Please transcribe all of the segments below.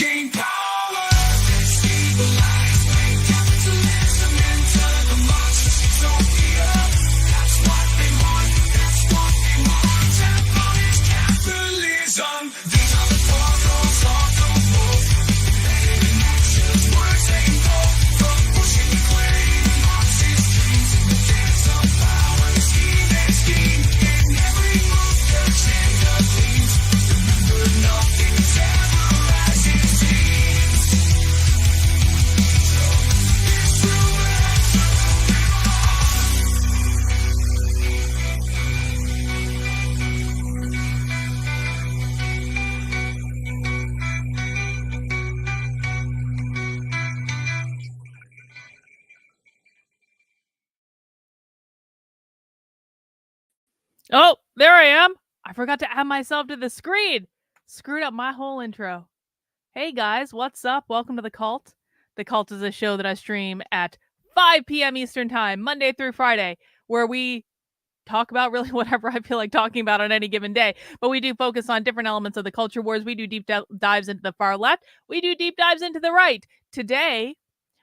gain power. Stabilize, bring capitalism into democracy-topia. That's what they want, that's what they want. Abolish capitalism. These are the portals of the wolf. Better actions, words they go. From pushing the claim, Marxist dreams in the dance of power. Scheme and scheme, in every move the agenda gleams. Remember, nothing's ever as it seems. So this will Oh, there I am. I forgot to add myself to the screen. Screwed up my whole intro. Hey guys, what's up? Welcome to The Cult. The Cult is a show that I stream at 5 p.m. Eastern Time, Monday through Friday, where we talk about really whatever I feel like talking about on any given day. But we do focus on different elements of the culture wars. We do deep dives into the far left. We do deep dives into the right. Today,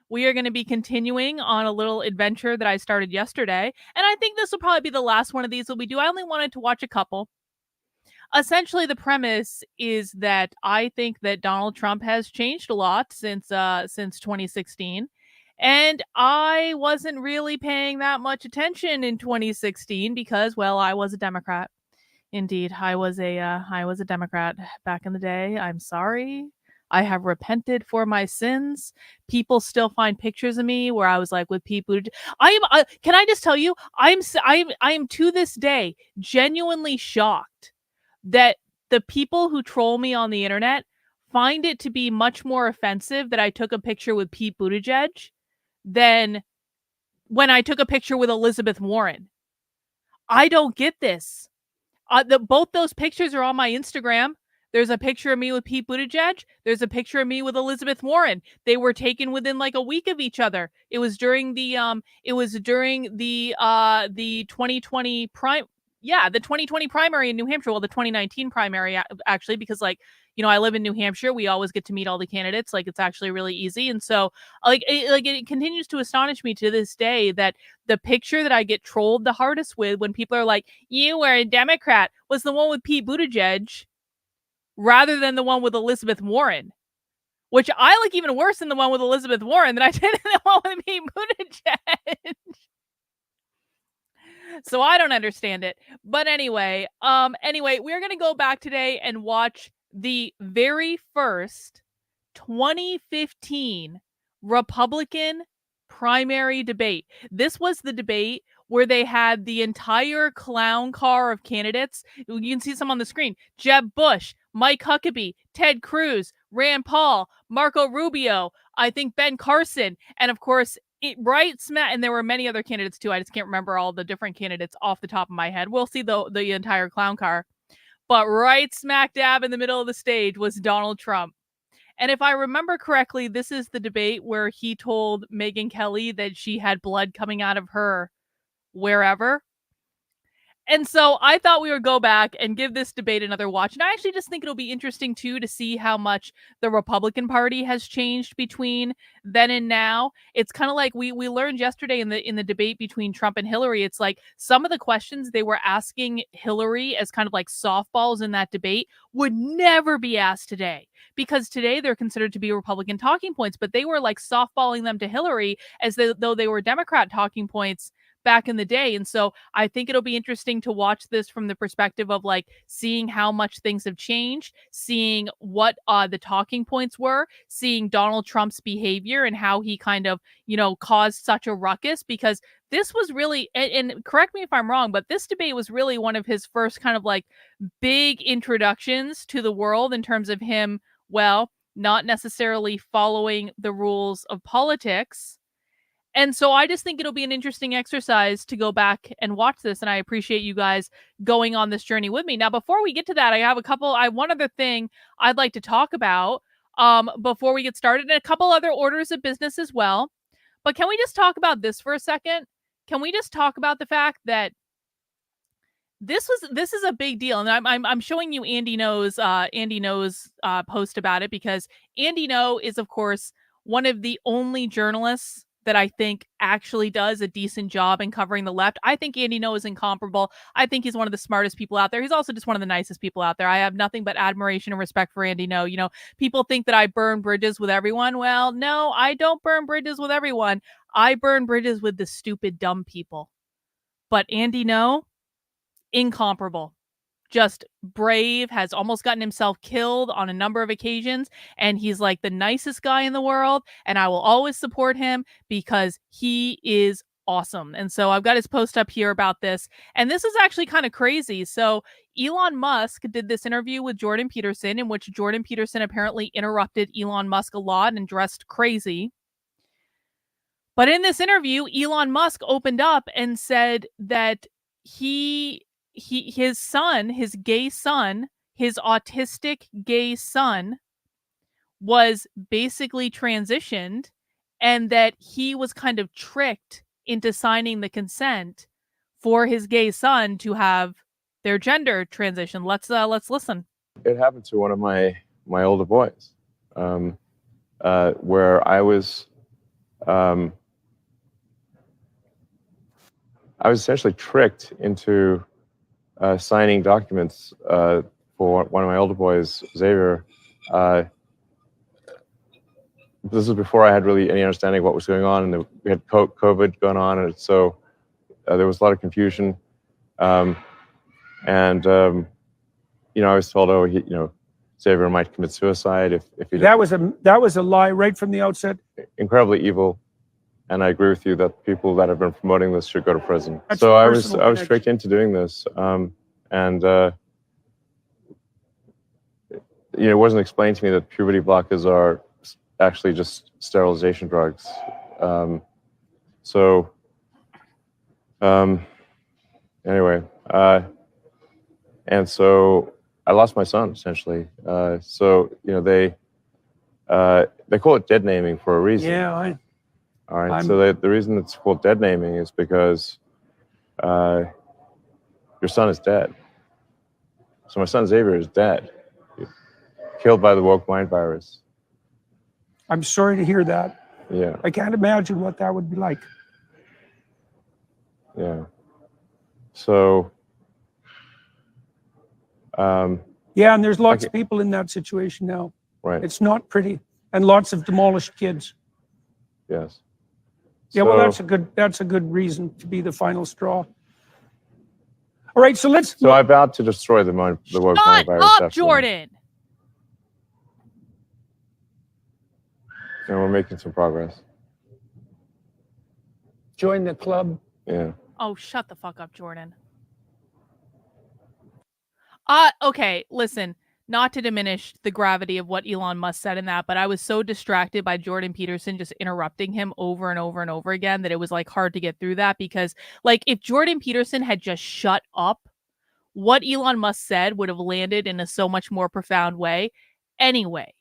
we are going to be continuing on a little adventure that I started yesterday. And I think this will probably be the last one of these that we do. I only wanted to watch a couple. Essentially, the premise is that I think that Donald Trump has changed a lot since 2016. And I wasn't really paying that much attention in 2016 because, well, I was a Democrat. Indeed, I was a Democrat back in the day. I'm sorry. I have repented for my sins. People still find pictures of me where I was like with Pete Buttigieg. Can I just tell you, I am to this day genuinely shocked that the people who troll me on the internet find it to be much more offensive that I took a picture with Pete Buttigieg than when I took a picture with Elizabeth Warren. I don't get this. Both those pictures are on my Instagram. There's a picture of me with Pete Buttigieg. There's a picture of me with Elizabeth Warren. They were taken within like a week of each other. It was during the 2020 the 2020 primary in New Hampshire. Well, the 2019 primary actually, because I live in New Hampshire. We always get to meet all the candidates. Like, it's actually really easy. And so it continues to astonish me to this day that the picture that I get trolled the hardest with when people are like, you were a Democrat, was the one with Pete Buttigieg rather than the one with Elizabeth Warren, which I like even worse than the one with Elizabeth Warren than I did the one with Pete Buttigieg. So I don't understand it. But anyway, we're going to go back today and watch the very first 2015 Republican primary debate. This was the debate where they had the entire clown car of candidates. You can see some on the screen. Jeb Bush, Mike Huckabee, Ted Cruz, Rand Paul, Marco Rubio, I think Ben Carson, and of course, and there were many other candidates too. I just can't remember all the different candidates off the top of my head. We'll see the entire clown car. But right smack dab in the middle of the stage was Donald Trump. And if I remember correctly, this is the debate where he told Megyn Kelly that she had blood coming out of her wherever. And so I thought we would go back and give this debate another watch. And I actually just think it'll be interesting, too, to see how much the Republican Party has changed between then and now. It's kind of like we learned yesterday in the debate between Trump and Hillary. It's like some of the questions they were asking Hillary as kind of like softballs in that debate would never be asked today. Because today they're considered to be Republican talking points, but they were like softballing them to Hillary as though they were Democrat talking points back in the day. And so I think it'll be interesting to watch this from the perspective of like seeing how much things have changed, seeing what the talking points were, seeing Donald Trump's behavior and how he kind of, caused such a ruckus, because this was really, and correct me if I'm wrong, but this debate was really one of his first kind of like big introductions to the world in terms of him, well, not necessarily following the rules of politics. And so I just think it'll be an interesting exercise to go back and watch this. And I appreciate you guys going on this journey with me. Now, before we get to that, I have one other thing I'd like to talk about before we get started, and a couple other orders of business as well. But can we just talk about this for a second? Can we just talk about the fact that This is a big deal, and I'm showing you Andy No's post about it, because Andy No is, of course, one of the only journalists that I think actually does a decent job in covering the left. I think Andy No is incomparable. I think he's one of the smartest people out there. He's also just one of the nicest people out there. I have nothing but admiration and respect for Andy No. You know, people think that I burn bridges with everyone. Well, no, I don't burn bridges with everyone. I burn bridges with the stupid, dumb people. But Andy No, incomparable. Just brave, has almost gotten himself killed on a number of occasions, and he's like the nicest guy in the world, and I will always support him because he is awesome. And so I've got his post up here about this, and this is actually kind of crazy. So Elon Musk did this interview with Jordan Peterson, in which Jordan Peterson apparently interrupted Elon Musk a lot and dressed crazy. But in this interview, Elon Musk opened up and said that his son, his gay son, his autistic gay son, was basically transitioned, and that he was kind of tricked into signing the consent for his gay son to have their gender transition. Let's listen. It happened to one of my older boys, where I was essentially tricked into signing documents for one of my older boys, Xavier. This was before I had really any understanding of what was going on, and we had COVID going on, and so there was a lot of confusion. I was told, Xavier might commit suicide if he did. That was a lie right from the outset. Incredibly evil. And I agree with you that people that have been promoting this should go to prison. That's so I was connection. tricked into doing this, it wasn't explained to me that puberty blockers are actually just sterilization drugs. Anyway, and so I lost my son essentially. They call it dead naming for a reason. Yeah, All right. So the reason it's called dead naming is because your son is dead. So my son Xavier is dead, killed by the woke mind virus. I'm sorry to hear that. Yeah. I can't imagine what that would be like. Yeah. So. Yeah, and there's lots of people in that situation now. Right. It's not pretty, and lots of demolished kids. Yes. Yeah, well, that's a good reason to be the final straw. All right, so let's. So I vowed to destroy the woke mind virus. Shut up, Jordan. And we're making some progress. Join the club. Yeah. Oh, shut the fuck up, Jordan. Okay, listen, not to diminish the gravity of what Elon Musk said in that, but I was so distracted by Jordan Peterson just interrupting him over and over and over again that it was like hard to get through that, because like if Jordan Peterson had just shut up, what Elon Musk said would have landed in a so much more profound way. Anyway,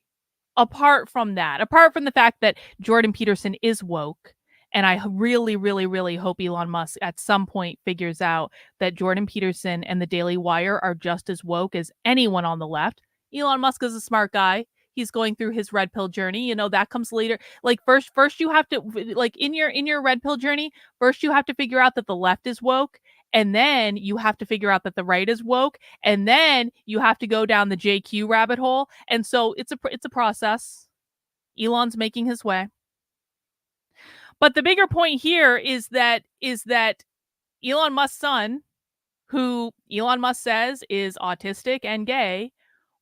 apart from the fact that Jordan Peterson is woke, and I really, really, really hope Elon Musk at some point figures out that Jordan Peterson and the Daily Wire are just as woke as anyone on the left. Elon Musk is a smart guy. He's going through his red pill journey. That comes later. Like first you have to, like in your red pill journey, first you have to figure out that the left is woke, and then you have to figure out that the right is woke, and then you have to go down the JQ rabbit hole. And so it's a process. Elon's making his way. But the bigger point here is that Elon Musk's son, who Elon Musk says is autistic and gay,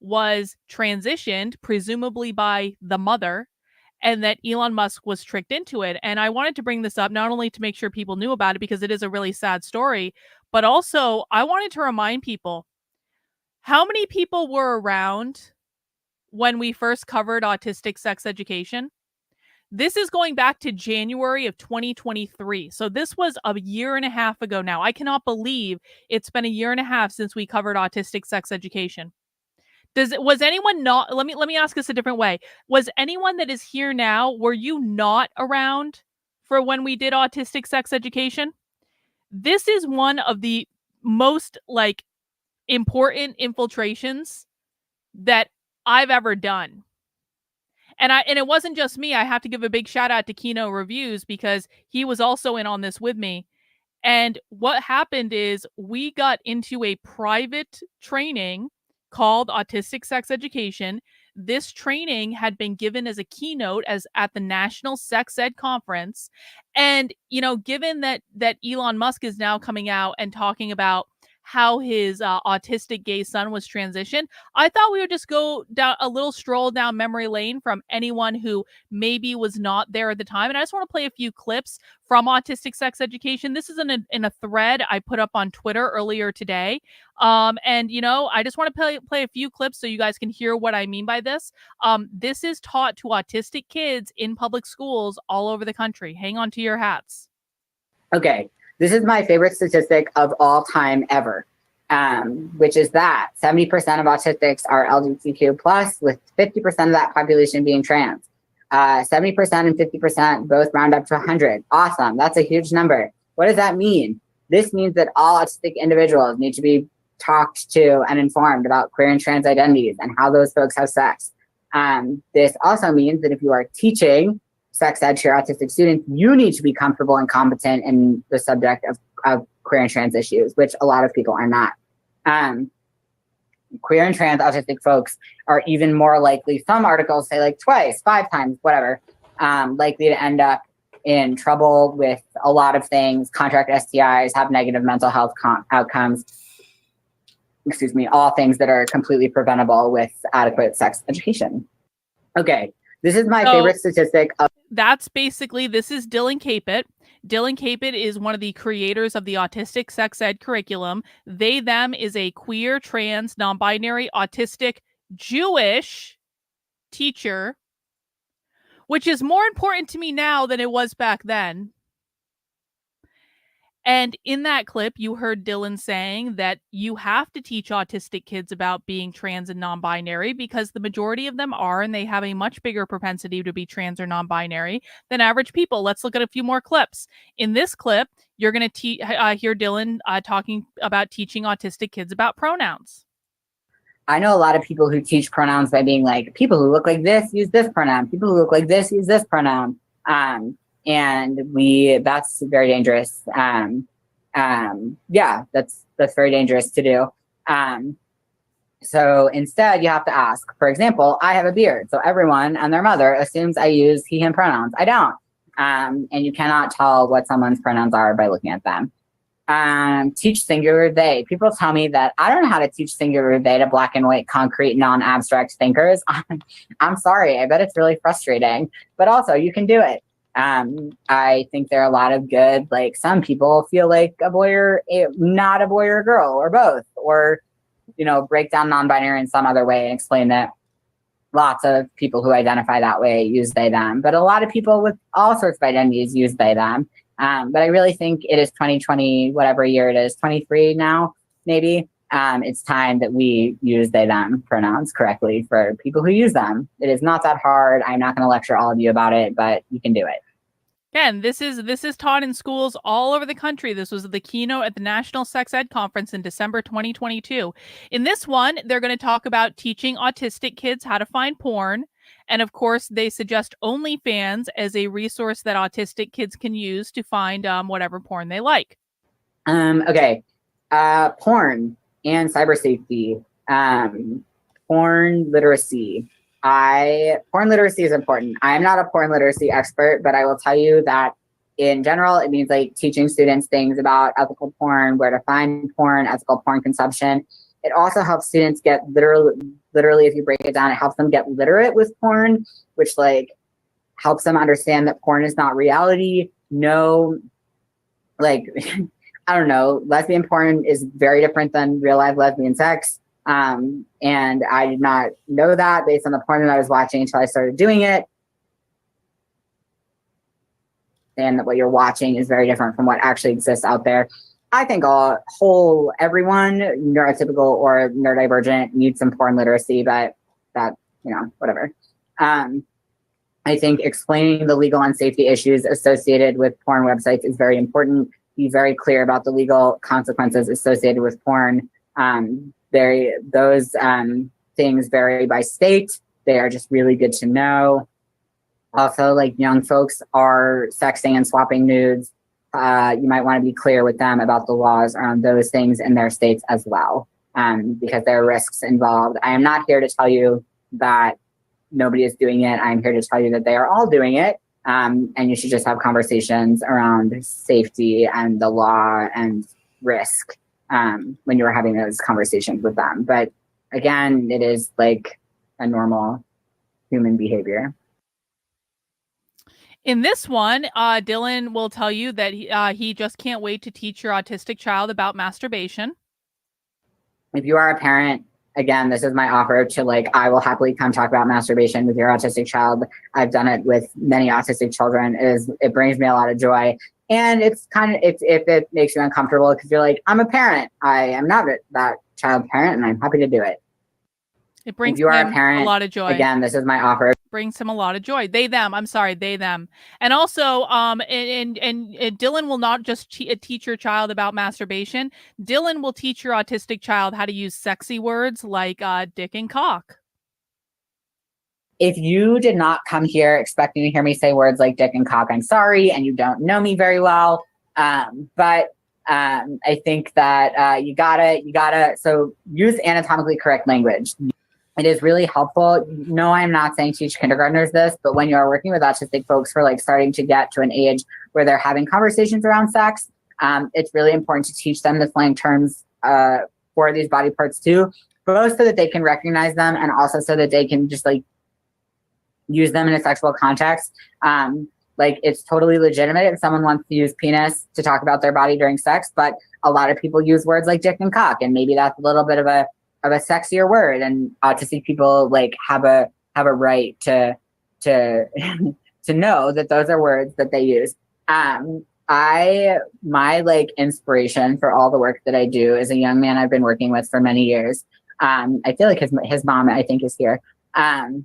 was transitioned, presumably by the mother, and that Elon Musk was tricked into it. And I wanted to bring this up not only to make sure people knew about it, because it is a really sad story, but also I wanted to remind people, how many people were around when we first covered autistic sex education? This is going back to January of 2023. So this was a year and a half ago now. I cannot believe it's been a year and a half since we covered autistic sex education. Was anyone not, let me ask this a different way. Was anyone that is here now, were you not around for when we did autistic sex education? This is one of the most like important infiltrations that I've ever done. And it wasn't just me. I have to give a big shout out to Kino Reviews because he was also in on this with me. And what happened is we got into a private training called Autistic Sex Education. This training had been given as a keynote as at the National Sex Ed Conference. And, you know, given that Elon Musk is now coming out and talking about how his autistic gay son was transitioned, I thought we would just go down a little stroll down memory lane from anyone who maybe was not there at the time. And I just want to play a few clips from Autistic Sex Education. This is in a thread I put up on Twitter earlier today. And, you know, I just want to play a few clips so you guys can hear what I mean by this. This is taught to autistic kids in public schools all over the country. Hang on to your hats. Okay, this is my favorite statistic of all time ever, which is that 70% of autistics are LGBTQ+, with 50% of that population being trans. 70% and 50% both round up to 100. Awesome. That's a huge number. What does that mean? This means that all autistic individuals need to be talked to and informed about queer and trans identities and how those folks have sex. This also means that if you are teaching sex ed to your autistic students, you need to be comfortable and competent in the subject of queer and trans issues, which a lot of people are not. Queer and trans autistic folks are even more likely, some articles say like twice, 5 times, whatever, likely to end up in trouble with a lot of things, contract STIs, have negative mental health outcomes, all things that are completely preventable with adequate sex education. Okay, this is my favorite statistic. That's basically, this is Dylan Caput. Dylan Caput is one of the creators of the Autistic Sex Ed curriculum. They, them is a queer, trans, non-binary, autistic, Jewish teacher, which is more important to me now than it was back then. And in that clip, you heard Dylan saying that you have to teach autistic kids about being trans and non-binary because the majority of them are, and they have a much bigger propensity to be trans or non-binary than average people. Let's look at a few more clips. In this clip, you're going to hear Dylan talking about teaching autistic kids about pronouns. I know a lot of people who teach pronouns by being like, people who look like this use this pronoun. People who look like this use this pronoun. And that's very dangerous. Yeah, that's very dangerous to do. So instead you have to ask, for example, I have a beard. So everyone and their mother assumes I use he, him pronouns. I don't. And you cannot tell what someone's pronouns are by looking at them. Teach singular they. People tell me that I don't know how to teach singular they to black and white, concrete, non-abstract thinkers. I'm sorry. I bet it's really frustrating, but also you can do it. I think there are a lot of good, like some people feel like a boy or not a boy or a girl or both, or, you know, break down non-binary in some other way and explain that lots of people who identify that way use they, them, but a lot of people with all sorts of identities use they, them. But I really think it is 2020, whatever year it is, 23 now, maybe. It's time that we use they, them pronouns correctly for people who use them. It is not that hard. I'm not going to lecture all of you about it, but you can do it. Again, this is taught in schools all over the country. This was the keynote at the National Sex Ed Conference in December 2022. In this one, they're going to talk about teaching autistic kids how to find porn. And of course, they suggest OnlyFans as a resource that autistic kids can use to find whatever porn they like. Okay. Porn and cyber safety. Porn literacy. Porn literacy is important. I am not a porn literacy expert, but I will tell you that in general, it means like teaching students things about ethical porn, where to find porn, ethical porn consumption. It also helps students get literally, if you break it down, it helps them get literate with porn, which like helps them understand that porn is not reality. No, like, I don't know, lesbian porn is very different than real life lesbian sex. And I did not know that based on the porn that I was watching until I started doing it. And that what you're watching is very different from what actually exists out there. I think everyone, neurotypical or neurodivergent, needs some porn literacy, but that, you know, whatever. I think explaining the legal and safety issues associated with porn websites is very important. be very clear about the legal consequences associated with porn. Those things vary by state. They are just really good to know. Also, like young folks are sexting and swapping nudes. You might want to be clear with them about the laws around those things in their states as well, because there are risks involved. I am not here to tell you that nobody is doing it. I'm here to tell you that they are all doing it. And you should just have conversations around safety and the law and risk when you are having those conversations with them. But again, it is like a normal human behavior. In this one, Dylan will tell you that he just can't wait to teach your autistic child about masturbation. If you are a parent, again, this is my offer to like, I will happily come talk about masturbation with your autistic child. I've done it with many autistic children. It brings me a lot of joy. And it's kind of, if it makes you uncomfortable, because you're like, I'm a parent. I am not that child parent, and I'm happy to do it. It brings him a lot of joy. Again, this is my offer. Brings him a lot of joy. They, them. I'm sorry, they, them. And also, and Dylan will not just teach your child about masturbation. Dylan will teach your autistic child how to use sexy words like dick and cock. If you did not come here expecting to hear me say words like dick and cock, I'm sorry, and you don't know me very well. But I think that you gotta, so use anatomically correct language. It is really helpful. No, I'm not saying teach kindergartners this, but when you're working with autistic folks who are like starting to get to an age where they're having conversations around sex, it's really important to teach them the slang terms for these body parts too, both so that they can recognize them and also so that they can just like use them in a sexual context. Like it's totally legitimate if someone wants to use penis to talk about their body during sex, but a lot of people use words like dick and cock, and maybe that's a little bit of a sexier word, and autistic people like have a right to to know that those are words that they use. My like inspiration for all the work that I do is a young man I've been working with for many years. I feel like his mom, I think, is here. My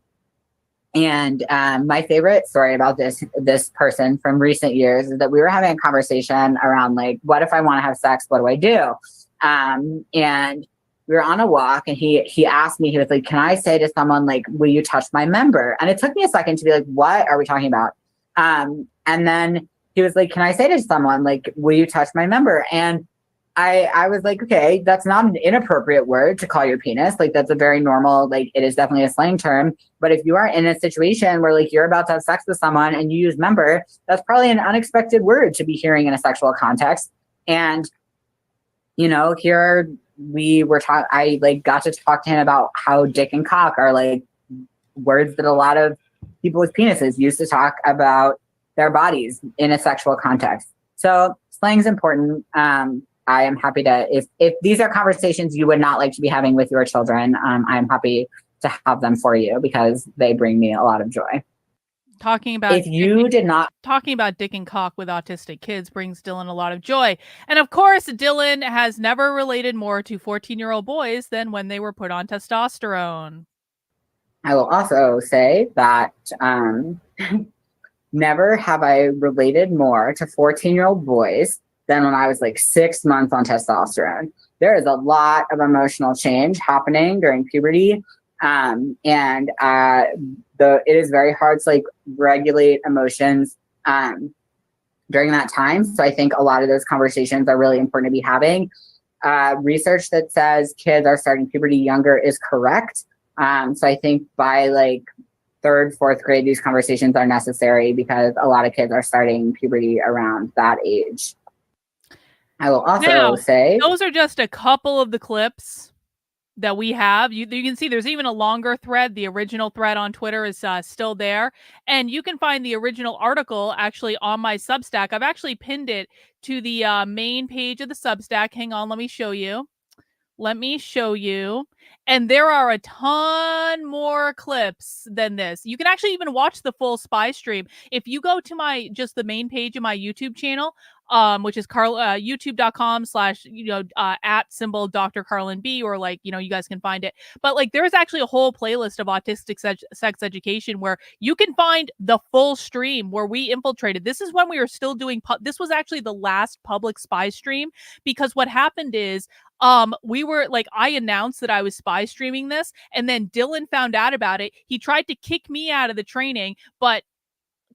favorite story about this person from recent years is that we were having a conversation around like, what if I want to have sex? What do I do? And we were on a walk, and he asked me, he was like, can I say to someone like, will you touch my member? And it took me a second to be like, what are we talking about? And then he was like, can I say to someone like, will you touch my member? And I was like, okay, that's not an inappropriate word to call your penis. Like that's a very normal, like it is definitely a slang term. But if you are in a situation where like you're about to have sex with someone and you use member, that's probably an unexpected word to be hearing in a sexual context. And, you know, here I like got to talk to him about how dick and cock are like words that a lot of people with penises use to talk about their bodies in a sexual context. So slang's important. I am happy to, if these are conversations you would not like to be having with your children, I'm happy to have them for you because they bring me a lot of joy. Talking about dick and cock with autistic kids brings Dylan a lot of joy. And of course, Dylan has never related more to 14-year-old boys than when they were put on testosterone. I will also say that never have I related more to 14-year-old boys than when I was like 6 months on testosterone. There is a lot of emotional change happening during puberty. It is very hard to like regulate emotions during that time. So I think a lot of those conversations are really important to be having. Research that says kids are starting puberty younger is correct. So I think by like 3rd, 4th grade, these conversations are necessary because a lot of kids are starting puberty around that age. I will also say those are just a couple of the clips that we have. You can see there's even a longer thread. The original thread on Twitter is still there. And you can find the original article actually on my Substack. I've actually pinned it to the main page of the Substack. Hang on, let me show you. And there are a ton more clips than this. You can actually even watch the full spy stream. If you go to the main page of my YouTube channel, which is youtube.com/, at symbol Dr. Carlin B, or like, you guys can find it. But like, there's actually a whole playlist of autistic sex education where you can find the full stream where we infiltrated. This is when we were still doing, this was actually the last public spy stream, because what happened is, we were like, I announced that I was spy streaming this, and then Dylan found out about it. He tried to kick me out of the training, but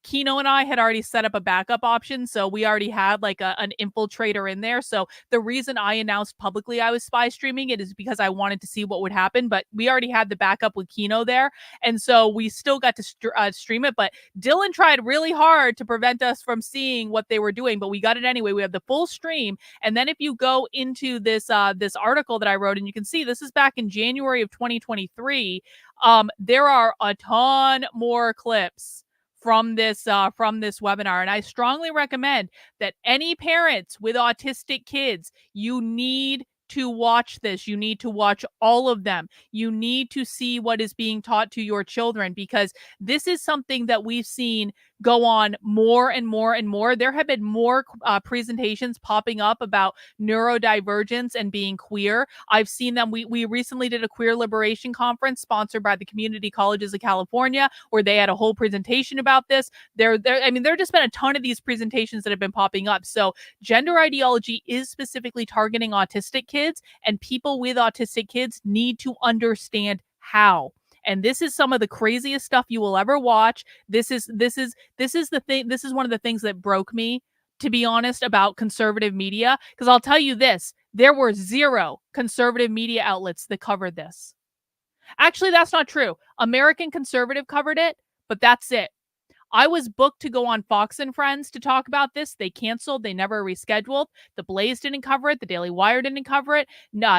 Kino and I had already set up a backup option, so we already had like an infiltrator in there. So the reason I announced publicly I was spy streaming it is because I wanted to see what would happen, but we already had the backup with Kino there, and so we still got to stream it. But Dylan tried really hard to prevent us from seeing what they were doing, but we got it anyway. We have the full stream, and then if you go into this this article that I wrote, and you can see this is back in January of 2023. There are a ton more clips from this webinar, and I strongly recommend that any parents with autistic kids, you need to watch this. You need to watch all of them. You need to see what is being taught to your children, because this is something that we've seen go on more and more and more. There have been more presentations popping up about neurodivergence and being queer. I've seen them. We recently did a queer liberation conference sponsored by the community colleges of California, where they had a whole presentation about this. There just been a ton of these presentations that have been popping up. So gender ideology is specifically targeting autistic kids, and people with autistic kids need to understand how. And this is some of the craziest stuff you will ever watch. This is the thing. This is one of the things that broke me, to be honest, about conservative media. Because I'll tell you this, there were 0 conservative media outlets that covered this. Actually, that's not true. American Conservative covered it, but that's it. I was booked to go on Fox and Friends to talk about this. They canceled. They never rescheduled. The Blaze didn't cover it. The Daily Wire didn't cover it.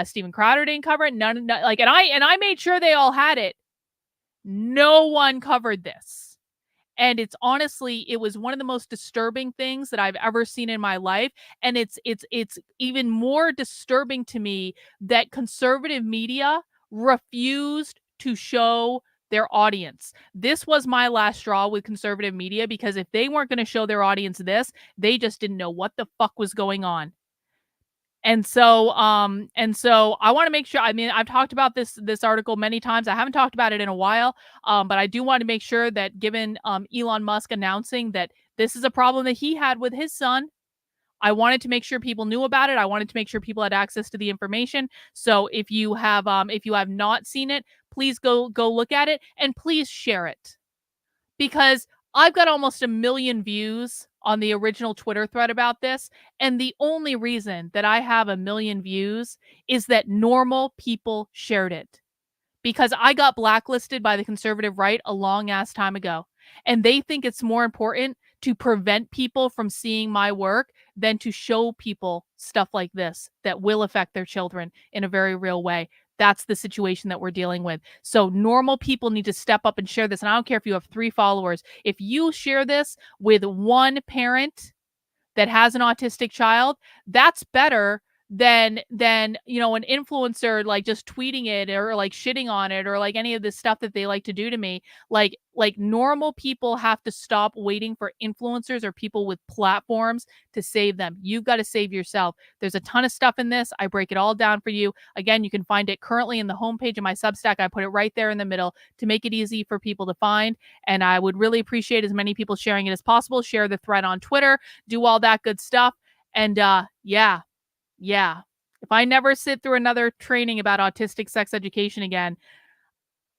Stephen Crowder didn't cover it. And I made sure they all had it. No one covered this. And it was one of the most disturbing things that I've ever seen in my life. And it's even more disturbing to me that conservative media refused to show their audience. This was my last straw with conservative media, because if they weren't going to show their audience this, they just didn't know what the fuck was going on. And so I want to make sure, I've talked about this article many times. I haven't talked about it in a while, but I do want to make sure that, given Elon Musk announcing that this is a problem that he had with his son, I wanted to make sure people knew about it. I wanted to make sure people had access to the information. So if you have not seen it, please go look at it, and please share it, because I've got almost 1 million views on the original Twitter thread about this. And the only reason that I have 1 million views is that normal people shared it, because I got blacklisted by the conservative right a long ass time ago. And they think it's more important to prevent people from seeing my work than to show people stuff like this that will affect their children in a very real way. That's the situation that we're dealing with. So normal people need to step up and share this. And I don't care if you have 3 followers. If you share this with 1 parent that has an autistic child, that's better than an influencer like just tweeting it or like shitting on it or like any of this stuff that they like to do to me. Like normal people have to stop waiting for influencers or people with platforms to save them. You've got to save yourself. There's a ton of stuff in this. I break it all down for you. Again, you can find it currently in the homepage of my Substack. I put it right there in the middle to make it easy for people to find. And I would really appreciate as many people sharing it as possible. Share the thread on Twitter, do all that good stuff. And yeah, if I never sit through another training about autistic sex education again,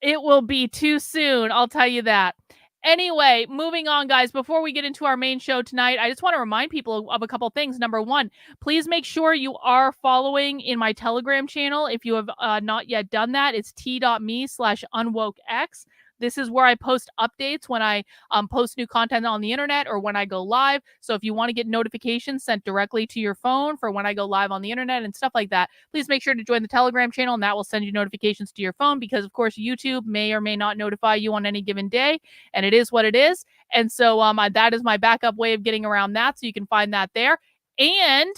it will be too soon. I'll tell you that. Anyway, moving on, guys. Before we get into our main show tonight, I just want to remind people of a couple things. Number 1, please make sure you are following in my Telegram channel. If you have not yet done that, it's t.me/unwokex. This is where I post updates when I post new content on the internet or when I go live. So if you want to get notifications sent directly to your phone for when I go live on the internet and stuff like that, please make sure to join the Telegram channel, and that will send you notifications to your phone, because of course YouTube may or may not notify you on any given day, and it is what it is. And so that is my backup way of getting around that. So you can find that there. And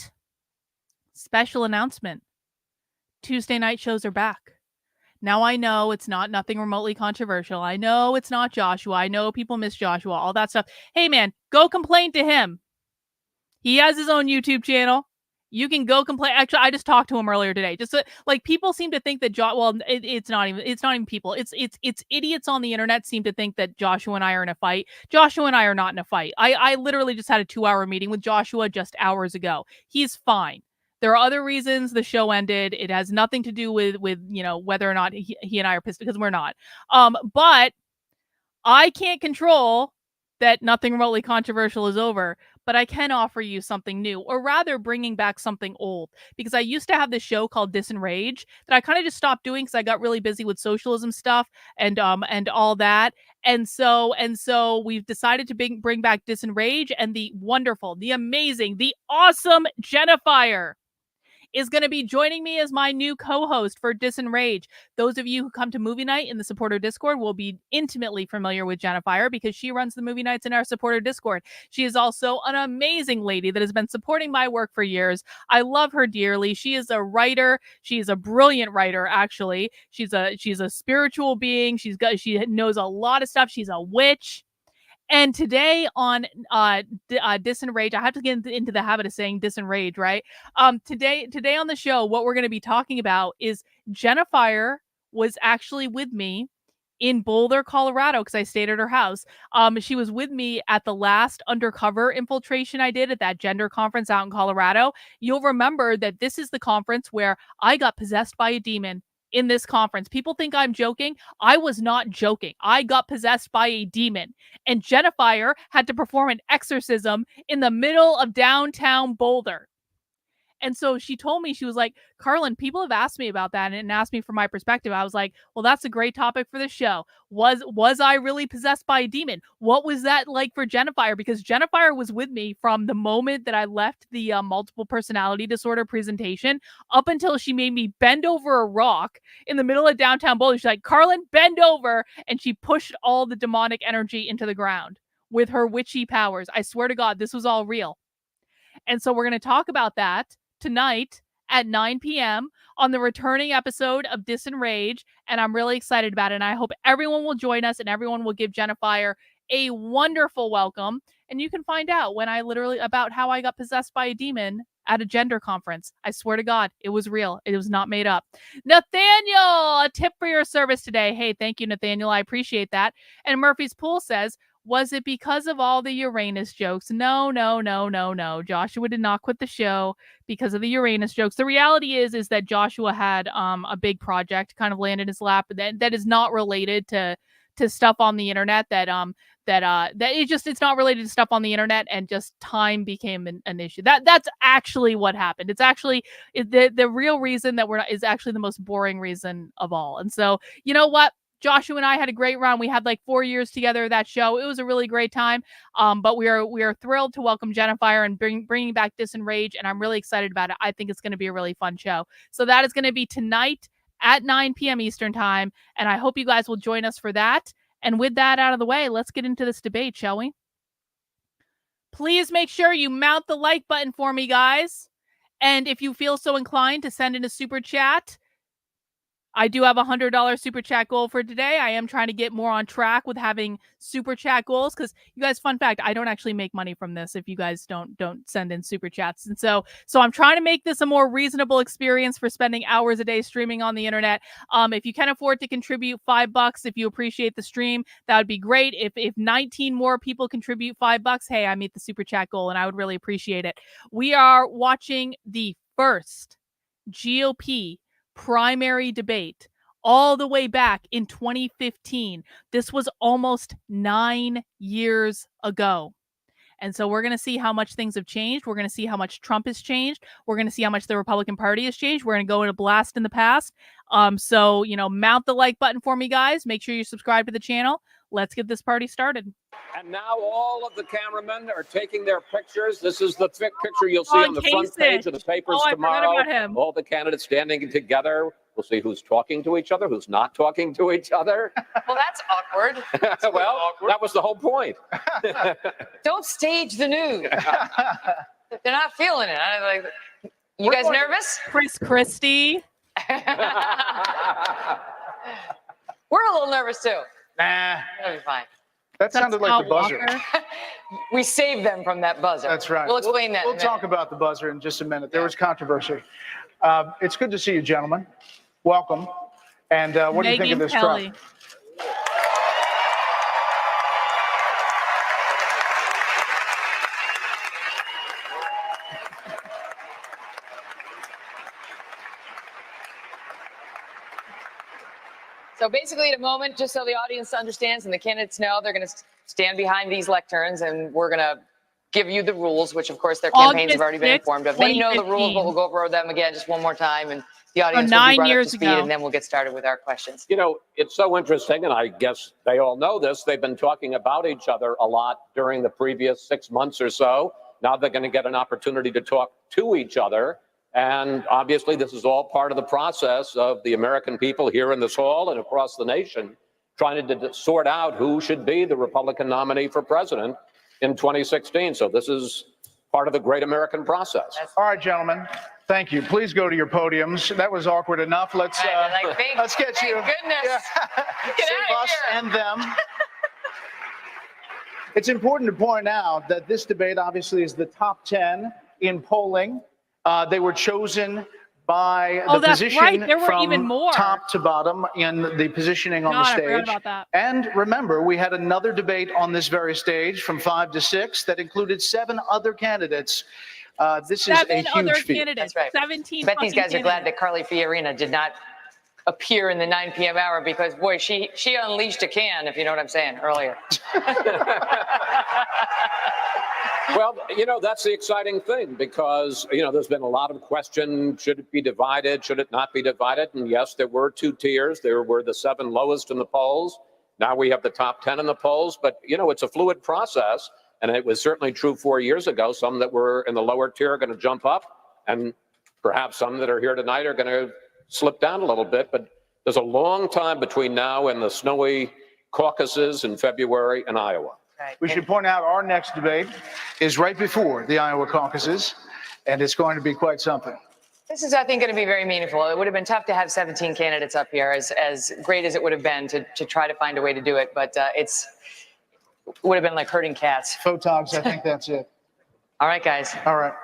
special announcement, Tuesday night shows are back. Now, I know it's nothing remotely controversial. I know it's not Joshua. I know people miss Joshua, all that stuff. Hey, man, go complain to him. He has his own YouTube channel. You can go complain. Actually, I just talked to him earlier today. Just like people seem to think that it's not even people. It's idiots on the internet seem to think that Joshua and I are in a fight. Joshua and I are not in a fight. I literally just had a 2-hour meeting with Joshua just hours ago. He's fine. There are other reasons the show ended. It has nothing to do with whether or not he and I are pissed, because we're not. But I can't control that nothing remotely controversial is over, but I can offer you something new, or rather bringing back something old, because I used to have this show called Disenrage that I kind of just stopped doing because I got really busy with socialism stuff and all that. And so we've decided to bring back Disenrage, and the wonderful, the amazing, the awesome Jennifer is going to be joining me as my new co-host for Disenrage. Those of you who come to movie night in the supporter Discord will be intimately familiar with Jennifer, because she runs the movie nights in our supporter Discord. She is also an amazing lady that has been supporting my work for years. I love her dearly. She is a writer. She is a brilliant writer, actually. She's a spiritual being. She knows a lot of stuff. She's a witch. And today on Disenrage, I have to get into the habit of saying Disenrage, right? Today on the show, what we're going to be talking about is Jennifer was actually with me in Boulder, Colorado, because I stayed at her house. She was with me at the last undercover infiltration I did at that gender conference out in Colorado. You'll remember that this is the conference where I got possessed by a demon. In this conference, people think I'm joking. I was not joking. I got possessed by a demon, and Jennifer had to perform an exorcism in the middle of downtown Boulder. And so she told me, she was like, Carlin, people have asked me about that and asked me for my perspective. I was like, well, that's a great topic for the show. Was I really possessed by a demon? What was that like for Jennifer? Because Jennifer was with me from the moment that I left the multiple personality disorder presentation up until she made me bend over a rock in the middle of downtown Boulder. She's like, Carlin, bend over. And she pushed all the demonic energy into the ground with her witchy powers. I swear to God, this was all real. And so we're going to talk about that tonight at 9 p.m. on the returning episode of Disenrage, and I'm really excited about it, and I hope everyone will join us and everyone will give Jennifer a wonderful welcome, and you can find out about how I got possessed by a demon at a gender conference. I swear to God, it was real. It was not made up. Nathaniel, a tip for your service today. Hey, thank you, Nathaniel. I appreciate that. And Murphy's Pool says, was it because of all the Uranus jokes? No. Joshua did not quit the show because of the Uranus jokes. The reality is that Joshua had a big project kind of land in his lap that is not related to stuff on the internet it's not related to stuff on the internet, and just time became an issue. That's actually what happened. It's actually the real reason that is actually the most boring reason of all. And so, you know what? Joshua and I had a great run. We had like 4 years together that show. It was a really great time. But we are thrilled to welcome Jennifer and bringing back Disenrage, and I'm really excited about it. I think it's going to be a really fun show. So that is going to be tonight at 9 p.m. Eastern time, and I hope you guys will join us for that. And with that out of the way, let's get into this debate, shall we? Please make sure you mount the like button for me, guys. And if you feel so inclined to send in a super chat, I do have a $100 super chat goal for today. I am trying to get more on track with having super chat goals, because you guys, fun fact, I don't actually make money from this if you guys don't send in super chats. And so I'm trying to make this a more reasonable experience for spending hours a day streaming on the internet. If you can afford to contribute $5, if you appreciate the stream, that would be great. If 19 more people contribute $5, hey, I meet the super chat goal, and I would really appreciate it. We are watching the first GOP primary debate all the way back in 2015. This was almost 9 years ago. And so we're going to see how much things have changed. We're going to see how much Trump has changed. We're going to see how much the Republican Party has changed. We're going to go in a blast in the past. So, mount the like button for me, guys. Make sure you subscribe to the channel. Let's get this party started. And now all of the cameramen are taking their pictures. This is the picture you'll see on the front page of the papers tomorrow. I forgot about him. All the candidates standing together. We'll see who's talking to each other, who's not talking to each other. Well, that's awkward. Well, that was the whole point. Don't stage the news. They're not feeling it. You guys nervous? Chris Christie. We're a little nervous too. Nah, That'll be fine. that sounded like the buzzer. we saved them from that buzzer. That's right. We'll explain that. We'll talk about the buzzer in just a minute. There was controversy. It's good to see you, gentlemen. Welcome. And what do you think of this Kelly. trial? So basically, in a moment, just so the audience understands and the candidates know, they're going to stand behind these lecterns, and we're going to give you the rules, which of course their campaigns have already been informed of. They know the rules, but we'll go over them again just one more time, and the audience will be brought up to speed, and then we'll get started with our questions. You know, it's so interesting, and I guess they all know this. They've been talking about each other a lot during the previous 6 months or so. Now they're going to get an opportunity to talk to each other. And obviously, this is all part of the process of the American people here in this hall and across the nation trying to sort out who should be the Republican nominee for president in 2016. So this is part of the great American process. All right, gentlemen. Thank you. Please go to your podiums. That was awkward enough. Let's get you. Goodness. Save us and them. It's important to point out that this debate obviously is the top 10 in polling. They were chosen by the position from even more. top to bottom in the positioning on the stage. I forgot about that. And remember, we had another debate on this very stage from 5 to 6 that included 7 other candidates. This is a huge feat. That's right. 17. I bet these guys are glad that Carly Fiorina did not appear in the 9 p.m. hour because, boy, she unleashed a can, if you know what I'm saying, earlier. Well, you know, that's the exciting thing because, you know, there's been a lot of question. Should it be divided? Should it not be divided? And yes, there were 2 tiers. There were the 7 lowest in the polls. Now we have the top 10 in the polls. But, you know, it's a fluid process. And it was certainly true 4 years ago. Some that were in the lower tier are going to jump up. And perhaps some that are here tonight are going to slip down a little bit. But there's a long time between now and the snowy caucuses in February in Iowa. Right. We should point out our next debate is right before the Iowa caucuses, and it's going to be quite something. This is, I think, going to be very meaningful. It would have been tough to have 17 candidates up here, as great as it would have been to try to find a way to do it. But it would have been like herding cats. Photogs, I think that's it. All right, guys. All right.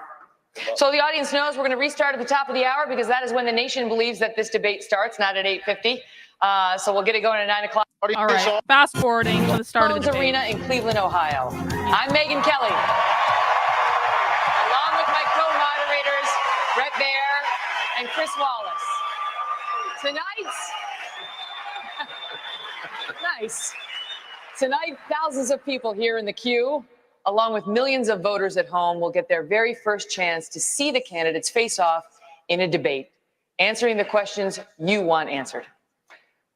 So the audience knows we're going to restart at the top of the hour because that is when the nation believes that this debate starts, not at 8:50. So we'll get it going at 9 o'clock. All right. Fast forwarding to the start of the debate. Arena in Cleveland, Ohio. I'm Megan Kelly. Along with my co-moderators, Brett Baer and Chris Wallace. Tonight, thousands of people here in the queue, along with millions of voters at home, will get their very first chance to see the candidates face off in a debate, answering the questions you want answered.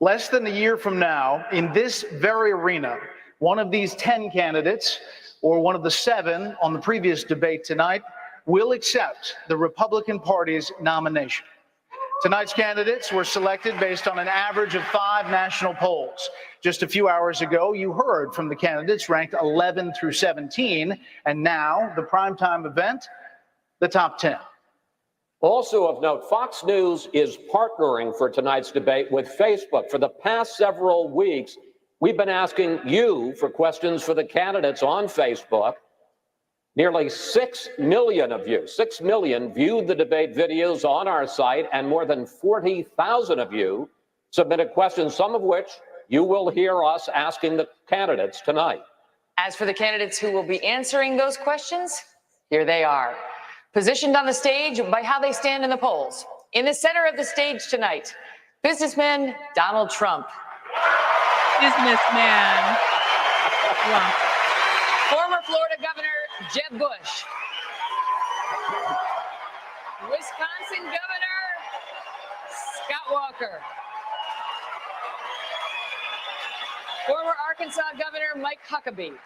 Less than a year from now, in this very arena, one of these 10 candidates, or one of the 7 on the previous debate tonight, will accept the Republican Party's nomination. Tonight's candidates were selected based on an average of 5 national polls. Just a few hours ago, you heard from the candidates ranked 11 through 17, and now the primetime event, the top 10. Also of note, Fox News is partnering for tonight's debate with Facebook. For the past several weeks, we've been asking you for questions for the candidates on Facebook. Nearly 6 million of you, 6 million, viewed the debate videos on our site, and more than 40,000 of you submitted questions, some of which you will hear us asking the candidates tonight. As for the candidates who will be answering those questions, here they are. Positioned on the stage by how they stand in the polls. In the center of the stage tonight, businessman Donald Trump. Businessman. Wow. Former Florida Governor Jeb Bush. Wisconsin Governor Scott Walker. Former Arkansas Governor Mike Huckabee.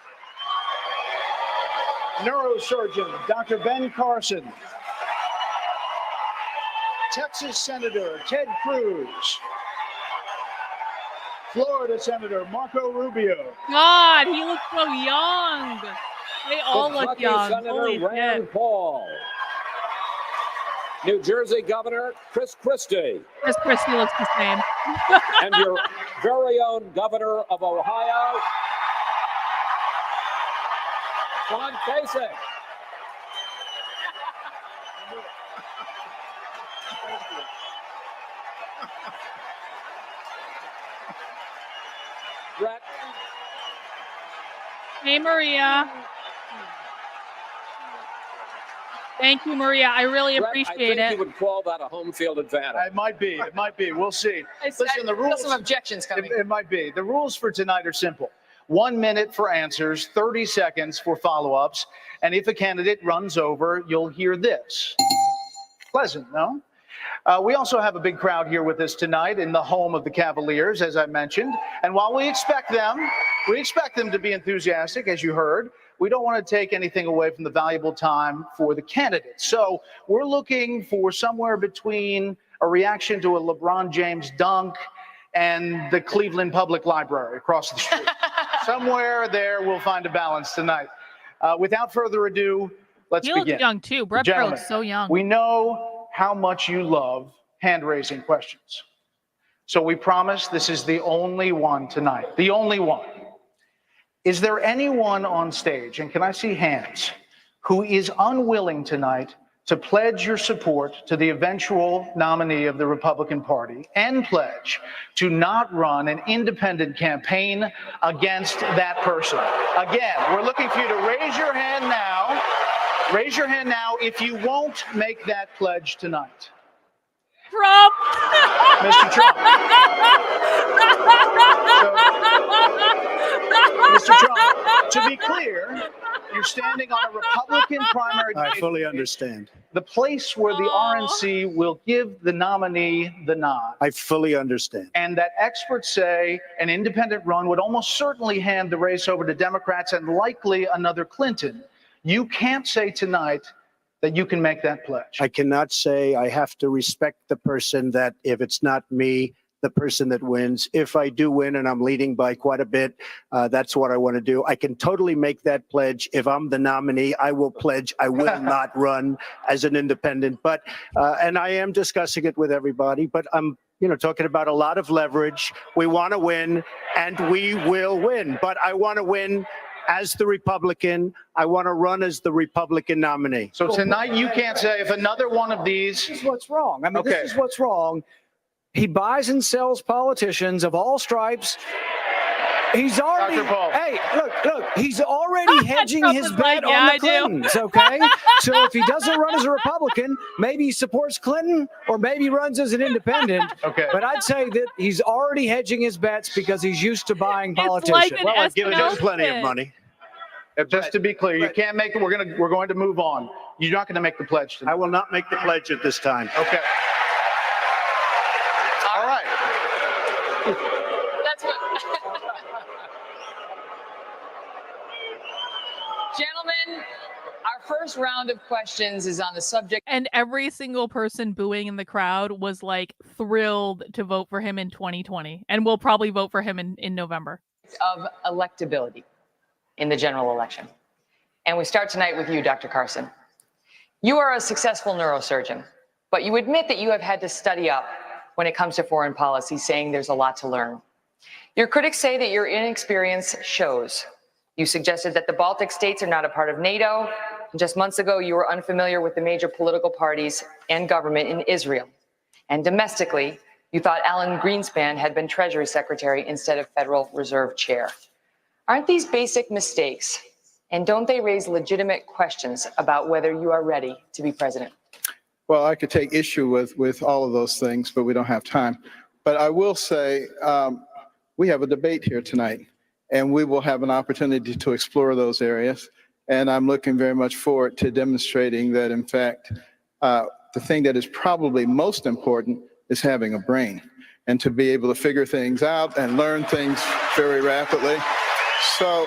Neurosurgeon Dr. Ben Carson. Texas Senator Ted Cruz. Florida Senator Marco Rubio. God, he looks so young. They all look Kentucky young. Senator Holy Rand shit. Paul. New Jersey Governor Chris Christie. Chris Christie looks the same. And your very own Governor of Ohio, Come on, Casey. Brett. Hey, Maria. Thank you, Maria. I really Brett, appreciate I it. think you would call that a home field advantage. It might be. It might be. We'll see. Listen, the I feel rules. some objections coming. It might be. The rules for tonight are simple. 1 minute for answers, 30 seconds for follow-ups, and if a candidate runs over, you'll hear this. Pleasant, no? We also have a big crowd here with us tonight in the home of the Cavaliers, as I mentioned. And while we expect them to be enthusiastic, as you heard, we don't want to take anything away from the valuable time for the candidates. So we're looking for somewhere between a reaction to a LeBron James dunk and the Cleveland Public Library across the street. Somewhere there, we'll find a balance tonight. Without further ado, let's He begin. looks young too. Brett Gentlemen, looks so young. we know how much you love hand-raising questions. So we promise this is the only one tonight, the only one. Is there anyone on stage, and can I see hands, who is unwilling tonight to pledge your support to the eventual nominee of the Republican Party and pledge to not run an independent campaign against that person? Again, we're looking for you to raise your hand now. Raise your hand now if you won't make that pledge tonight. Trump. Mr. Trump. Mr. Trump, to be clear, you're standing on a Republican primary debate. I fully understand. The place where the RNC will give the nominee the nod. I fully understand. And that experts say an independent run would almost certainly hand the race over to Democrats and likely another Clinton. You can't say tonight that you can make that pledge. I cannot say. I have to respect the person that if it's not me, the person that wins. If I do win and I'm leading by quite a bit, that's what I want to do. I can totally make that pledge. If I'm the nominee, I will pledge I will not run as an independent. But and I am discussing it with everybody, but I'm talking about a lot of leverage. We want to win and we will win, but I want to win as the Republican. I want to run as the Republican nominee. So tonight you can't say if another one of these. This is what's wrong. I mean, Okay. This is what's wrong. He buys and sells politicians of all stripes. He's already, Dr. Paul. hey, look, he's already hedging Trump his is bet like, yeah, on I the do. Clintons, okay? So if he doesn't run as a Republican, maybe he supports Clinton or maybe he runs as an independent. Okay. But I'd say that he's already hedging his bets because he's used to buying It's politicians. like an Well, I've given him SNL plenty of skit. money. Just to be clear, you can't make it. We're going to move on. You're not going to make the pledge tonight. I will not make the pledge at this time. Okay. All right. That's what. Gentlemen, our first round of questions is on the subject And every single person booing in the crowd was like thrilled to vote for him in 2020 and will probably vote for him in November. of electability in the general election. And we start tonight with you, Dr. Carson. You are a successful neurosurgeon, but you admit that you have had to study up when it comes to foreign policy, saying there's a lot to learn. Your critics say that your inexperience shows. You suggested that the Baltic states are not a part of NATO. And just months ago, you were unfamiliar with the major political parties and government in Israel. And domestically, you thought Alan Greenspan had been Treasury Secretary instead of Federal Reserve Chair. Aren't these basic mistakes? And don't they raise legitimate questions about whether you are ready to be president? Well, I could take issue with all of those things, but we don't have time. But I will say we have a debate here tonight, and we will have an opportunity to explore those areas. And I'm looking very much forward to demonstrating that, in fact, the thing that is probably most important is having a brain and to be able to figure things out and learn things very rapidly. So,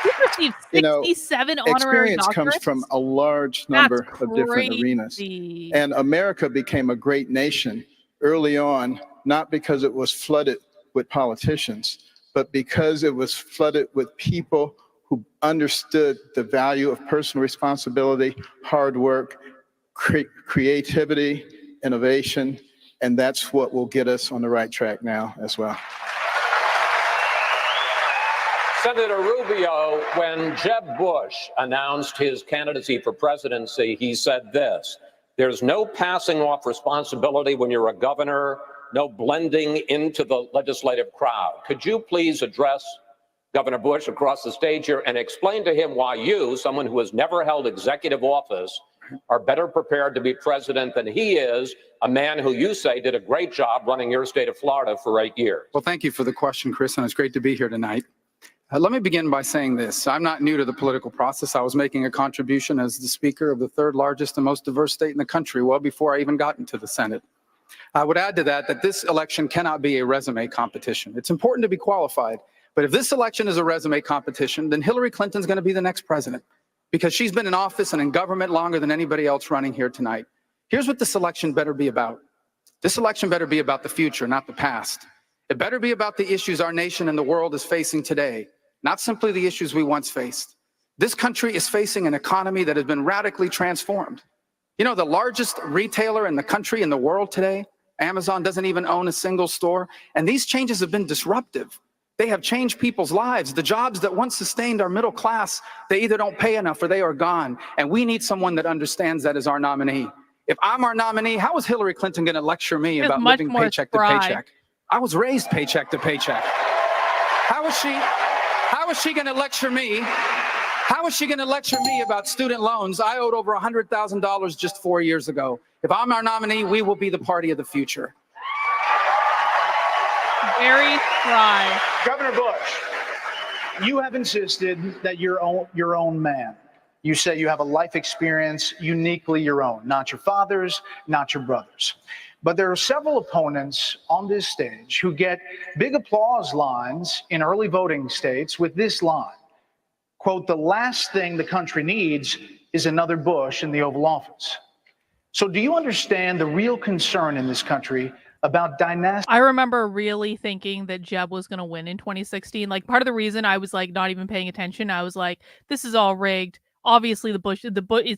You received 67 honorary experience comes doctorates? from a large number That's of different arenas. crazy. And America became a great nation early on, not because it was flooded with politicians, but because it was flooded with people who understood the value of personal responsibility, hard work, creativity, innovation, and that's what will get us on the right track now as well. Senator Rubio, when Jeb Bush announced his candidacy for presidency, he said this: there's no passing off responsibility when you're a governor, no blending into the legislative crowd. Could you please address Governor Bush across the stage here and explain to him why you, someone who has never held executive office, are better prepared to be president than he is, a man who you say did a great job running your state of Florida for 8 years? Well, thank you for the question, Chris, and it's great to be here tonight. Let me begin by saying this. I'm not new to the political process. I was making a contribution as the Speaker of the third largest and most diverse state in the country well before I even got into the Senate. I would add to that this election cannot be a resume competition. It's important to be qualified, but if this election is a resume competition, then Hillary Clinton's going to be the next president because she's been in office and in government longer than anybody else running here tonight. Here's what this election better be about. This election better be about the future, not the past. It better be about the issues our nation and the world is facing today, not simply the issues we once faced. This country is facing an economy that has been radically transformed. You know, the largest retailer in the country, in the world today, Amazon, doesn't even own a single store. And these changes have been disruptive. They have changed people's lives. The jobs that once sustained our middle class, they either don't pay enough or they are gone. And we need someone that understands that as our nominee. If I'm our nominee, how is Hillary Clinton going to lecture me about living paycheck to paycheck? I was raised paycheck to paycheck. How is she going to lecture me? How is she going to lecture me about student loans? I owed over $100,000 just 4 years ago. If I'm our nominee, we will be the party of the future. Very dry. Governor Bush, you have insisted that you're your own man. You say you have a life experience uniquely your own, not your father's, not your brother's. But there are several opponents on this stage who get big applause lines in early voting states with this line, quote, the last thing the country needs is another Bush in the Oval Office. So do you understand the real concern in this country about dynastic? I remember really thinking that Jeb was going to win in 2016. Like, part of the reason I was like not even paying attention, I was like, this is all rigged. Obviously, it's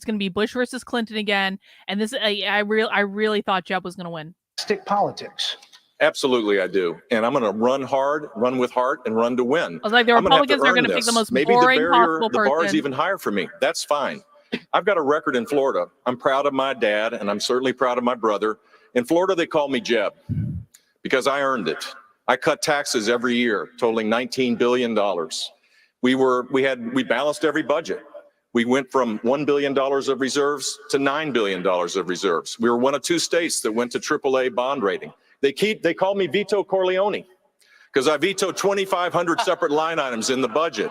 going to be Bush versus Clinton again, and this I really thought Jeb was going to win. Stick politics. Absolutely, I do, and I'm going to run hard, run with heart, and run to win. I was like, the Republicans are going to pick the most boring possible person. The bar is even higher for me. That's fine. I've got a record in Florida. I'm proud of my dad, and I'm certainly proud of my brother. In Florida, they call me Jeb because I earned it. I cut taxes every year, totaling $19 billion. We balanced every budget. We went from $1 billion of reserves to $9 billion of reserves. We were one of 2 states that went to AAA bond rating. They call me Vito Corleone because I vetoed 2,500 separate line items in the budget.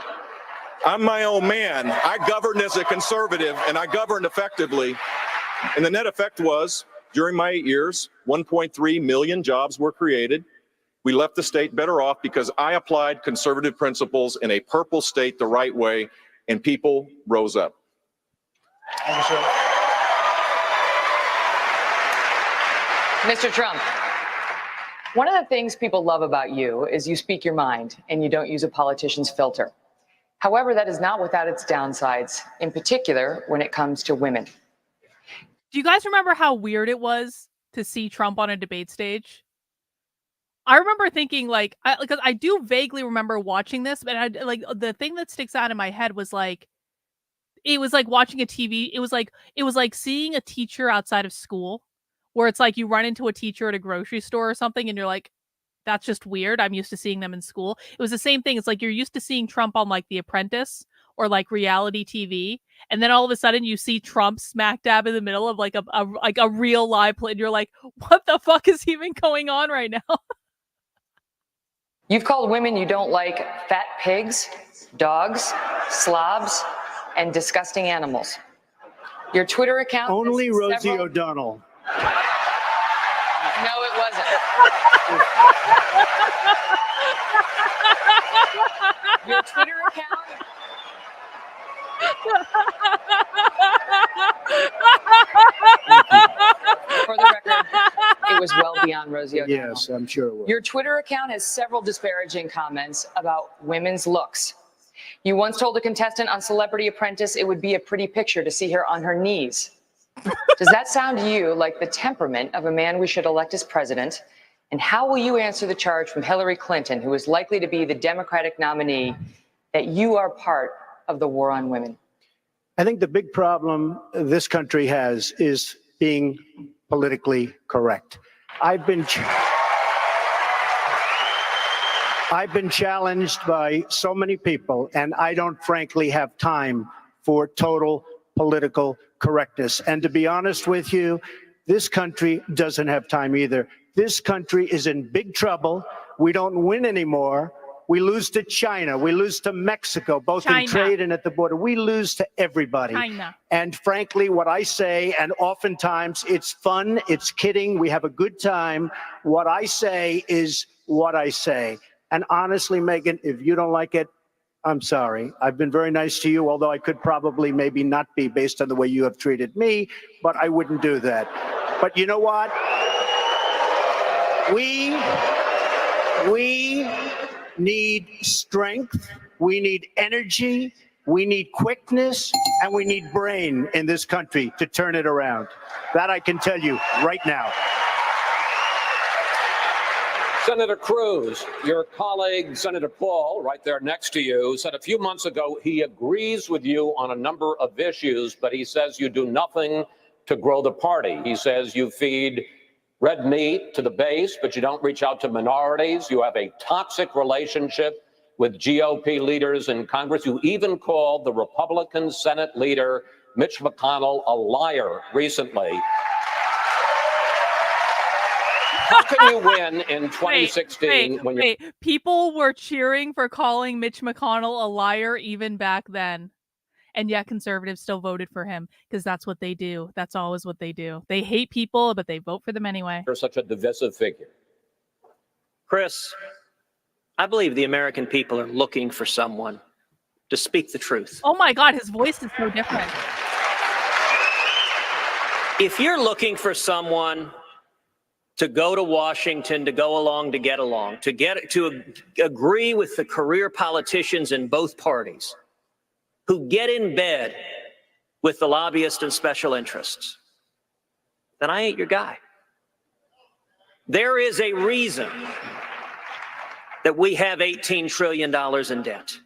I'm my own man. I governed as a conservative, and I governed effectively. And the net effect was, during my 8 years, 1.3 million jobs were created. We left the state better off because I applied conservative principles in a purple state the right way, and people rose up. Thank you, sir. Mr. Trump, one of the things people love about you is you speak your mind and you don't use a politician's filter. However, that is not without its downsides, in particular when it comes to women. Do you guys remember how weird it was to see Trump on a debate stage? I remember thinking, like, because I do vaguely remember watching this, but the thing that sticks out in my head was like, it was like watching a TV. It was like seeing a teacher outside of school, where it's like you run into a teacher at a grocery store or something, and you're like, that's just weird. I'm used to seeing them in school. It was the same thing. It's like you're used to seeing Trump on like The Apprentice or like reality TV, and then all of a sudden you see Trump smack dab in the middle of like a real live play, and you're like, what the fuck is even going on right now? You've called women you don't like fat pigs, dogs, slobs, and disgusting animals. Your Twitter account... Only Rosie O'Donnell. No, it wasn't. Your Twitter account... For the record, it was well beyond Rosie O'Donnell. Yes, I'm sure it was. Your Twitter account has several disparaging comments about women's looks. You once told a contestant on Celebrity Apprentice it would be a pretty picture to see her on her knees. Does that sound to you like the temperament of a man we should elect as president? And how will you answer the charge from Hillary Clinton, who is likely to be the Democratic nominee, that you are part of the war on women? I think the big problem this country has is being politically correct. I've been challenged by so many people, and I don't frankly have time for total political correctness. And to be honest with you, this country doesn't have time either. This country is in big trouble. We don't win anymore. We lose to China. We lose to Mexico, both in trade and at the border. We lose to everybody. And frankly, what I say, and oftentimes it's fun, it's kidding, we have a good time. What I say is what I say. And honestly, Megan, if you don't like it, I'm sorry. I've been very nice to you, although I could probably maybe not be based on the way you have treated me, but I wouldn't do that. But you know what? We need strength, we need energy, we need quickness, and we need brain in this country to turn it around. That I can tell you right now. Senator Cruz, your colleague, Senator Paul, right there next to you, said a few months ago he agrees with you on a number of issues, but he says you do nothing to grow the party. He says you feed red meat to the base, but you don't reach out to minorities. You have a toxic relationship with GOP leaders in Congress. You even called the Republican Senate leader, Mitch McConnell, a liar recently. How can you win in 2016 when you're... People were cheering for calling Mitch McConnell a liar even back then. And yet conservatives still voted for him because that's what they do. That's always what they do. They hate people, but they vote for them anyway. You're such a divisive figure. Chris, I believe the American people are looking for someone to speak the truth. Oh my God, his voice is so different. If you're looking for someone to go to Washington, to go along, to get along, to agree with the career politicians in both parties, who get in bed with the lobbyists and special interests, then I ain't your guy. There is a reason that we have $18 trillion in debt.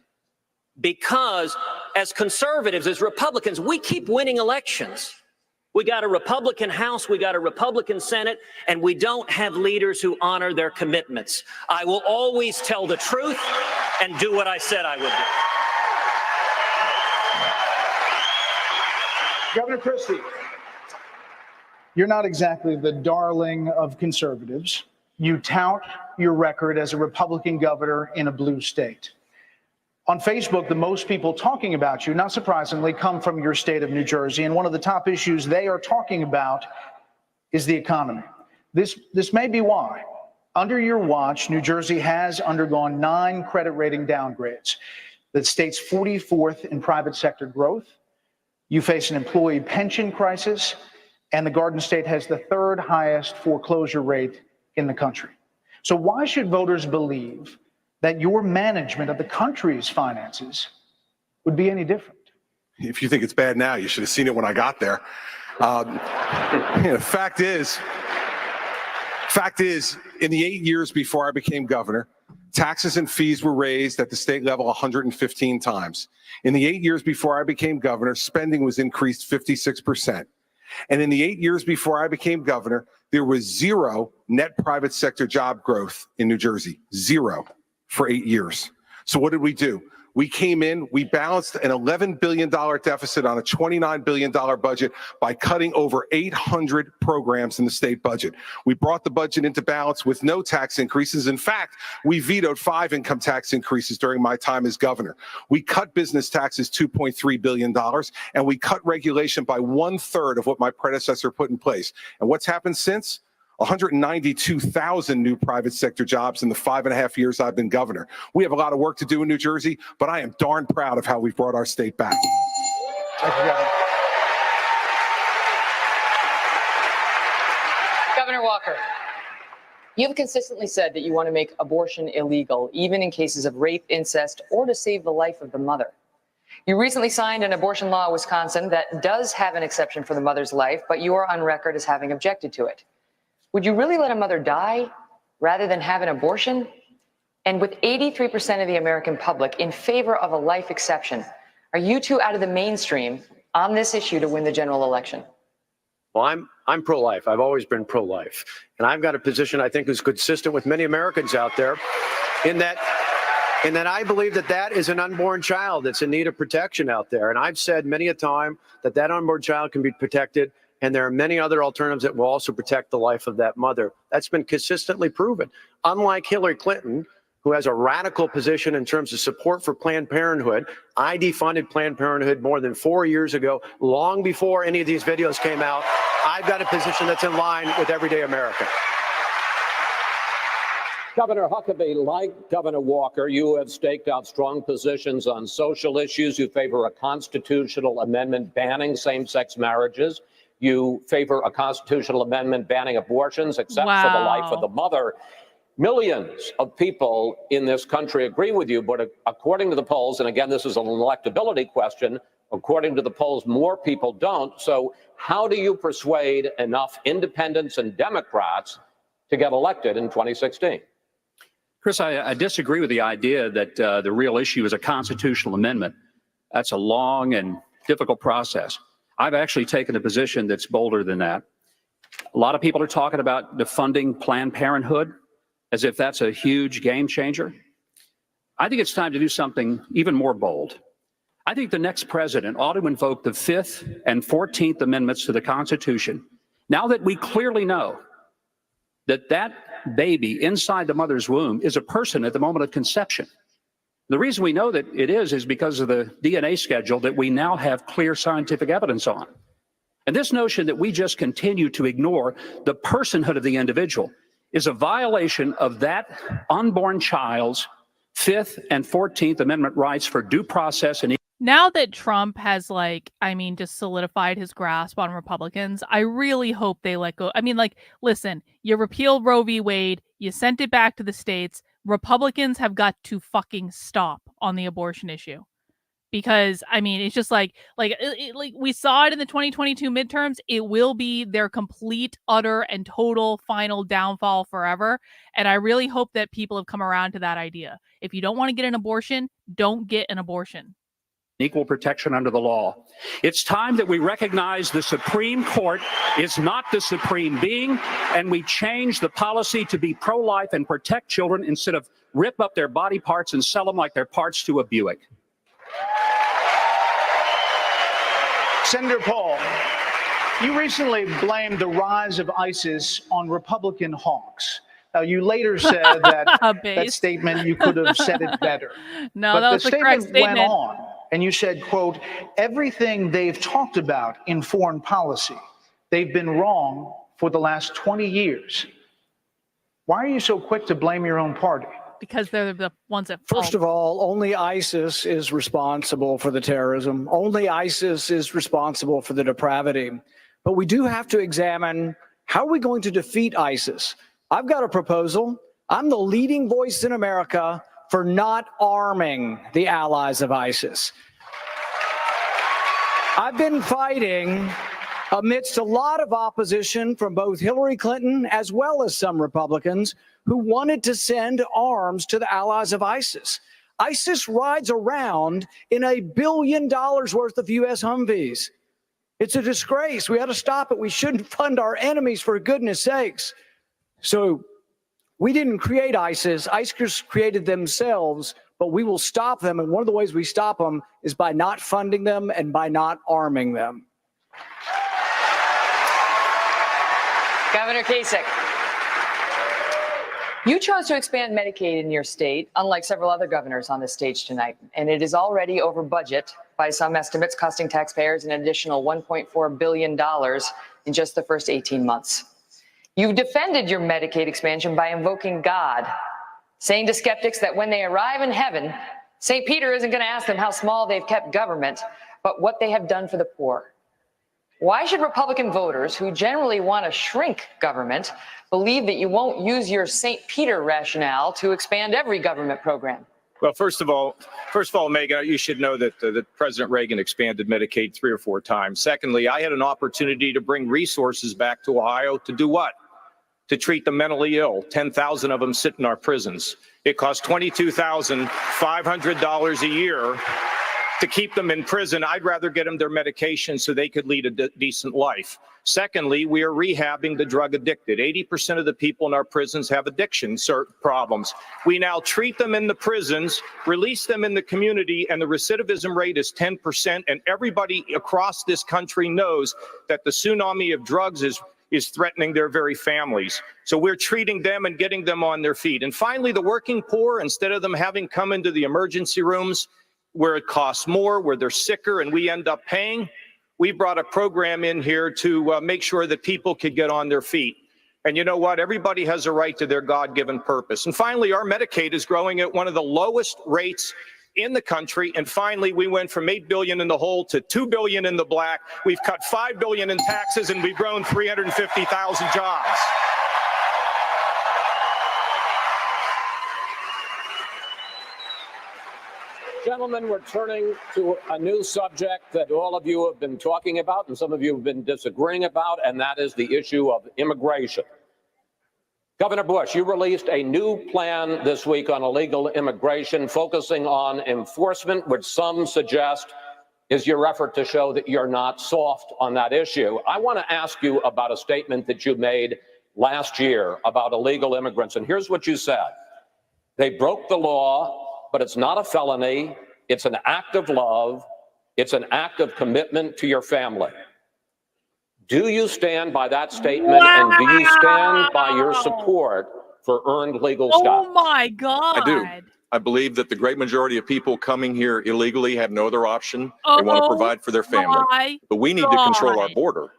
Because as conservatives, as Republicans, we keep winning elections. We got a Republican House, we got a Republican Senate, and we don't have leaders who honor their commitments. I will always tell the truth and do what I said I would do. Governor Christie, you're not exactly the darling of conservatives. You tout your record as a Republican governor in a blue state. On Facebook, the most people talking about you, not surprisingly, come from your state of New Jersey, and one of the top issues they are talking about is the economy. This may be why. Under your watch, New Jersey has undergone 9 credit rating downgrades. The state's 44th in private sector growth. You face an employee pension crisis, and the Garden State has the 3rd highest foreclosure rate in the country. So why should voters believe that your management of the country's finances would be any different? If you think it's bad now, you should have seen it when I got there. Fact is, in the 8 years before I became governor, taxes and fees were raised at the state level 115 times. In the 8 years before I became governor, spending was increased 56%. And in the 8 years before I became governor, there was 0 net private sector job growth in New Jersey. 0 for 8 years. So what did we do? We came in, we balanced an $11 billion deficit on a $29 billion budget by cutting over 800 programs in the state budget. We brought the budget into balance with no tax increases. In fact, we vetoed 5 income tax increases during my time as governor. We cut business taxes $2.3 billion, and we cut regulation by 1/3 of what my predecessor put in place. And what's happened since? 192,000 new private sector jobs in the 5.5 years I've been governor. We have a lot of work to do in New Jersey, but I am darn proud of how we've brought our state back. Thank you, Governor. Governor Walker, you've consistently said that you want to make abortion illegal, even in cases of rape, incest, or to save the life of the mother. You recently signed an abortion law in Wisconsin that does have an exception for the mother's life, but you are on record as having objected to it. Would you really let a mother die rather than have an abortion? And with 83% of the American public in favor of a life exception, are you two out of the mainstream on this issue to win the general election? Well, I'm pro-life. I've always been pro-life. And I've got a position I think is consistent with many Americans out there in that I believe that that is an unborn child that's in need of protection out there. And I've said many a time that that unborn child can be protected, and there are many other alternatives that will also protect the life of that mother. That's been consistently proven. Unlike Hillary Clinton, who has a radical position in terms of support for Planned Parenthood, I defunded Planned Parenthood more than 4 years ago, long before any of these videos came out. I've got a position that's in line with everyday America. Governor Huckabee, like Governor Walker, you have staked out strong positions on social issues. You favor a constitutional amendment banning same-sex marriages. You favor a constitutional amendment banning abortions, except for the life of the mother. Millions of people in this country agree with you, but according to the polls, and again, this is an electability question, according to the polls, more people don't. So how do you persuade enough independents and Democrats to get elected in 2016? Chris, I disagree with the idea that the real issue is a constitutional amendment. That's a long and difficult process. I've actually taken a position that's bolder than that. A lot of people are talking about defunding Planned Parenthood as if that's a huge game changer. I think it's time to do something even more bold. I think the next president ought to invoke the 5th and 14th Amendments to the Constitution. Now that we clearly know that that baby inside the mother's womb is a person at the moment of conception. The reason we know that it is because of the DNA schedule that we now have clear scientific evidence on. And this notion that we just continue to ignore the personhood of the individual is a violation of that unborn child's 5th and 14th Amendment rights for due process and now that Trump has just solidified his grasp on Republicans, I really hope they let go. Listen, you repealed Roe v. Wade, you sent it back to the states. Republicans have got to fucking stop on the abortion issue. Because, it's just like we saw it in the 2022 midterms. It will be their complete, utter, and total final downfall forever. And I really hope that people have come around to that idea. If you don't want to get an abortion, don't get an abortion. Equal protection under the law. It's time that we recognize the Supreme Court is not the supreme being, and we change the policy to be pro-life and protect children instead of rip up their body parts and sell them like they're parts to a Buick. Senator Paul, you recently blamed the rise of ISIS on Republican hawks. Now, you later said that statement, you could have said it better. No, but that was the correct statement. Went on, and you said, quote, everything they've talked about in foreign policy, they've been wrong for the last 20 years. Why are you so quick to blame your own party? Because they're the ones that First of all, only ISIS is responsible for the terrorism. Only ISIS is responsible for the depravity. But we do have to examine, how are we going to defeat ISIS? I've got a proposal. I'm the leading voice in America for not arming the allies of ISIS. I've been fighting amidst a lot of opposition from both Hillary Clinton as well as some Republicans who wanted to send arms to the allies of ISIS. ISIS rides around in $1 billion worth of U.S. Humvees. It's a disgrace. We ought to stop it. We shouldn't fund our enemies, for goodness sakes. So we didn't create ISIS. ISIS created themselves, but we will stop them. And one of the ways we stop them is by not funding them and by not arming them. Governor Kasich, you chose to expand Medicaid in your state, unlike several other governors on this stage tonight, and it is already over budget by some estimates, costing taxpayers an additional $1.4 billion in just the first 18 months. You've defended your Medicaid expansion by invoking God, saying to skeptics that when they arrive in heaven, St. Peter isn't going to ask them how small they've kept government, but what they have done for the poor. Why should Republican voters, who generally want to shrink government, believe that you won't use your St. Peter rationale to expand every government program? Well, first of all, Megan, you should know that President Reagan expanded Medicaid 3 or 4 times. Secondly, I had an opportunity to bring resources back to Ohio to do what? To treat the mentally ill. 10,000 of them sit in our prisons. It costs $22,500 a year to keep them in prison. I'd rather get them their medication so they could lead a decent life. Secondly, we are rehabbing the drug addicted. 80% of the people in our prisons have addiction problems. We now treat them in the prisons, release them in the community, and the recidivism rate is 10%. And everybody across this country knows that the tsunami of drugs is threatening their very families. So we're treating them and getting them on their feet. And finally, the working poor, instead of them having come into the emergency rooms where it costs more, where they're sicker and we end up paying, we brought a program in here to make sure that people could get on their feet. And you know what? Everybody has a right to their God-given purpose. And finally, our Medicaid is growing at one of the lowest rates in the country. And finally, we went from $8 billion in the hole to $2 billion in the black. We've cut $5 billion in taxes, and we've grown 350,000 jobs. Gentlemen, we're turning to a new subject that all of you have been talking about and some of you have been disagreeing about, and that is the issue of immigration. Governor Bush, you released a new plan this week on illegal immigration, focusing on enforcement, which some suggest is your effort to show that you're not soft on that issue. I want to ask you about a statement that you made last year about illegal immigrants, and here's what you said. They broke the law, but it's not a felony. It's an act of love. It's an act of commitment to your family. Do you stand by that statement? Wow. And do you stand by your support for earned legal status? Oh my God. I do. I believe that the great majority of people coming here illegally have no other option. Oh, they want to provide for their family. But we need to control our God. border.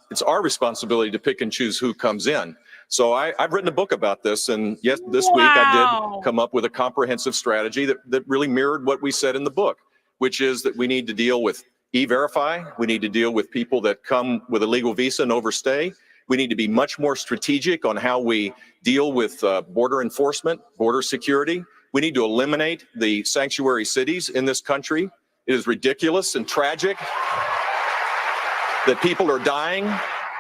It's our responsibility to pick and choose who comes in. So I've written a book about this, and yes, this week I did come up with a comprehensive strategy that really mirrored what we said in the book, which is that we need to deal with E-Verify. We need to deal with people that come with a legal visa and overstay. We need to be much more strategic on how we deal with border enforcement, border security. We need to eliminate the sanctuary cities in this country. It is ridiculous and tragic that people are dying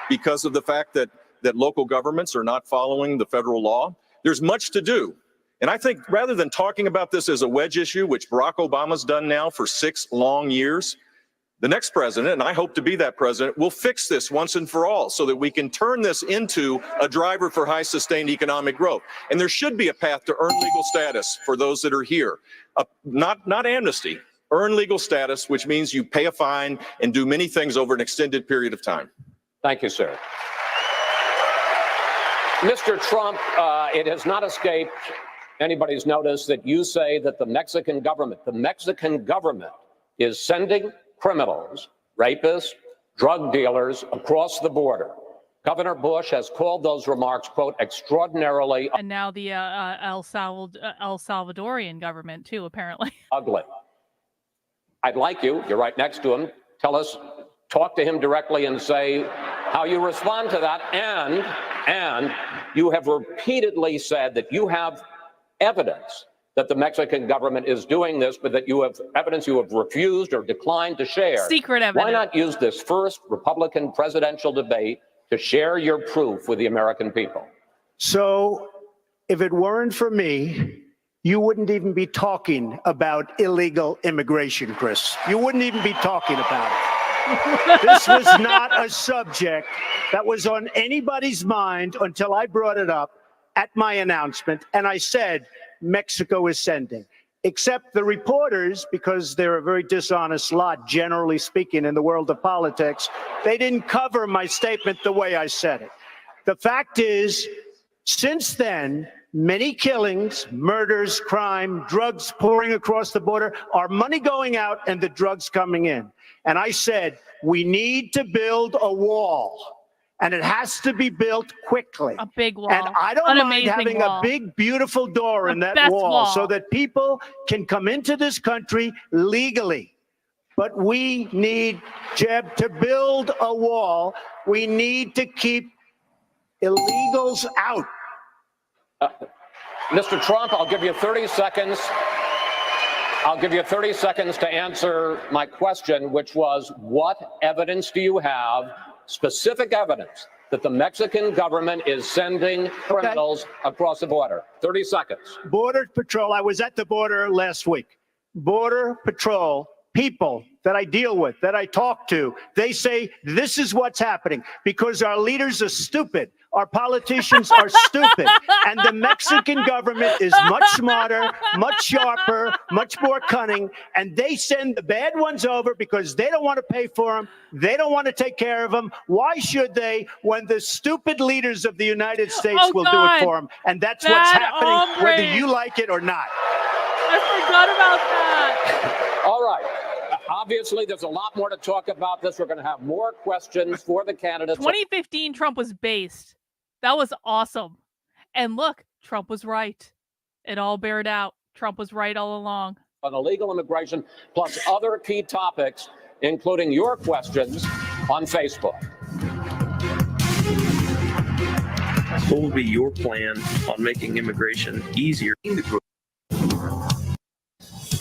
because of the fact that local governments are not following the federal law. There's much to do. And I think rather than talking about this as a wedge issue, which Barack Obama's done now for 6 long years, the next president, and I hope to be that president, will fix this once and for all so that we can turn this into a driver for high sustained economic growth. And there should be a path to earn legal status for those that are here. Not amnesty, earn legal status, which means you pay a fine and do many things over an extended period of time. Thank you, sir. Mr. Trump, it has not escaped anybody's notice that you say that the Mexican government is sending criminals, rapists, drug dealers across the border. Governor Bush has called those remarks, quote, extraordinarily. And now the El Salvadorian government, too, apparently. Ugly. I'd like you're right next to him. Talk to him directly and say how you respond to that. And you have repeatedly said that you have evidence that the Mexican government is doing this, but that you have evidence you have refused or declined to share. Secret evidence. Why not use this first Republican presidential debate to share your proof with the American people? So if it weren't for me, you wouldn't even be talking about illegal immigration, Chris. You wouldn't even be talking about it. This was not a subject that was on anybody's mind until I brought it up at my announcement, and I said, Mexico is sending. Except the reporters, because they're a very dishonest lot, generally speaking, in the world of politics, they didn't cover my statement the way I said it. The fact is, since then, many killings, murders, crime, drugs pouring across the border, our money going out and the drugs coming in. And I said, we need to build a wall. And it has to be built quickly. A big wall. And I don't mind having a big, beautiful door in that wall so that people can come into this country legally. But we need, Jeb, to build a wall. We need to keep illegals out. Mr. Trump, I'll give you 30 seconds. I'll give you 30 seconds to answer my question, which was, what evidence do you have, specific evidence, that the Mexican government is sending criminals across the border. 30 seconds. Border Patrol, I was at the border last week. Border Patrol, people that I deal with, that I talk to, they say this is what's happening because our leaders are stupid. Our politicians are stupid. And the Mexican government is much smarter, much sharper, much more cunning. And they send the bad ones over because they don't want to pay for them. They don't want to take care of them. Why should they when the stupid leaders of the United States will do it for them? And that's what's happening, whether you like it or not. I forgot about that. All right. Obviously, there's a lot more to talk about this. We're going to have more questions for the candidates. 2015, Trump was based. That was awesome. And look, Trump was right. It all bared out. Trump was right all along. On illegal immigration, plus other key topics, including your questions on Facebook. What will be your plan on making immigration easier?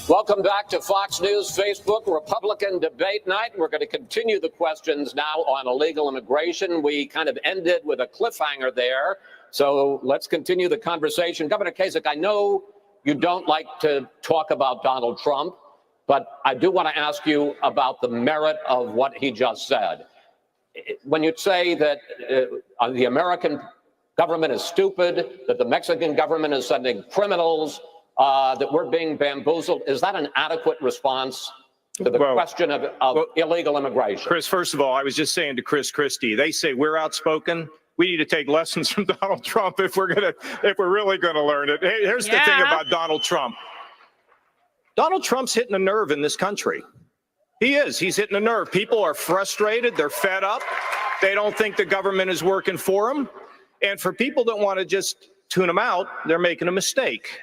Welcome back to Fox News Facebook Republican Debate Night. We're going to continue the questions now on illegal immigration. We kind of ended with a cliffhanger there. So let's continue the conversation. Governor Kasich, I know you don't like to talk about Donald Trump, but I do want to ask you about the merit of what he just said. When you say that the American government is stupid, that the Mexican government is sending criminals, that we're being bamboozled, is that an adequate response to the question of illegal immigration? Chris, first of all, I was just saying to Chris Christie, they say we're outspoken. We need to take lessons from Donald Trump if we're really gonna learn it. Hey, here's the thing about Donald Trump. Donald Trump's hitting a nerve in this country. He is. He's hitting a nerve. People are frustrated. They're fed up. They don't think the government is working for them. And for people that want to just tune him out, they're making a mistake.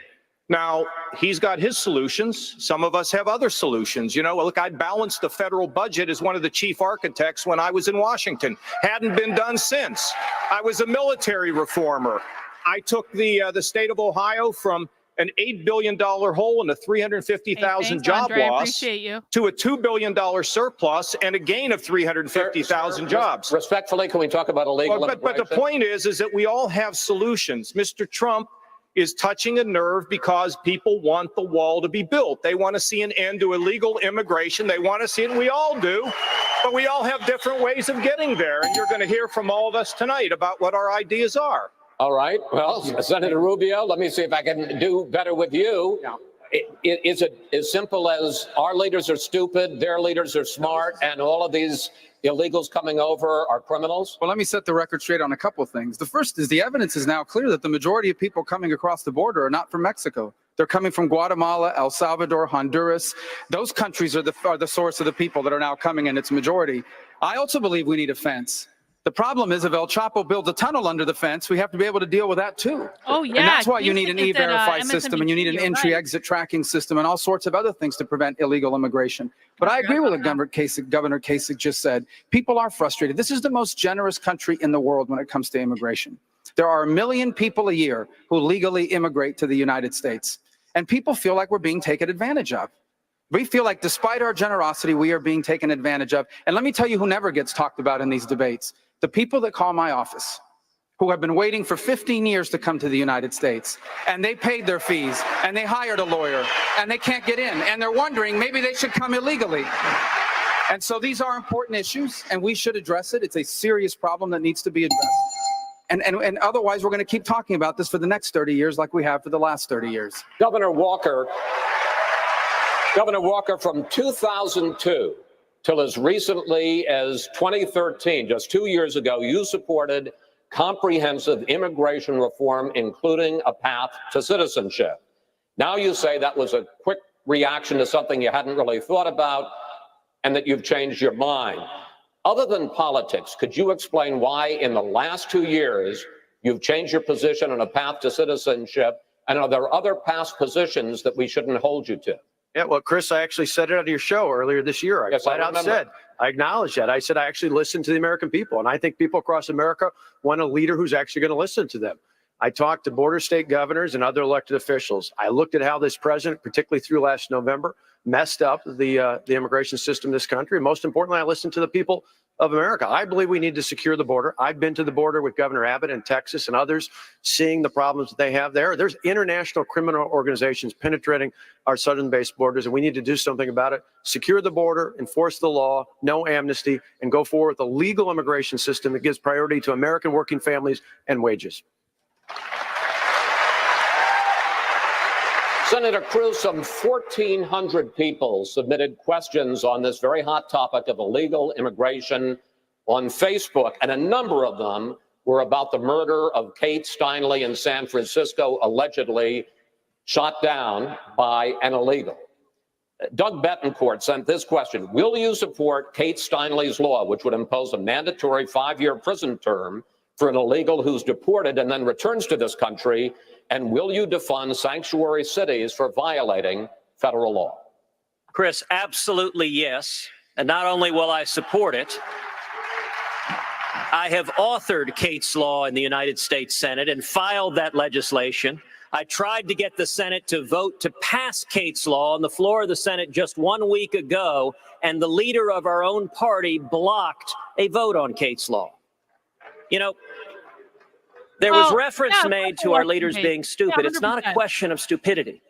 Now, he's got his solutions. Some of us have other solutions. You know, look, I balanced the federal budget as one of the chief architects when I was in Washington. Hadn't been done since. I was a military reformer. I took the state of Ohio from an $8 billion hole and a 350,000 job loss to a $2 billion surplus and a gain of 350,000 jobs. Respectfully, can we talk about illegal immigration? But the point is that we all have solutions. Mr. Trump is touching a nerve because people want the wall to be built. They want to see an end to illegal immigration. They want to see it, and we all do, but we all have different ways of getting there. And you're going to hear from all of us tonight about what our ideas are. All right. Well, Senator Rubio, let me see if I can do better with you. Is it as simple as our leaders are stupid, their leaders are smart, and all of these illegals coming over are criminals? Well, let me set the record straight on a couple of things. The first is the evidence is now clear that the majority of people coming across the border are not from Mexico. They're coming from Guatemala, El Salvador, Honduras. Those countries are the source of the people that are now coming in its majority. I also believe we need a fence. The problem is if El Chapo builds a tunnel under the fence, we have to be able to deal with that too. Oh, yeah. And that's why you need an E-Verify system and you need an entry-exit tracking system and all sorts of other things to prevent illegal immigration. But I agree with what Governor Kasich just said. People are frustrated. This is the most generous country in the world when it comes to immigration. There are 1 million people a year who legally immigrate to the United States. And people feel like we're being taken advantage of. We feel like despite our generosity, we are being taken advantage of. And let me tell you who never gets talked about in these debates. The people that call my office, who have been waiting for 15 years to come to the United States, and they paid their fees, and they hired a lawyer, and they can't get in, and they're wondering maybe they should come illegally. And so these are important issues, and we should address it. It's a serious problem that needs to be addressed. And otherwise, we're going to keep talking about this for the next 30 years like we have for the last 30 years. Governor Walker, from 2002 till as recently as 2013, just 2 years ago, you supported comprehensive immigration reform, including a path to citizenship. Now you say that was a quick reaction to something you hadn't really thought about and that you've changed your mind. Other than politics, could you explain why in the last 2 years you've changed your position on a path to citizenship? And are there other past positions that we shouldn't hold you to? Yeah, well, Chris, I actually said it on your show earlier this year. Yes, I said, I acknowledge that. I said I actually listened to the American people, and I think people across America want a leader who's actually going to listen to them. I talked to border state governors and other elected officials. I looked at how this president, particularly through last November, messed up the immigration system in this country. And most importantly, I listened to the people of America. I believe we need to secure the border. I've been to the border with Governor Abbott in Texas and others, seeing the problems that they have there. There's international criminal organizations penetrating our southern-based borders, and we need to do something about it. Secure the border, enforce the law, no amnesty, and go forward with a legal immigration system that gives priority to American working families and wages. Senator Cruz, some 1,400 people submitted questions on this very hot topic of illegal immigration on Facebook, and a number of them were about the murder of Kate Steinle in San Francisco, allegedly shot down by an illegal. Doug Betancourt sent this question: will you support Kate Steinle's law, which would impose a mandatory 5-year prison term for an illegal who's deported and then returns to this country? And will you defund sanctuary cities for violating federal law? Chris, absolutely yes. And not only will I support it, I have authored Kate's law in the United States Senate and filed that legislation. I tried to get the Senate to vote to pass Kate's law on the floor of the Senate just 1 week ago, and the leader of our own party blocked a vote on Kate's law. You know, there was reference made to our leaders being stupid. It's not a question of stupidity.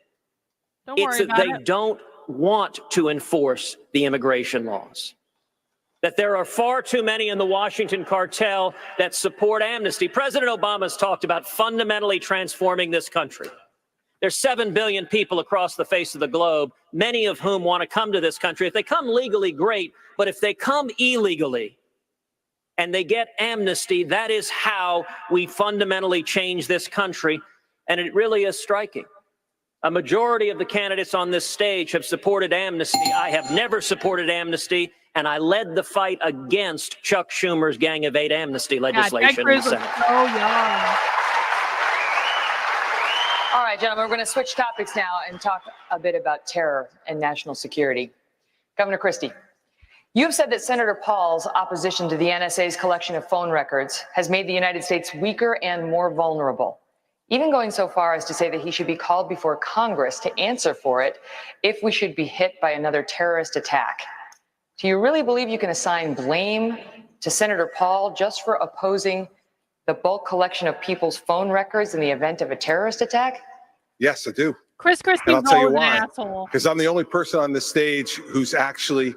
It's that they don't want to enforce the immigration laws. That there are far too many in the Washington cartel that support amnesty. President Obama's talked about fundamentally transforming this country. There's 7 billion people across the face of the globe, many of whom want to come to this country. If they come legally, great. But if they come illegally, and they get amnesty, that is how we fundamentally change this country. And it really is striking. A majority of the candidates on this stage have supported amnesty. I have never supported amnesty, and I led the fight against Chuck Schumer's Gang of 8 amnesty legislation in the Senate. So young. All right, gentlemen, we're going to switch topics now and talk a bit about terror and national security. Governor Christie, you have said that Senator Paul's opposition to the NSA's collection of phone records has made the United States weaker and more vulnerable, even going so far as to say that he should be called before Congress to answer for it if we should be hit by another terrorist attack. Do you really believe you can assign blame to Senator Paul just for opposing the bulk collection of people's phone records in the event of a terrorist attack? Yes, I do. Chris Christie's And I'll tell you an why. asshole. Because I'm the only person on this stage who's actually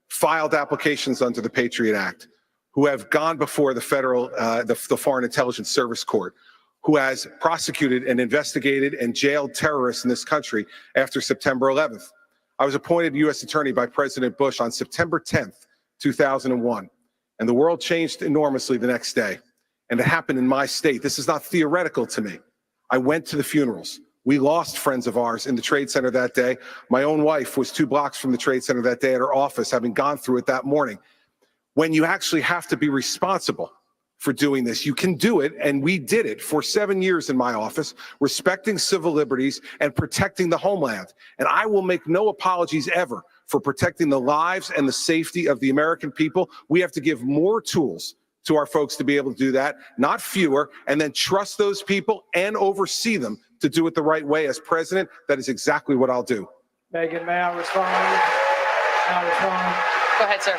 filed applications under the Patriot Act, who have gone before the federal, the Foreign Intelligence Service Court, who has prosecuted and investigated and jailed terrorists in this country after September 11th. I was appointed U.S. Attorney by President Bush on September 10th, 2001, and the world changed enormously the next day. And it happened in my state. This is not theoretical to me. I went to the funerals. We lost friends of ours in the Trade Center that day. My own wife was 2 blocks from the Trade Center that day at her office, having gone through it that morning. When you actually have to be responsible for doing this, you can do it, and we did it for 7 years in my office, respecting civil liberties and protecting the homeland. And I will make no apologies ever for protecting the lives and the safety of the American people. We have to give more tools to our folks to be able to do that, not fewer, and then trust those people and oversee them to do it the right way. As president, that is exactly what I'll do. Megan, may I respond? Go ahead, sir.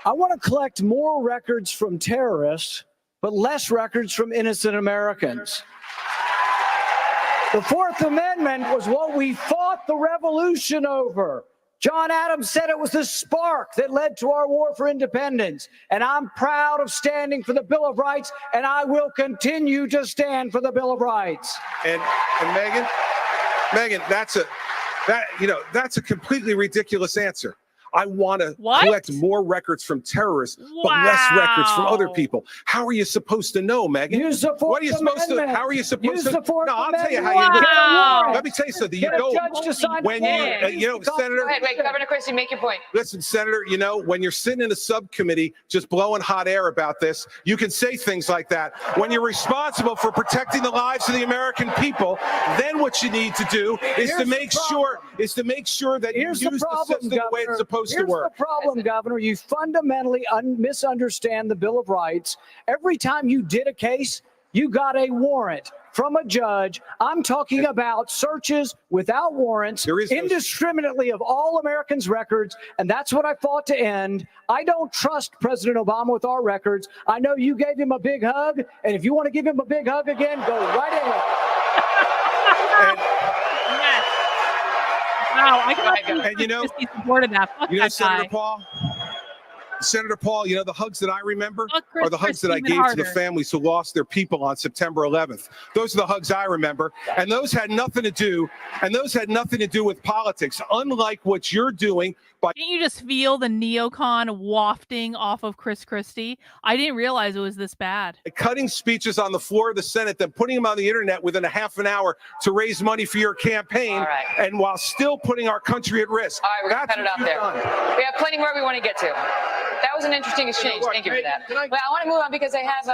I want to collect more records from terrorists, but less records from innocent Americans. The Fourth Amendment was what we fought the revolution over. John Adams said it was the spark that led to our war for independence. And I'm proud of standing for the Bill of Rights, and I will continue to stand for the Bill of Rights. And Megan, that's a completely ridiculous answer. I want to collect more records from terrorists, but less records from other people. How are you supposed to know, Megan? Use the Fourth Amendment. How are you supposed Use to? the Fourth No, I'll tell you Amendment. how you Wow. Let me tell you something. Get a judge to sign when the Senator. Go ahead, wait, Governor Christie, make your point. Listen, Senator, when you're sitting in a subcommittee just blowing hot air about this, you can say things like that. When you're responsible for protecting the lives of the American people, then what you need to do is to make sure that you use the system the way it's supposed goes to Here's work. the problem, Governor. You fundamentally misunderstand the Bill of Rights. Every time you did a case, you got a warrant from a judge. I'm talking about searches without warrants, indiscriminately of all Americans' records, and that's what I fought to end. I don't trust President Obama with our records. I know you gave him a big hug, and if you want to give him a big hug again, go right ahead. Wow, I got And you know, supported that. Fuck you know, that Senator guy. Senator Paul, you know, the hugs that I remember Chris are the hugs that I even gave to harder. the families who lost their people on September 11th. Those are the hugs I remember. And those had nothing to do, with politics, unlike what you're doing. Didn't you just feel the neocon wafting off of Chris Christie? I didn't realize it was this bad. Cutting speeches on the floor of the Senate, then putting them on the internet within a half an hour to raise money for your campaign, and while still putting our country at risk. All right, we're going to cut it out there. We have plenty more we want to get to. That was an interesting exchange. Thank you for that. But I want to move on because I have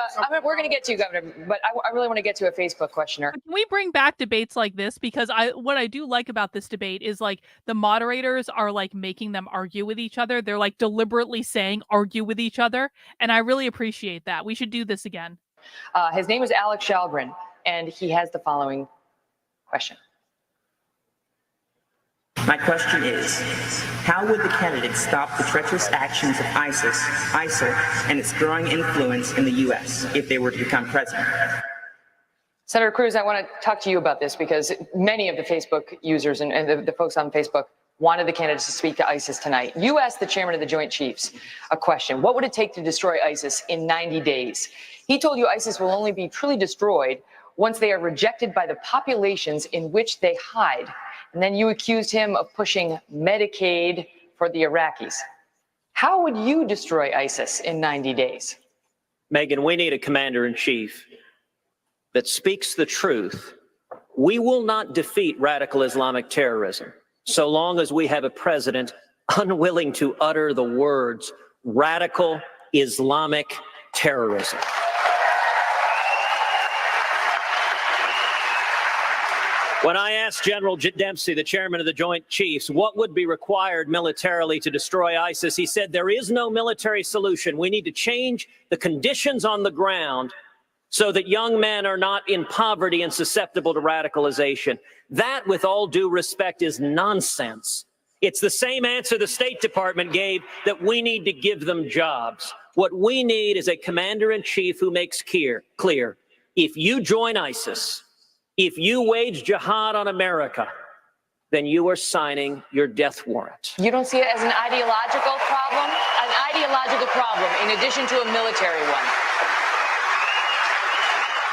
we're going to get to you, Governor, but I really want to get to a Facebook questioner. Can we bring back debates like this? Because what I do like about this debate is like the moderators are like making them argue with each other. They're like deliberately saying argue with each other. And I really appreciate that. We should do this again. His name is Alex Shalgren, and he has the following question. My question is, how would the candidates stop the treacherous actions of ISIL, and its growing influence in the U.S. if they were to become president? Senator Cruz, I want to talk to you about this because many of the Facebook users and the folks on Facebook wanted the candidates to speak to ISIS tonight. You asked the chairman of the Joint Chiefs a question. What would it take to destroy ISIS in 90 days? He told you ISIS will only be truly destroyed once they are rejected by the populations in which they hide. And then you accused him of pushing Medicaid for the Iraqis. How would you destroy ISIS in 90 days? Megan, we need a commander-in-chief that speaks the truth. We will not defeat radical Islamic terrorism so long as we have a president unwilling to utter the words radical Islamic terrorism. When I asked General Dempsey, the chairman of the Joint Chiefs, what would be required militarily to destroy ISIS, he said there is no military solution. We need to change the conditions on the ground so that young men are not in poverty and susceptible to radicalization. That, with all due respect, is nonsense. It's the same answer the State Department gave, that we need to give them jobs. What we need is a commander-in-chief who makes clear, if you join ISIS, if you wage jihad on America, then you are signing your death warrant. You don't see it as an ideological problem? An ideological problem in addition to a military one.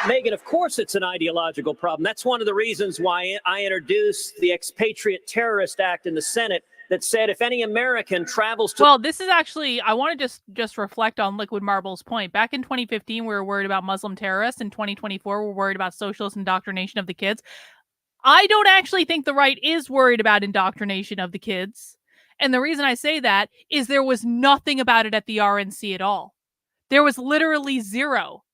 Megan, of course it's an ideological problem. That's one of the reasons why I introduced the Expatriate Terrorist Act in the Senate that said if any American travels to... Well, this is actually, I want to just reflect on Liquid Marble's point. Back in 2015, we were worried about Muslim terrorists. In 2024, we're worried about socialist indoctrination of the kids. I don't actually think the right is worried about indoctrination of the kids. And the reason I say that is there was nothing about it at the RNC at all. There was literally zero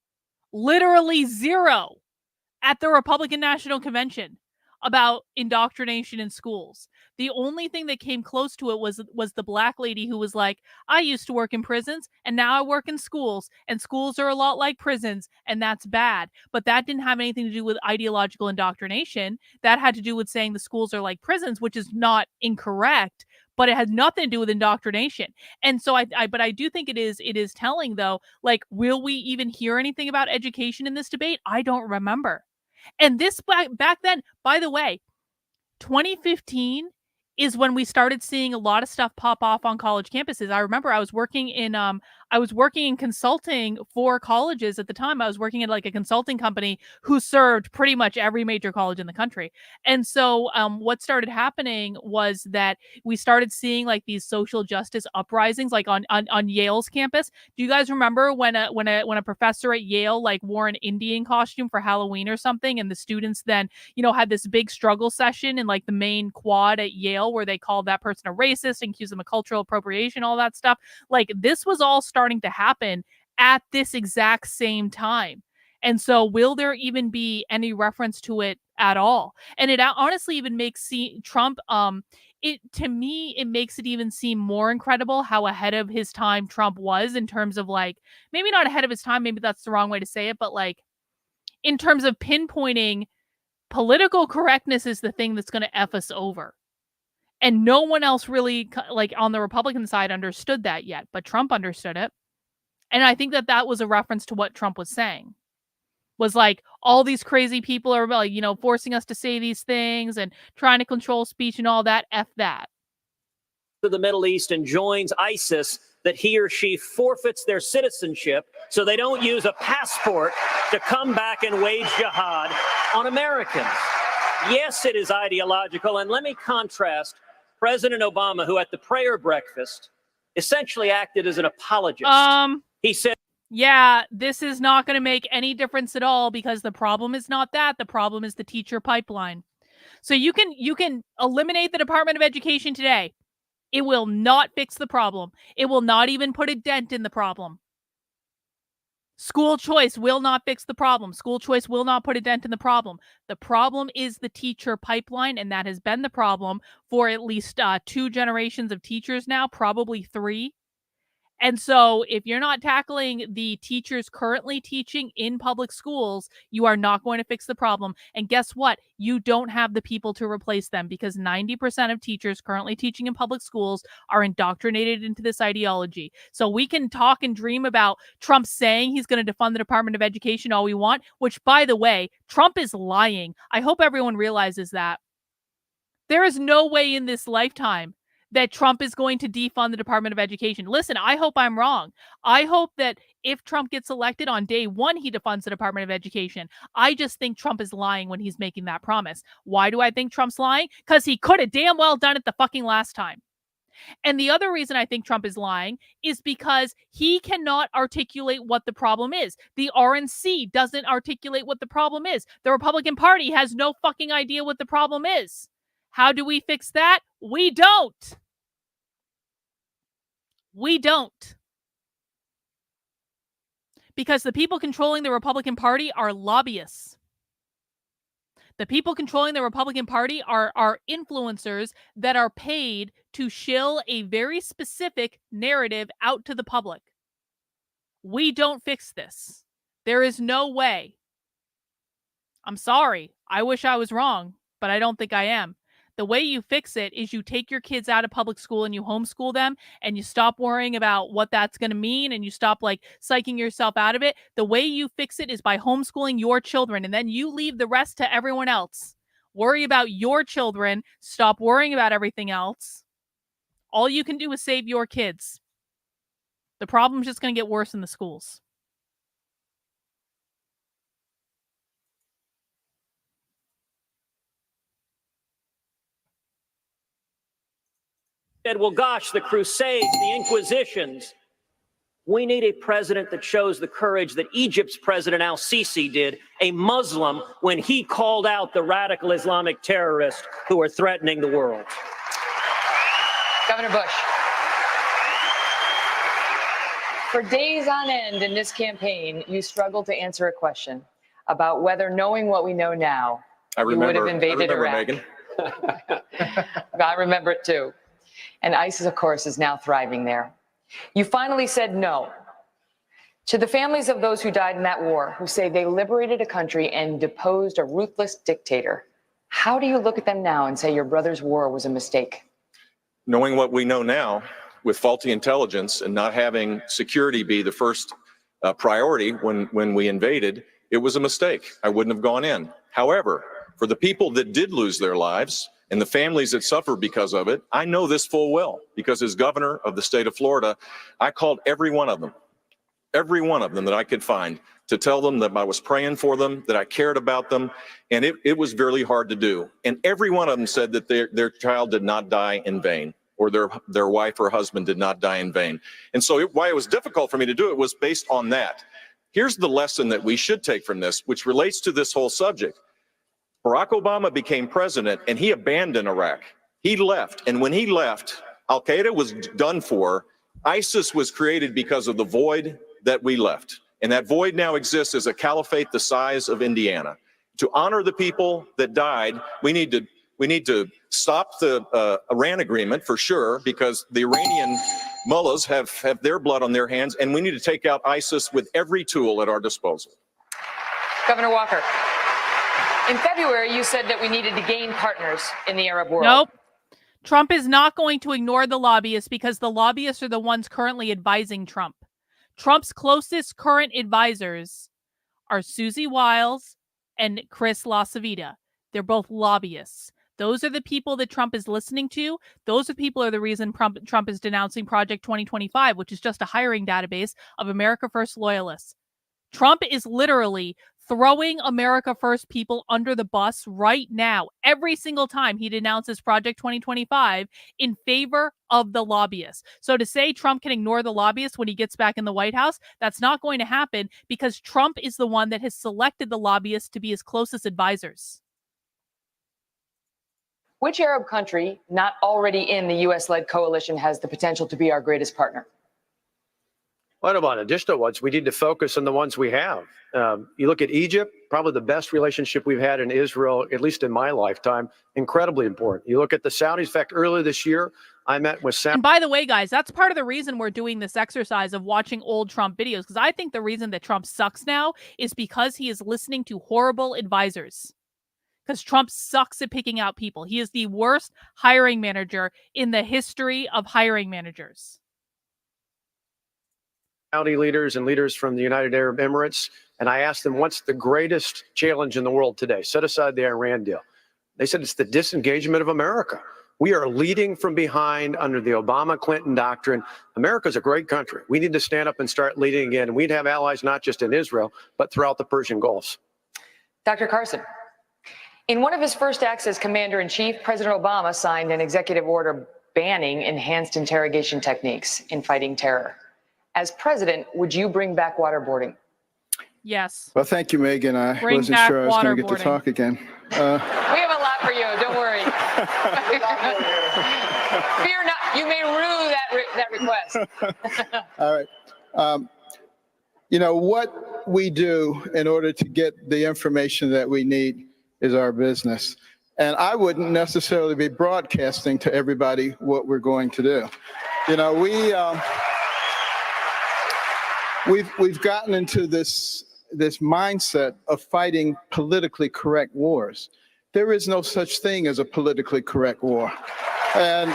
at the Republican National Convention about indoctrination in schools. The only thing that came close to it was the black lady who was like, I used to work in prisons and now I work in schools, and schools are a lot like prisons, and that's bad. But that didn't have anything to do with ideological indoctrination. That had to do with saying the schools are like prisons, which is not incorrect, but it had nothing to do with indoctrination. And so but I do think it is telling, though, like, will we even hear anything about education in this debate? I don't remember. And this back then, by the way, 2015 is when we started seeing a lot of stuff pop off on college campuses. I remember I was working in consulting for colleges at the time. I was working at like a consulting company who served pretty much every major college in the country. And so what started happening was that we started seeing like these social justice uprisings, like on Yale's campus. Do you guys remember when a professor at Yale like wore an Indian costume for Halloween or something, and the students then, had this big struggle session in like the main quad at Yale where they called that person a racist and accused them of cultural appropriation, all that stuff? Like, this was all starting to happen at this exact same time. And so will there even be any reference to it at all? And it honestly even makes Trump, to me, it makes it even seem more incredible how ahead of his time Trump was in terms of like, maybe not ahead of his time, maybe that's the wrong way to say it, but like in terms of pinpointing political correctness is the thing that's going to F us over. And no one else really, like on the Republican side, understood that yet, but Trump understood it. And I think that that was a reference to what Trump was saying. Was like, all these crazy people are like, you know, forcing us to say these things and trying to control speech and all that. F that. To the Middle East and joins ISIS, that he or she forfeits their citizenship so they don't use a passport to come back and wage jihad on Americans. Yes, it is ideological. And let me contrast President Obama, who at the prayer breakfast essentially acted as an apologist. He said, yeah, this is not going to make any difference at all because the problem is not that. The problem is the teacher pipeline. So you can eliminate the Department of Education today. It will not fix the problem. It will not even put a dent in the problem. School choice will not fix the problem. School choice will not put a dent in the problem. The problem is the teacher pipeline, and that has been the problem for at least 2 generations of teachers now, probably 3. And so if you're not tackling the teachers currently teaching in public schools, you are not going to fix the problem. And guess what? You don't have the people to replace them because 90% of teachers currently teaching in public schools are indoctrinated into this ideology. So we can talk and dream about Trump saying he's going to defund the Department of Education all we want, which, by the way, Trump is lying. I hope everyone realizes that. There is no way in this lifetime that Trump is going to defund the Department of Education. Listen, I hope I'm wrong. I hope that if Trump gets elected on day 1, he defunds the Department of Education. I just think Trump is lying when he's making that promise. Why do I think Trump's lying? Because he could have damn well done it the fucking last time. And the other reason I think Trump is lying is because he cannot articulate what the problem is. The RNC doesn't articulate what the problem is. The Republican Party has no fucking idea what the problem is. How do we fix that? We don't. We don't. Because the people controlling the Republican Party are lobbyists. The people controlling the Republican Party are influencers that are paid to shill a very specific narrative out to the public. We don't fix this. There is no way. I'm sorry. I wish I was wrong, but I don't think I am. The way you fix it is you take your kids out of public school and you homeschool them and you stop worrying about what that's going to mean and you stop like psyching yourself out of it. The way you fix it is by homeschooling your children and then you leave the rest to everyone else. Worry about your children. Stop worrying about everything else. All you can do is save your kids. The problem's just going to get worse in the schools. said, well, gosh, the Crusades, the Inquisitions. We need a president that shows the courage that Egypt's President al-Sisi did, a Muslim, when he called out the radical Islamic terrorists who are threatening the world. Governor Bush. For days on end in this campaign, you struggled to answer a question about whether, knowing what we know now, you would have invaded Iraq. Megan. I remember it too. And ISIS, of course, is now thriving there. You finally said no. To the families of those who died in that war, who say they liberated a country and deposed a ruthless dictator, how do you look at them now and say your brother's war was a mistake? Knowing what we know now, with faulty intelligence and not having security be the first priority when we invaded, it was a mistake. I wouldn't have gone in. However, for the people that did lose their lives and the families that suffered because of it, I know this full well, because as governor of the state of Florida, I called every one of them that I could find, to tell them that I was praying for them, that I cared about them, and it was really hard to do. And every one of them said that their child did not die in vain, or their wife or husband did not die in vain. And so why it was difficult for me to do it was based on that. Here's the lesson that we should take from this, which relates to this whole subject. Barack Obama became president and he abandoned Iraq. He left, and when he left, Al-Qaeda was done for. ISIS was created because of the void that we left. And that void now exists as a caliphate the size of Indiana. To honor the people that died, we need to stop the Iran agreement for sure, because the Iranian mullahs have their blood on their hands, and we need to take out ISIS with every tool at our disposal. Governor Walker, in February, you said that we needed to gain partners in the Arab world. Nope. Trump is not going to ignore the lobbyists, because the lobbyists are the ones currently advising Trump. Trump's closest current advisors are Susie Wiles and Chris LaCivita. They're both lobbyists. Those are the people that Trump is listening to. Those are people are the reason Trump is denouncing Project 2025, which is just a hiring database of America First loyalists. Trump is literally throwing America First people under the bus right now, every single time he denounces Project 2025 in favor of the lobbyists. So to say Trump can ignore the lobbyists when he gets back in the White House, that's not going to happen, because Trump is the one that has selected the lobbyists to be his closest advisors. Which Arab country not already in the U.S.-led coalition has the potential to be our greatest partner? What about additional ones? We need to focus on the ones we have. You look at Egypt, probably the best relationship we've had in Israel, at least in my lifetime, incredibly important. You look at the Saudis. In fact, earlier this year, I met with And by the way, guys, that's part of the reason we're doing this exercise of watching old Trump videos, because I think the reason that Trump sucks now is because he is listening to horrible advisors. Because Trump sucks at picking out people. He is the worst hiring manager in the history of hiring managers. Saudi leaders and leaders from the United Arab Emirates, and I asked them, what's the greatest challenge in the world today? Set aside the Iran deal. They said it's the disengagement of America. We are leading from behind under the Obama-Clinton doctrine. America's a great country. We need to stand up and start leading again. And we'd have allies not just in Israel, but throughout the Persian Gulf. Dr. Carson, in one of his first acts as commander-in-chief, President Obama signed an executive order banning enhanced interrogation techniques in fighting terror. As president, would you bring back waterboarding? Yes. Well, thank you, Megan. I Bring wasn't back sure I was going to get to waterboarding. talk again. We have a lot for you. Don't worry. Fear not. You may rue that request. All right. You know, what we do in order to get the information that we need is our business. And I wouldn't necessarily be broadcasting to everybody what we're going to do. You know, we've gotten into this mindset of fighting politically correct wars. There is no such thing as a politically correct war. And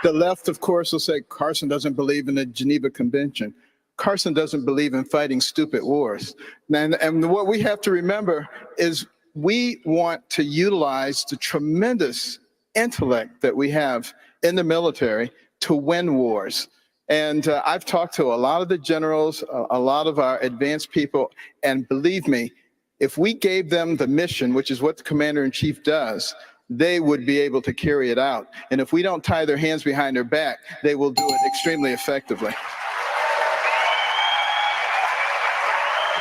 the left, of course, will say Carson doesn't believe in the Geneva Convention. Carson doesn't believe in fighting stupid wars. And what we have to remember is we want to utilize the tremendous intellect that we have in the military to win wars. And I've talked to a lot of the generals, a lot of our advanced people, and believe me, if we gave them the mission, which is what the commander-in-chief does, they would be able to carry it out. And if we don't tie their hands behind their back, they will do it extremely effectively.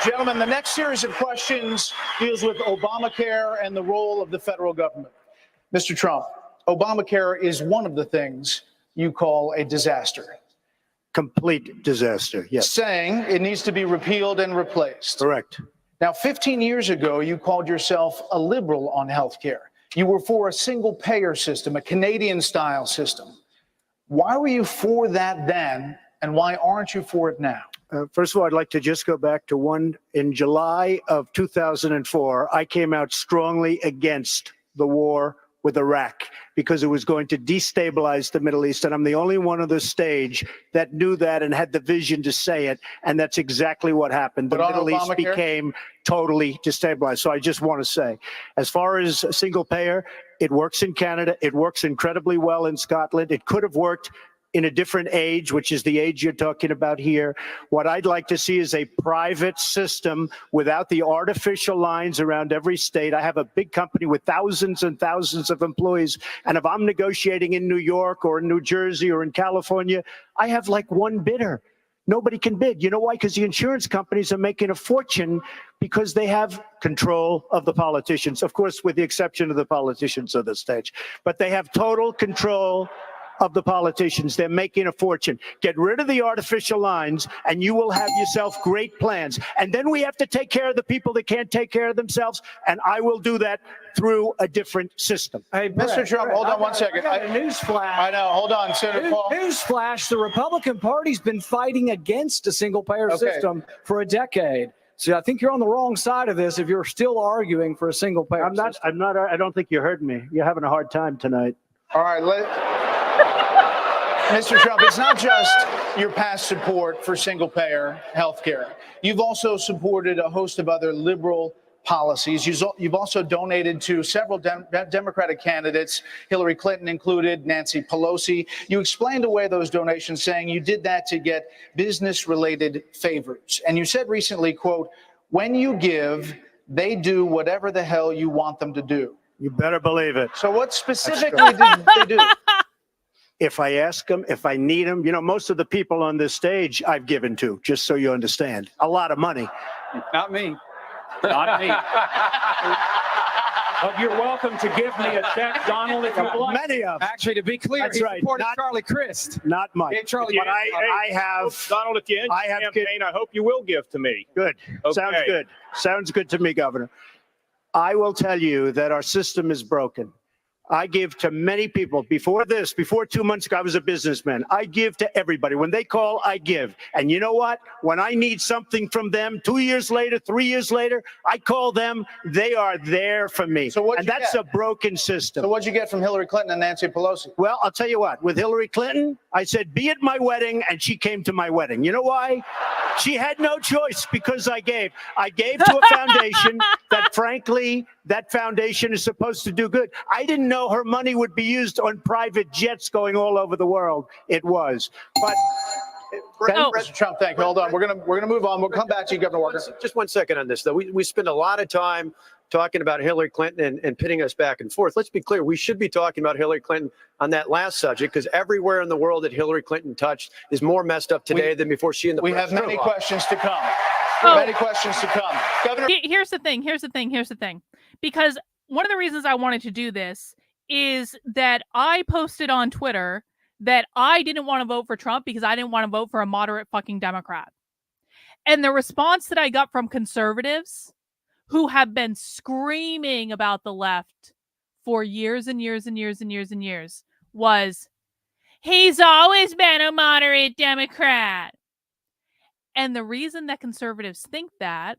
Gentlemen, the next series of questions deals with Obamacare and the role of the federal government. Mr. Trump, Obamacare is one of the things you call a disaster. Complete disaster, yes. Saying it needs to be repealed and replaced. Correct. Now, 15 years ago, you called yourself a liberal on health care. You were for a single-payer system, a Canadian-style system. Why were you for that then, and why aren't you for it now? First of all, I'd like to just go back to in July of 2004, I came out strongly against the war with Iraq because it was going to destabilize the Middle East. And I'm the only one on the stage that knew that and had the vision to say it. And that's exactly what happened. The Middle East became totally destabilized. So I just want to say, as far as single payer, it works in Canada. It works incredibly well in Scotland. It could have worked in a different age, which is the age you're talking about here. What I'd like to see is a private system without the artificial lines around every state. I have a big company with thousands and thousands of employees, and if I'm negotiating in New York or in New Jersey or in California, I have like one bidder. Nobody can bid. You know why? Because the insurance companies are making a fortune because they have control of the politicians, of course, with the exception of the politicians on the stage. But they have total control of the politicians. They're making a fortune. Get rid of the artificial lines, and you will have yourself great plans. And then we have to take care of the people that can't take care of themselves, and I will do that through a different system. Hey, Mr. Trump, hold on one second. I got a news flash. I know. Hold on, Senator Paul. News flash. The Republican Party's been fighting against a single-payer system for a decade. So I think you're on the wrong side of this if you're still arguing for a single-payer system. I don't think you heard me. You're having a hard time tonight. All right, Mr. Trump, it's not just your past support for single-payer health care. You've also supported a host of other liberal policies. You've also donated to several Democratic candidates, Hillary Clinton included, Nancy Pelosi. You explained away those donations, saying you did that to get business-related favors. And you said recently, quote, when you give, they do whatever the hell you want them to do. You better believe it. So what specifically did they do? If I ask them, if I need them, most of the people on this stage I've given to, just so you understand, a lot of money. Not me. Not me. But you're welcome to give me a check, Donald, if you like. Many of them. Actually, to be clear, That's he right. supported Charlie Crist. Not Mike. Hey, Charlie, But I have. Donald, if you end I your have campaign, I hope you will give to me. Good. Sounds Okay. good. Sounds good to me, Governor. I will tell you that our system is broken. I give to many people. Before 2 months ago, I was a businessman. I give to everybody. When they call, I give. And you know what? When I need something from them 2 years later, 3 years later, I call them. They are there for me. And that's a broken system. So what'd you get from Hillary Clinton and Nancy Pelosi? Well, I'll tell you what. With Hillary Clinton, I said, be at my wedding, and she came to my wedding. You know why? She had no choice because I gave. I gave to a foundation that, frankly, that foundation is supposed to do good. I didn't know her money would be used on private jets going all over the world. It was. But Mr. Trump, thank you. Hold on. We're gonna move on. We'll come back to you, Governor Walker. Just 1 second on this, though. We spend a lot of time talking about Hillary Clinton and pitting us back and forth. Let's be clear. We should be talking about Hillary Clinton on that last subject, because everywhere in the world that Hillary Clinton touched is more messed up today than before she and the We have president many were. questions to come. Oh. Many questions to come. Governor. Here's the thing. Because one of the reasons I wanted to do this is that I posted on Twitter that I didn't want to vote for Trump because I didn't want to vote for a moderate fucking Democrat. And the response that I got from conservatives who have been screaming about the left for years and years and years and years and years was, he's always been a moderate Democrat. And the reason that conservatives think that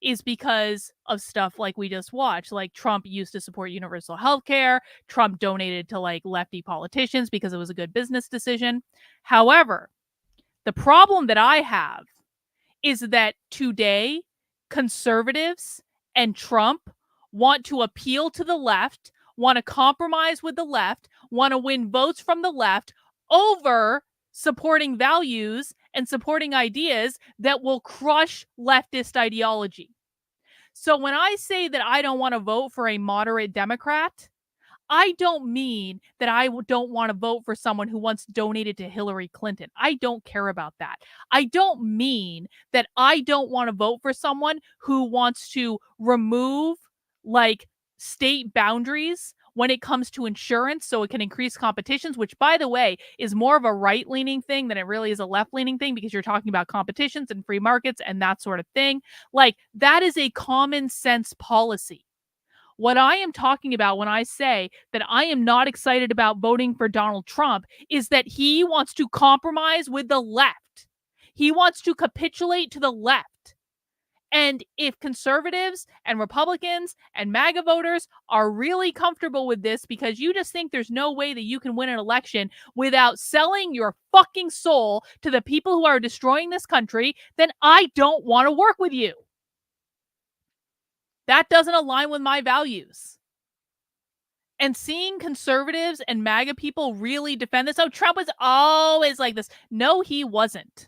is because of stuff like we just watched. Like, Trump used to support universal health care. Trump donated to like lefty politicians because it was a good business decision. However, the problem that I have is that today conservatives and Trump want to appeal to the left, want to compromise with the left, want to win votes from the left over supporting values and supporting ideas that will crush leftist ideology. So when I say that I don't want to vote for a moderate Democrat, I don't mean that I don't want to vote for someone who once donated to Hillary Clinton. I don't care about that. I don't mean that I don't want to vote for someone who wants to remove like state boundaries when it comes to insurance so it can increase competitions, which, by the way, is more of a right-leaning thing than it really is a left-leaning thing, because you're talking about competitions and free markets and that sort of thing. Like, that is a common sense policy. What I am talking about when I say that I am not excited about voting for Donald Trump is that he wants to compromise with the left. He wants to capitulate to the left. And if conservatives and Republicans and MAGA voters are really comfortable with this because you just think there's no way that you can win an election without selling your fucking soul to the people who are destroying this country, then I don't want to work with you. That doesn't align with my values. And seeing conservatives and MAGA people really defend this, oh, Trump was always like this. No, he wasn't.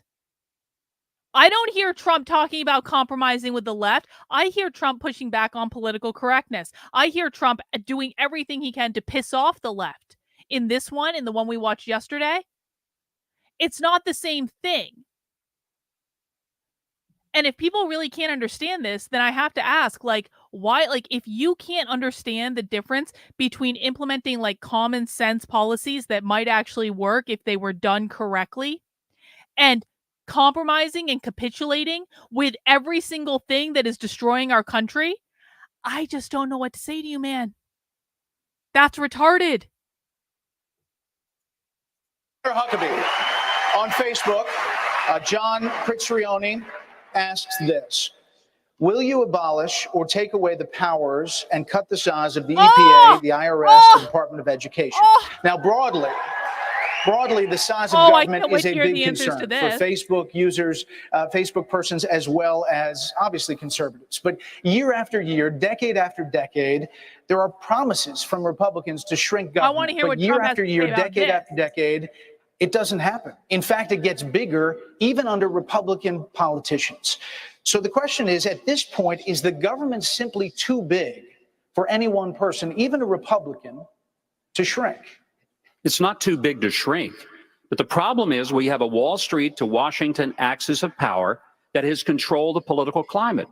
I don't hear Trump talking about compromising with the left. I hear Trump pushing back on political correctness. I hear Trump doing everything he can to piss off the left. In this one, in the one we watched yesterday, it's not the same thing. And if people really can't understand this, then I have to ask, like, why, like, if you can't understand the difference between implementing like common sense policies that might actually work if they were done correctly, and compromising and capitulating with every single thing that is destroying our country, I just don't know what to say to you, man. That's retarded. Huckabee on Facebook, John Pritzrioni asks this: will you abolish or take away the powers and cut the size of the EPA, the IRS, the Department of Education? Now, broadly, the size of government is a big concern for Facebook users, Facebook persons, as well as obviously conservatives. But year after year, decade after decade, there are promises from Republicans to shrink government. I want to hear but what year Trump after has to year, say about decade this. after decade, it doesn't happen. In fact, it gets bigger even under Republican politicians. So the question is, at this point, is the government simply too big for any one person, even a Republican, to shrink? It's not too big to shrink. But the problem is we have a Wall Street to Washington axis of power that has controlled the political climate.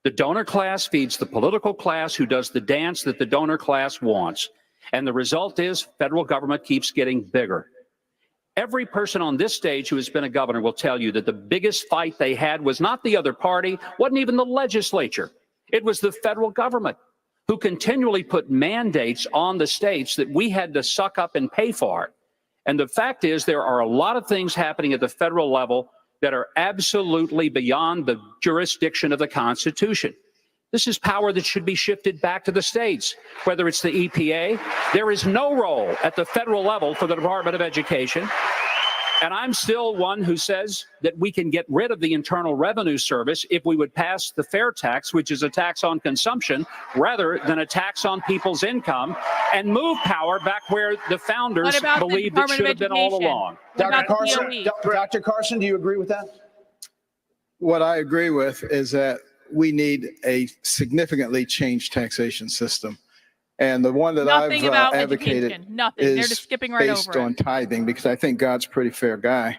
The donor class feeds the political class, who does the dance that the donor class wants. And the result is federal government keeps getting bigger. Every person on this stage who has been a governor will tell you that the biggest fight they had was not the other party, wasn't even the legislature. It was the federal government, who continually put mandates on the states that we had to suck up and pay for. And the fact is, there are a lot of things happening at the federal level that are absolutely beyond the jurisdiction of the Constitution. This is power that should be shifted back to the states, whether it's the EPA. There is no role at the federal level for the Department of Education. And I'm still one who says that we can get rid of the Internal Revenue Service if we would pass the fair tax, which is a tax on consumption, rather than a tax on people's income, and move power back where the founders believed it should have been all along. Dr. Carson, do you agree with that? What I agree with is that we need a significantly changed taxation system. And the one that I've advocated They're just skipping right based over on it. tithing, because I think God's a pretty fair guy.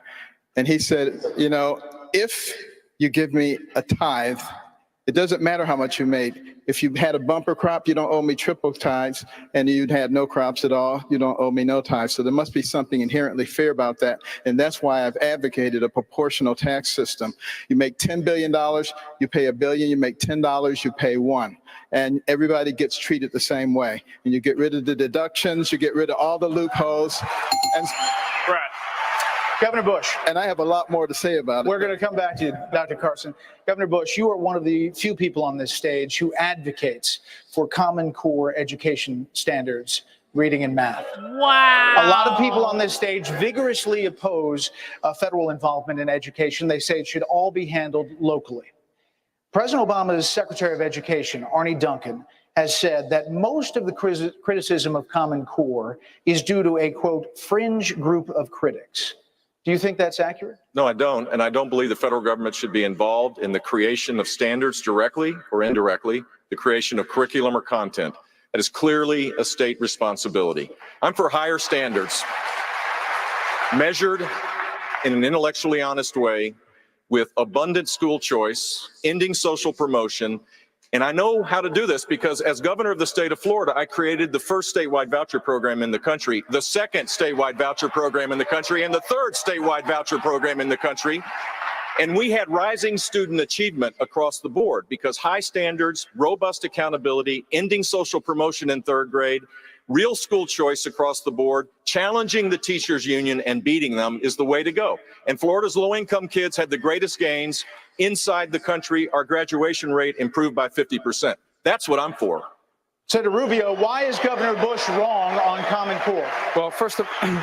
And he said, you know, if you give me a tithe, it doesn't matter how much you made. If you had a bumper crop, you don't owe me triple tithes, and you had no crops at all, you don't owe me no tithes. So there must be something inherently fair about that. And that's why I've advocated a proportional tax system. You make $10 billion, you pay $1 billion. You make $10, you pay $1. And everybody gets treated the same way. And you get rid of the deductions, you get rid of all the loopholes. And right. Governor Bush. And I have a lot more to say about it. We're going to come back to you, Dr. Carson. Governor Bush, you are one of the few people on this stage who advocates for Common Core education standards, reading and math. Wow. A lot of people on this stage vigorously oppose federal involvement in education. They say it should all be handled locally. President Obama's Secretary of Education, Arne Duncan, has said that most of the criticism of Common Core is due to a, quote, fringe group of critics. Do you think that's accurate? No, I don't. And I don't believe the federal government should be involved in the creation of standards directly or indirectly, the creation of curriculum or content. That is clearly a state responsibility. I'm for higher standards, measured in an intellectually honest way, with abundant school choice, ending social promotion. And I know how to do this because as governor of the state of Florida, I created the first statewide voucher program in the country, the second statewide voucher program in the country, and the third statewide voucher program in the country. And we had rising student achievement across the board because high standards, robust accountability, ending social promotion in third grade, real school choice across the board, challenging the teachers union and beating them is the way to go. And Florida's low-income kids had the greatest gains inside the country. Our graduation rate improved by 50%. That's what I'm for. Senator Rubio, why is Governor Bush wrong on Common Core? Well, first of all,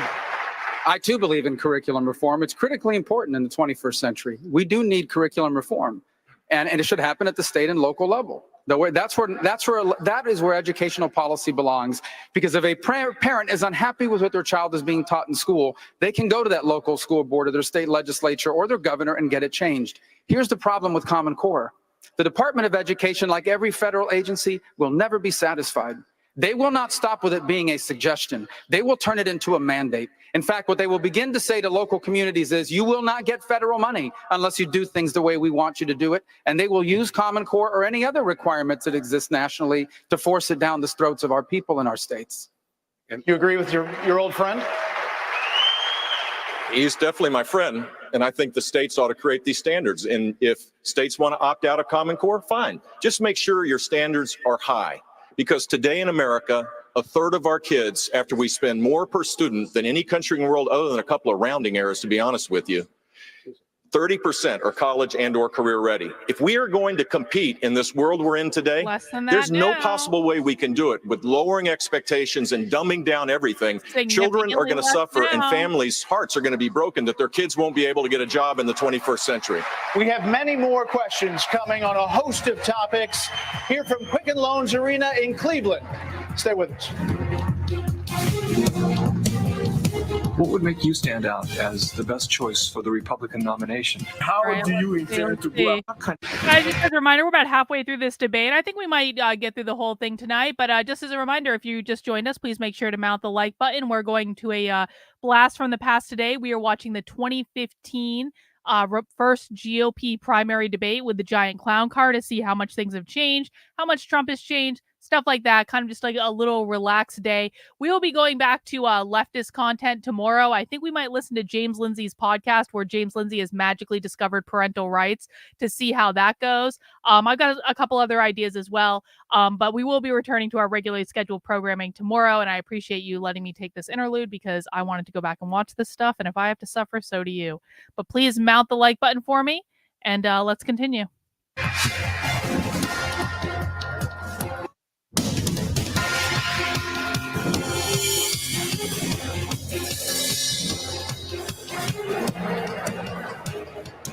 I too believe in curriculum reform. It's critically important in the 21st century. We do need curriculum reform, and it should happen at the state and local level. That is where educational policy belongs, because if a parent is unhappy with what their child is being taught in school, they can go to that local school board or their state legislature or their governor and get it changed. Here's the problem with Common Core. The Department of Education, like every federal agency, will never be satisfied. They will not stop with it being a suggestion. They will turn it into a mandate. In fact, what they will begin to say to local communities is, you will not get federal money unless you do things the way we want you to do it. And they will use Common Core or any other requirements that exist nationally to force it down the throats of our people in our states. And you agree with your old friend? He's definitely my friend, and I think the states ought to create these standards. And if states want to opt out of Common Core, fine. Just make sure your standards are high. Because today in America, a third of our kids, after we spend more per student than any country in the world other than a couple of rounding errors, to be honest with you, 30% are college and or career ready. If we are going to compete in this world we're in today, there's no possible way we can do it with lowering expectations and dumbing down everything. Children are going to suffer and families' hearts are going to be broken that their kids won't be able to get a job in the 21st century. We have many more questions coming on a host of topics here from Quicken Loans Arena in Cleveland. Stay with us. What would make you stand out as the best choice for the Republican nomination? How do you intend to go? Guys, just as a reminder, we're about halfway through this debate. I think we might get through the whole thing tonight, but just as a reminder, if you just joined us, please make sure to mount the like button. We're going to a blast from the past today. We are watching the 2015 first GOP primary debate with the giant clown car to see how much things have changed, how much Trump has changed, stuff like that. Kind of just like a little relaxed day. We will be going back to leftist content tomorrow. I think we might listen to James Lindsay's podcast where James Lindsay has magically discovered parental rights to see how that goes. I've got a couple other ideas as well, but we will be returning to our regularly scheduled programming tomorrow, and I appreciate you letting me take this interlude because I wanted to go back and watch this stuff, and if I have to suffer, so do you. But please mount the like button for me, and let's continue.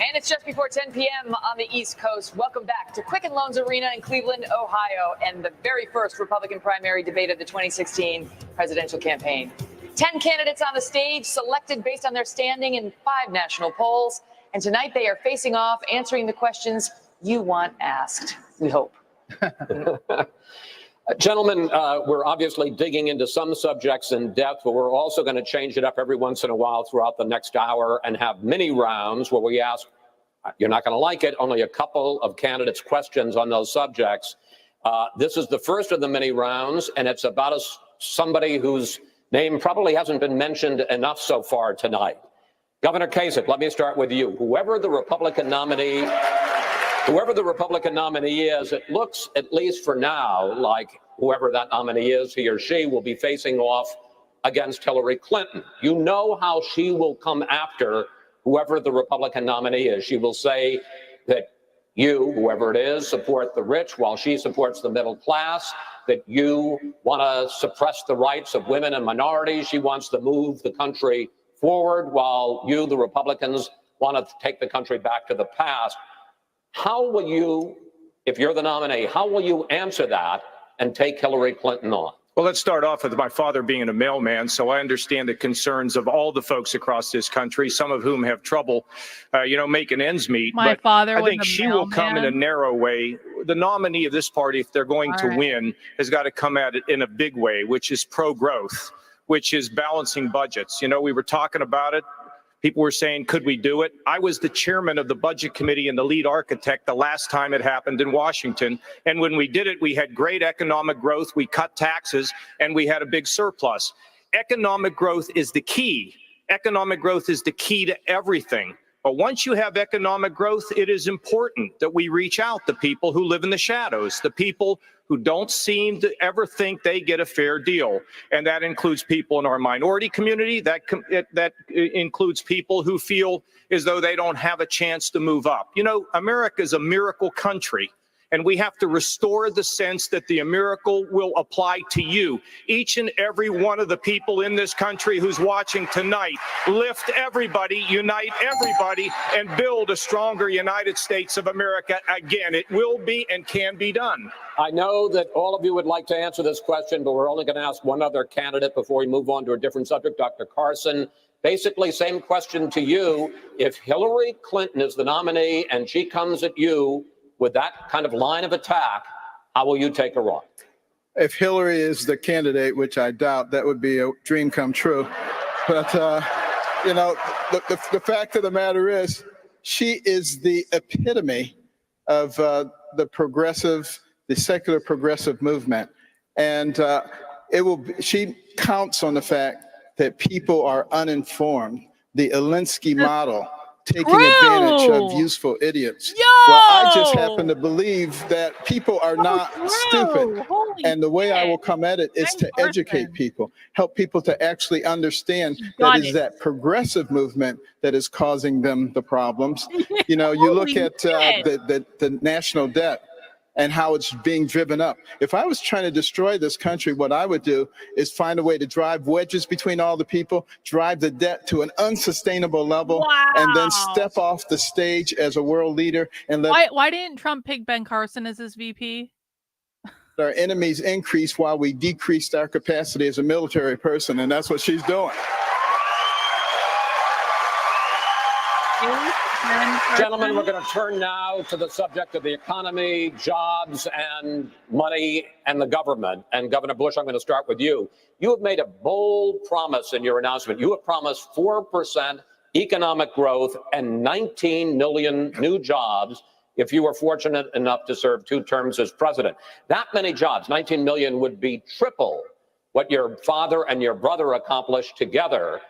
And it's just before 10 p.m. on the East Coast. Welcome back to Quicken Loans Arena in Cleveland, Ohio, and the very first Republican primary debate of the 2016 presidential campaign. 10 candidates on the stage, selected based on their standing in 5 national polls. And tonight they are facing off, answering the questions you want asked, we hope. Gentlemen, we're obviously digging into some subjects in depth, but we're also going to change it up every once in a while throughout the next hour and have mini rounds where we ask, you're not going to like it, only a couple of candidates' questions on those subjects. This is the first of the mini rounds, and it's about somebody whose name probably hasn't been mentioned enough so far tonight. Governor Kasich, let me start with you. Whoever the Republican nominee is, it looks, at least for now, like whoever that nominee is, he or she will be facing off against Hillary Clinton. You know how she will come after whoever the Republican nominee is. She will say that you, whoever it is, support the rich while she supports the middle class, that you want to suppress the rights of women and minorities. She wants to move the country forward while you, the Republicans, want to take the country back to the past. How will you, if you're the nominee, how will you answer that and take Hillary Clinton on? Well, let's start off with my father being a mailman, so I understand the concerns of all the folks across this country, some of whom have trouble, making ends meet. My father I was think a she will come in a narrow way. The nominee of this party, if they're going to win, has got to come at it in a big way, which is pro-growth, which is balancing budgets. You know, we were talking about it. People were saying, could we do it? I was the chairman of the budget committee and the lead architect the last time it happened in Washington. And when we did it, we had great economic growth. We cut taxes and we had a big surplus. Economic growth is the key. Economic growth is the key to everything. But once you have economic growth, it is important that we reach out to people who live in the shadows, the people who don't seem to ever think they get a fair deal. And that includes people in our minority community. That includes people who feel as though they don't have a chance to move up. You know, America is a miracle country. And we have to restore the sense that the miracle will apply to you. Each and every one of the people in this country who's watching tonight, lift everybody, unite everybody, and build a stronger United States of America again. It will be and can be done. I know that all of you would like to answer this question, but we're only going to ask one other candidate before we move on to a different subject. Dr. Carson, basically same question to you. If Hillary Clinton is the nominee and she comes at you with that kind of line of attack, how will you take her on? if Hillary is the candidate, which I doubt, that would be a dream come true. But, you know, the fact of the matter is, she is the epitome of the secular progressive movement. And she counts on the fact that people are uninformed, the Alinsky model, taking advantage of useful idiots. Well, I just happen to believe that people are not stupid. And the way I will come at it is to educate people, help people to actually understand that is that progressive movement that is causing them the problems. You know, you look at the national debt and how it's being driven up. If I was trying to destroy this country, what I would do is find a way to drive wedges between all the people, drive the debt to an unsustainable level, and then step off the stage as a world leader and let Why didn't Trump pick Ben Carson as his VP? our enemies increase while we decreased our capacity as a military person, and that's what she's doing. Gentlemen, we're going to turn now to the subject of the economy, jobs, and money and the government. And Governor Bush, I'm going to start with you. You have made a bold promise in your announcement. You have promised 4% economic growth and 19 million new jobs if you were fortunate enough to serve 2 terms as president. That many jobs, 19 million, would be triple what your father and your brother accomplished together.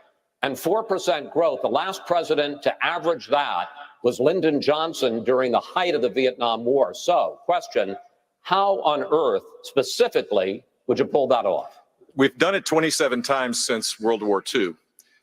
And 4% growth, the last president to average that was Lyndon Johnson during the height of the Vietnam War. So, question, how on earth specifically would you pull that off? We've done it 27 times since World War II.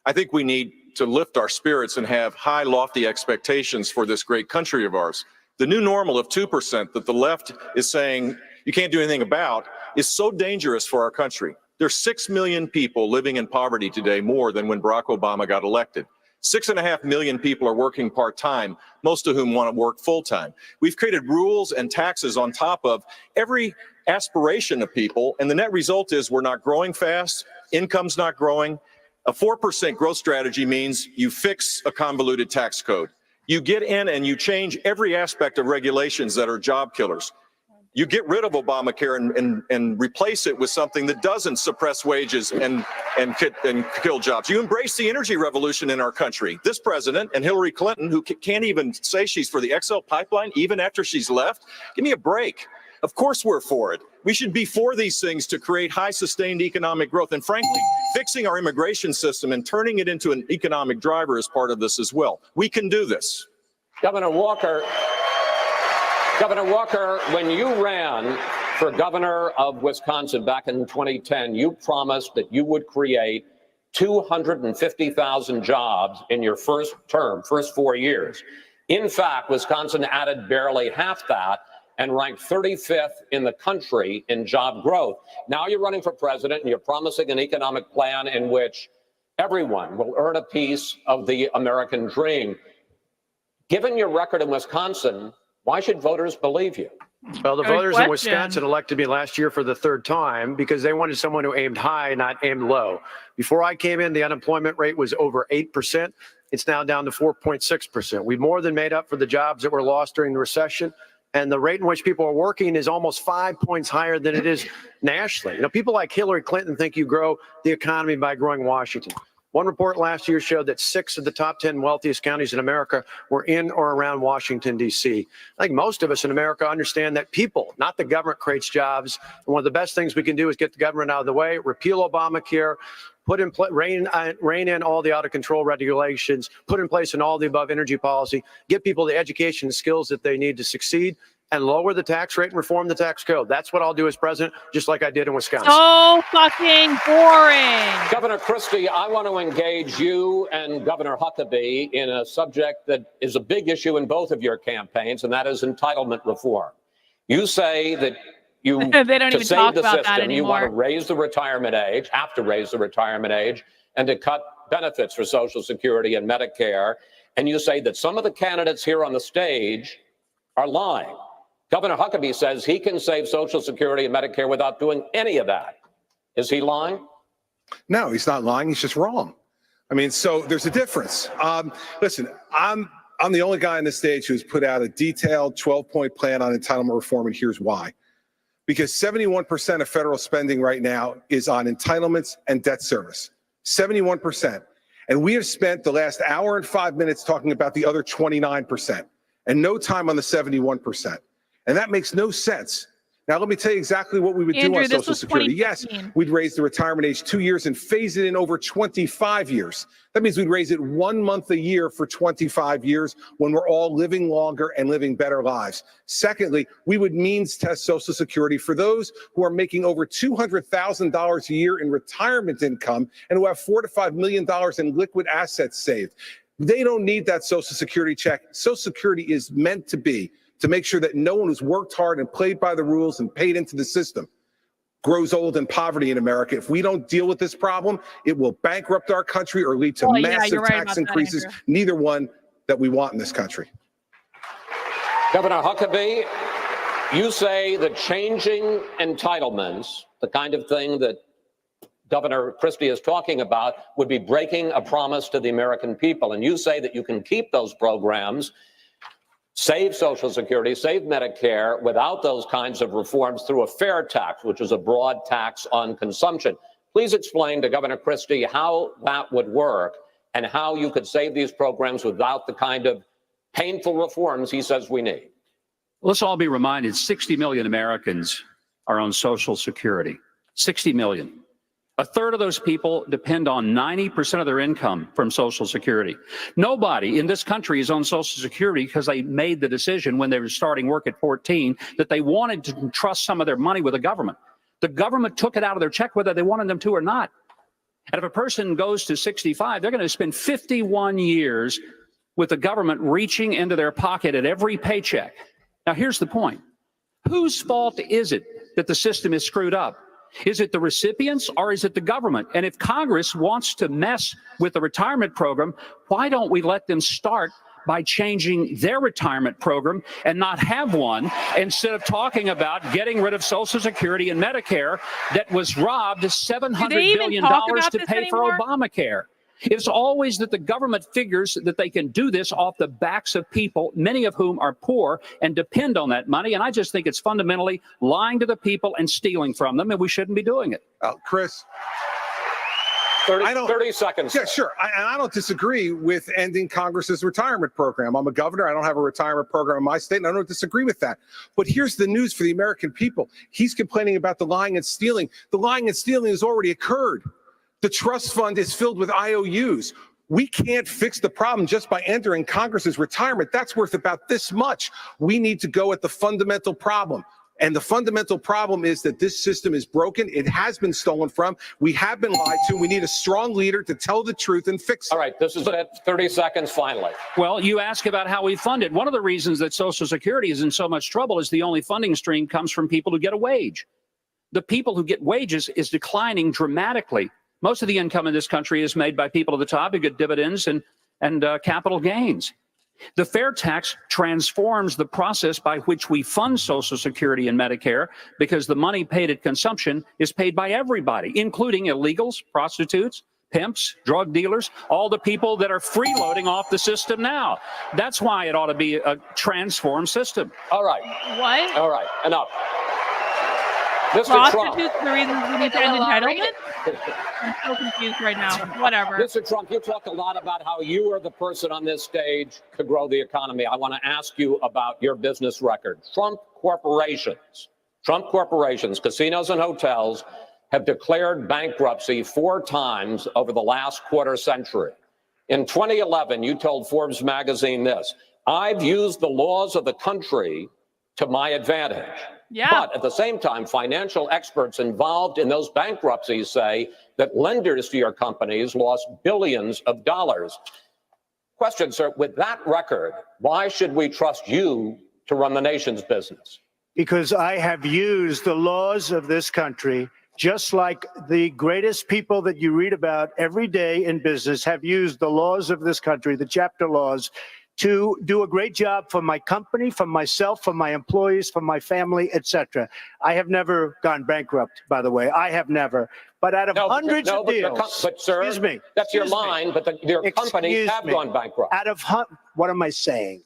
I think we need to lift our spirits and have high, lofty expectations for this great country of ours. The new normal of 2% that the left is saying you can't do anything about is so dangerous for our country. There's 6 million people living in poverty today, more than when Barack Obama got elected. 6.5 million people are working part-time, most of whom want to work full-time. We've created rules and taxes on top of every aspiration of people, and the net result is we're not growing fast, income's not growing. A 4% growth strategy means you fix a convoluted tax code. You get in and you change every aspect of regulations that are job killers. You get rid of Obamacare and replace it with something that doesn't suppress wages and kill jobs. You embrace the energy revolution in our country. This president and Hillary Clinton, who can't even say she's for the XL pipeline even after she's left, give me a break. Of course we're for it. We should be for these things to create high sustained economic growth. And frankly, fixing our immigration system and turning it into an economic driver is part of this as well. We can do this. Governor Walker, when you ran for governor of Wisconsin back in 2010, you promised that you would create 250,000 jobs in your first term, first 4 years. In fact, Wisconsin added barely half that and ranked 35th in the country in job growth. Now you're running for president and you're promising an economic plan in which everyone will earn a piece of the American dream. Given your record in Wisconsin, why should voters believe you? Well, the voters in Wisconsin elected me last year for the 3rd time because they wanted someone who aimed high, not aimed low. Before I came in, the unemployment rate was over 8%. It's now down to 4.6%. We've more than made up for the jobs that were lost during the recession. And the rate in which people are working is almost 5 points higher than it is nationally. You know, people like Hillary Clinton think you grow the economy by growing Washington. One report last year showed that 6 of the top 10 wealthiest counties in America were in or around Washington, D.C. I think most of us in America understand that people, not the government, creates jobs. And one of the best things we can do is get the government out of the way, repeal Obamacare, rein in all the out-of-control regulations, put in place an all-the-above energy policy, get people the education and skills that they need to succeed, and lower the tax rate and reform the tax code. That's what I'll do as president, just like I did in Wisconsin. So fucking boring. Governor Christie, I want to engage you and Governor Huckabee in a subject that is a big issue in both of your campaigns, and that is entitlement reform. You say that you, they don't to even save talk the about that system, you want to anymore. raise the retirement age, have to raise the retirement age, and to cut benefits for Social Security and Medicare. And you say that some of the candidates here on the stage are lying. Governor Huckabee says he can save Social Security and Medicare without doing any of that. Is he lying? No, he's not lying. He's just wrong. I mean, so there's a difference. Listen, I'm the only guy on the stage who's put out a detailed 12-point plan on entitlement reform, and here's why. because 71% of federal spending right now is on entitlements and debt service. 71%. And we have spent the last hour and 5 minutes talking about the other 29% and no time on the 71%. And that makes no sense. Now, let me tell you exactly what we would do on Social Security. Yes, we'd raise the retirement age 2 years and phase it in over 25 years. That means we'd raise it 1 month a year for 25 years when we're all living longer and living better lives. Secondly, we would means test Social Security for those who are making over $200,000 a year in retirement income and who have $4 to $5 million in liquid assets saved. They don't need that Social Security check. Social Security is meant to be to make sure that no one who's worked hard and played by the rules and paid into the system grows old in poverty in America. If we don't deal with this problem, it will bankrupt our country or lead to massive tax increases, neither one that we want in this country. Governor Huckabee, you say that changing entitlements, the kind of thing that Governor Christie is talking about, would be breaking a promise to the American people. And you say that you can keep those programs, save Social Security, save Medicare without those kinds of reforms through a fair tax, which is a broad tax on consumption. Please explain to Governor Christie how that would work and how you could save these programs without the kind of painful reforms he says we need. Let's all be reminded 60 million Americans are on Social Security. 60 million. A third of those people depend on 90% of their income from Social Security. Nobody in this country is on Social Security because they made the decision when they were starting work at 14 that they wanted to entrust some of their money with the government. The government took it out of their check whether they wanted them to or not. And if a person goes to 65, they're going to spend 51 years with the government reaching into their pocket at every paycheck. Now, here's the point. Whose fault is it that the system is screwed up? Is it the recipients or is it the government? And if Congress wants to mess with the retirement program, why don't we let them start by changing their retirement program and not have one, instead of talking about getting rid of Social Security and Medicare that was robbed $700 billion to pay for Obamacare? It's always that the government figures that they can do this off the backs of people, many of whom are poor and depend on that money. And I just think it's fundamentally lying to the people and stealing from them, and we shouldn't be doing it. Chris. 30 seconds. Yeah, sure. I don't disagree with ending Congress's retirement program. I'm a governor. I don't have a retirement program in my state, and I don't disagree with that. But here's the news for the American people. He's complaining about the lying and stealing. The lying and stealing has already occurred. The trust fund is filled with IOUs. We can't fix the problem just by entering Congress's retirement. That's worth about this much. We need to go at the fundamental problem. And the fundamental problem is that this system is broken. It has been stolen from. We have been lied to. We need a strong leader to tell the truth and fix it. All right, this is it. 30 seconds finally. Well, you ask about how we fund it. One of the reasons that Social Security is in so much trouble is the only funding stream comes from people who get a wage. The people who get wages is declining dramatically. Most of the income in this country is made by people at the top who get dividends and capital gains. The fair tax transforms the process by which we fund Social Security and Medicare, because the money paid at consumption is paid by everybody, including illegals, prostitutes, pimps, drug dealers, all the people that are freeloading off the system now. That's why it ought to be a transformed system. All right. What? All right. Enough. Prostitutes are the reason we need to end entitlement? I'm so confused right now. Whatever. Mr. Trump, you talked a lot about how you are the person on this stage to grow the economy. I want to ask you about your business record. Trump corporations, casinos and hotels have declared bankruptcy 4 times over the last quarter century. In 2011, you told Forbes magazine this: "I've used the laws of the country to my advantage." Yeah. But at the same time, financial experts involved in those bankruptcies say that lenders to your companies lost billions of dollars. Question, sir, with that record, why should we trust you to run the nation's business? Because I have used the laws of this country, just like the greatest people that you read about every day in business have used the laws of this country, the chapter laws, to do a great job for my company, for myself, for my employees, for my family, etc. I have never gone bankrupt, by the way. I have never. But out of hundreds of deals, but sir, excuse me, that's your line, but your companies have gone bankrupt. What am I saying?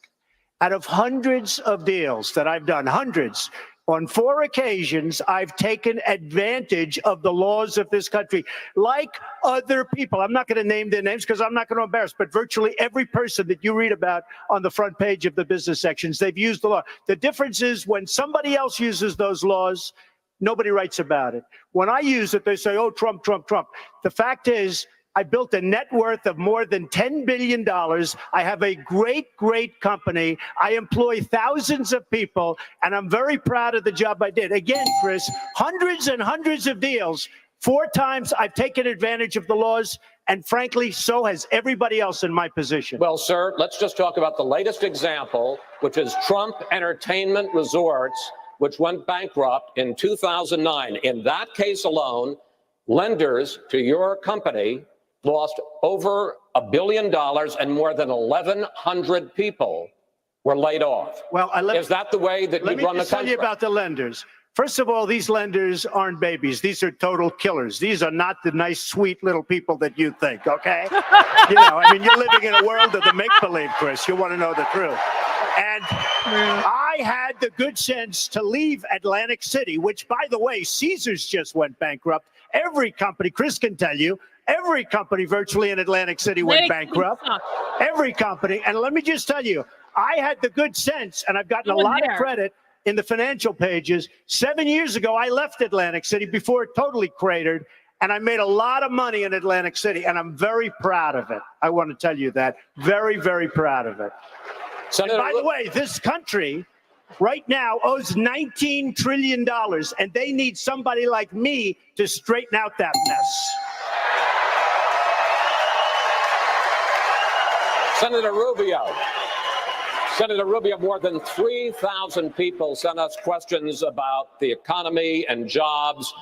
Out of hundreds of deals that I've done, hundreds, On 4 occasions, I've taken advantage of the laws of this country, like other people. I'm not going to name their names because I'm not going to embarrass, but virtually every person that you read about on the front page of the business sections, they've used the law. The difference is when somebody else uses those laws, nobody writes about it. When I use it, they say, oh, Trump, Trump, Trump. The fact is, I built a net worth of more than $10 billion. I have a great, great company. I employ thousands of people, and I'm very proud of the job I did. Again, Chris, hundreds and hundreds of deals. 4 times I've taken advantage of the laws, and frankly, so has everybody else in my position. Well, sir, let's just talk about the latest example, which is Trump Entertainment Resorts, which went bankrupt in 2009. In that case alone, lenders to your company lost over $1 billion and more than 1,100 people were laid off. Well, is that the way that you run the country? Let me tell you about the lenders. First of all, these lenders aren't babies. These are total killers. These are not the nice, sweet little people that you think, okay? You know, I mean, you're living in a world of the make-believe, Chris. You want to know the truth. And I had the good sense to leave Atlantic City, which, by the way, Caesars just went bankrupt. Every company, Chris can tell you, every company virtually in Atlantic City went bankrupt. Every company. And let me just tell you, I had the good sense, and I've gotten a lot of credit in the financial pages. 7 years ago, I left Atlantic City before it totally cratered, and I made a lot of money in Atlantic City, and I'm very proud of it. I want to tell you that. Very, very proud of it. And by the way, this country right now owes $19 trillion, and they need somebody like me to straighten out that mess. Senator Rubio, more than 3,000 people sent us questions about the economy and jobs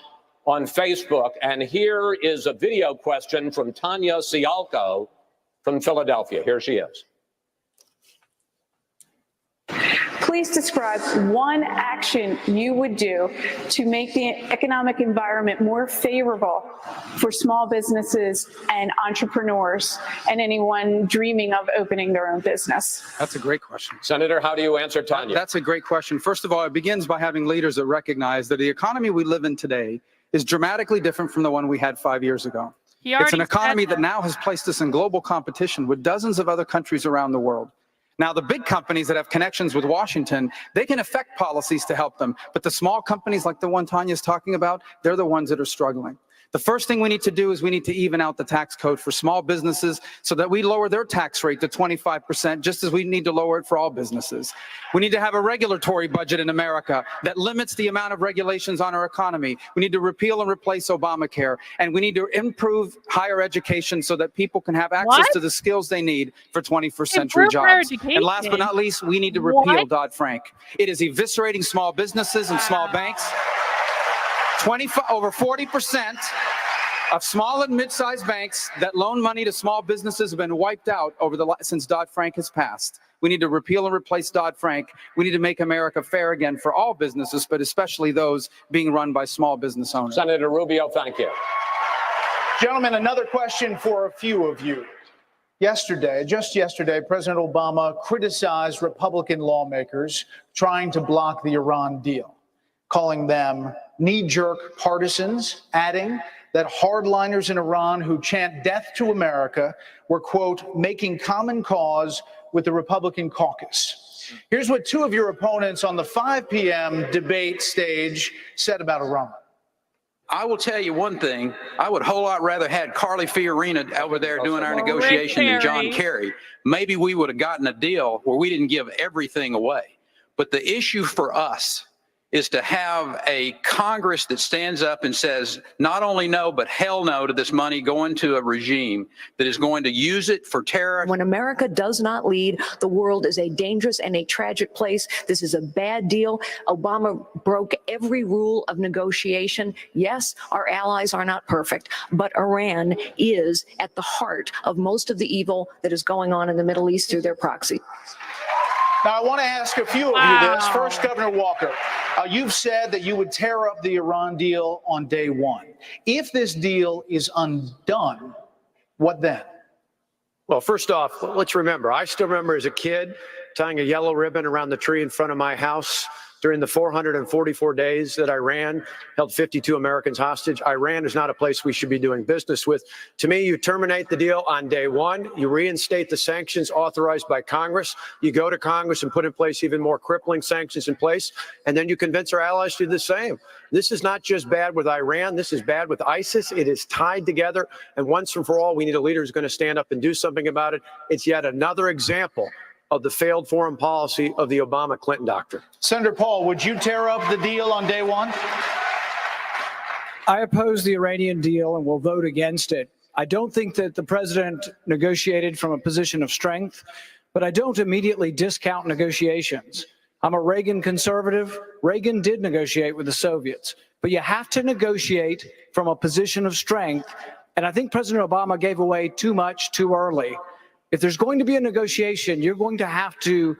on Facebook. And here is a video question from Tanya Sialko from Philadelphia. Here she is. Please describe one action you would do to make the economic environment more favorable for small businesses and entrepreneurs and anyone dreaming of opening their own business. That's a great question. Senator, how do you answer, Tanya? That's a great question. First of all, it begins by having leaders that recognize that the economy we live in today is dramatically different from the one we had 5 years ago. It's an economy that now has placed us in global competition with dozens of other countries around the world. Now, the big companies that have connections with Washington, they can affect policies to help them. But the small companies like the one Tanya's talking about, they're the ones that are struggling. The first thing we need to do is we need to even out the tax code for small businesses so that we lower their tax rate to 25%, just as we need to lower it for all businesses. We need to have a regulatory budget in America that limits the amount of regulations on our economy. We need to repeal and replace Obamacare, and we need to improve higher education so that people can have access to the skills they need for 21st century jobs. And last but not least, we need to repeal Dodd-Frank. It is eviscerating small businesses and small banks. Over 40% of small and mid-sized banks that loan money to small businesses have been wiped out since Dodd-Frank has passed. We need to repeal and replace Dodd-Frank. We need to make America fair again for all businesses, but especially those being run by small business owners. Senator Rubio, thank you. Gentlemen, another question for a few of you. Just yesterday, President Obama criticized Republican lawmakers trying to block the Iran deal, calling them knee-jerk partisans, adding that hardliners in Iran who chant death to America were, quote, making common cause with the Republican caucus. Here's what 2 of your opponents on the 5 p.m. debate stage said about Iran. I will tell you one thing. I would a whole lot rather had Carly Fiorina over there doing our negotiation than John Kerry. Maybe we would have gotten a deal where we didn't give everything away. But the issue for us is to have a Congress that stands up and says not only no, but hell no to this money going to a regime that is going to use it for terror. When America does not lead, the world is a dangerous and a tragic place. This is a bad deal. Obama broke every rule of negotiation. Yes, our allies are not perfect, but Iran is at the heart of most of the evil that is going on in the Middle East through their proxy. Now, I want to ask a few of you this. First, Governor Walker, you've said that you would tear up the Iran deal on day one. If this deal is undone, what then? Well, first off, let's remember, I still remember as a kid tying a yellow ribbon around the tree in front of my house during the 444 days that Iran held 52 Americans hostage. Iran is not a place we should be doing business with. To me, you terminate the deal on day one. You reinstate the sanctions authorized by Congress. You go to Congress and put in place even more crippling sanctions in place, and then you convince our allies to do the same. This is not just bad with Iran. This is bad with ISIS. It is tied together, and once and for all, we need a leader who's going to stand up and do something about it. It's yet another example of the failed foreign policy of the Obama-Clinton doctrine. Senator Paul, would you tear up the deal on day one? I oppose the Iranian deal and will vote against it. I don't think that the president negotiated from a position of strength, but I don't immediately discount negotiations. I'm a Reagan conservative. Reagan did negotiate with the Soviets, but you have to negotiate from a position of strength. And I think President Obama gave away too much too early. If there's going to be a negotiation, you're going to have to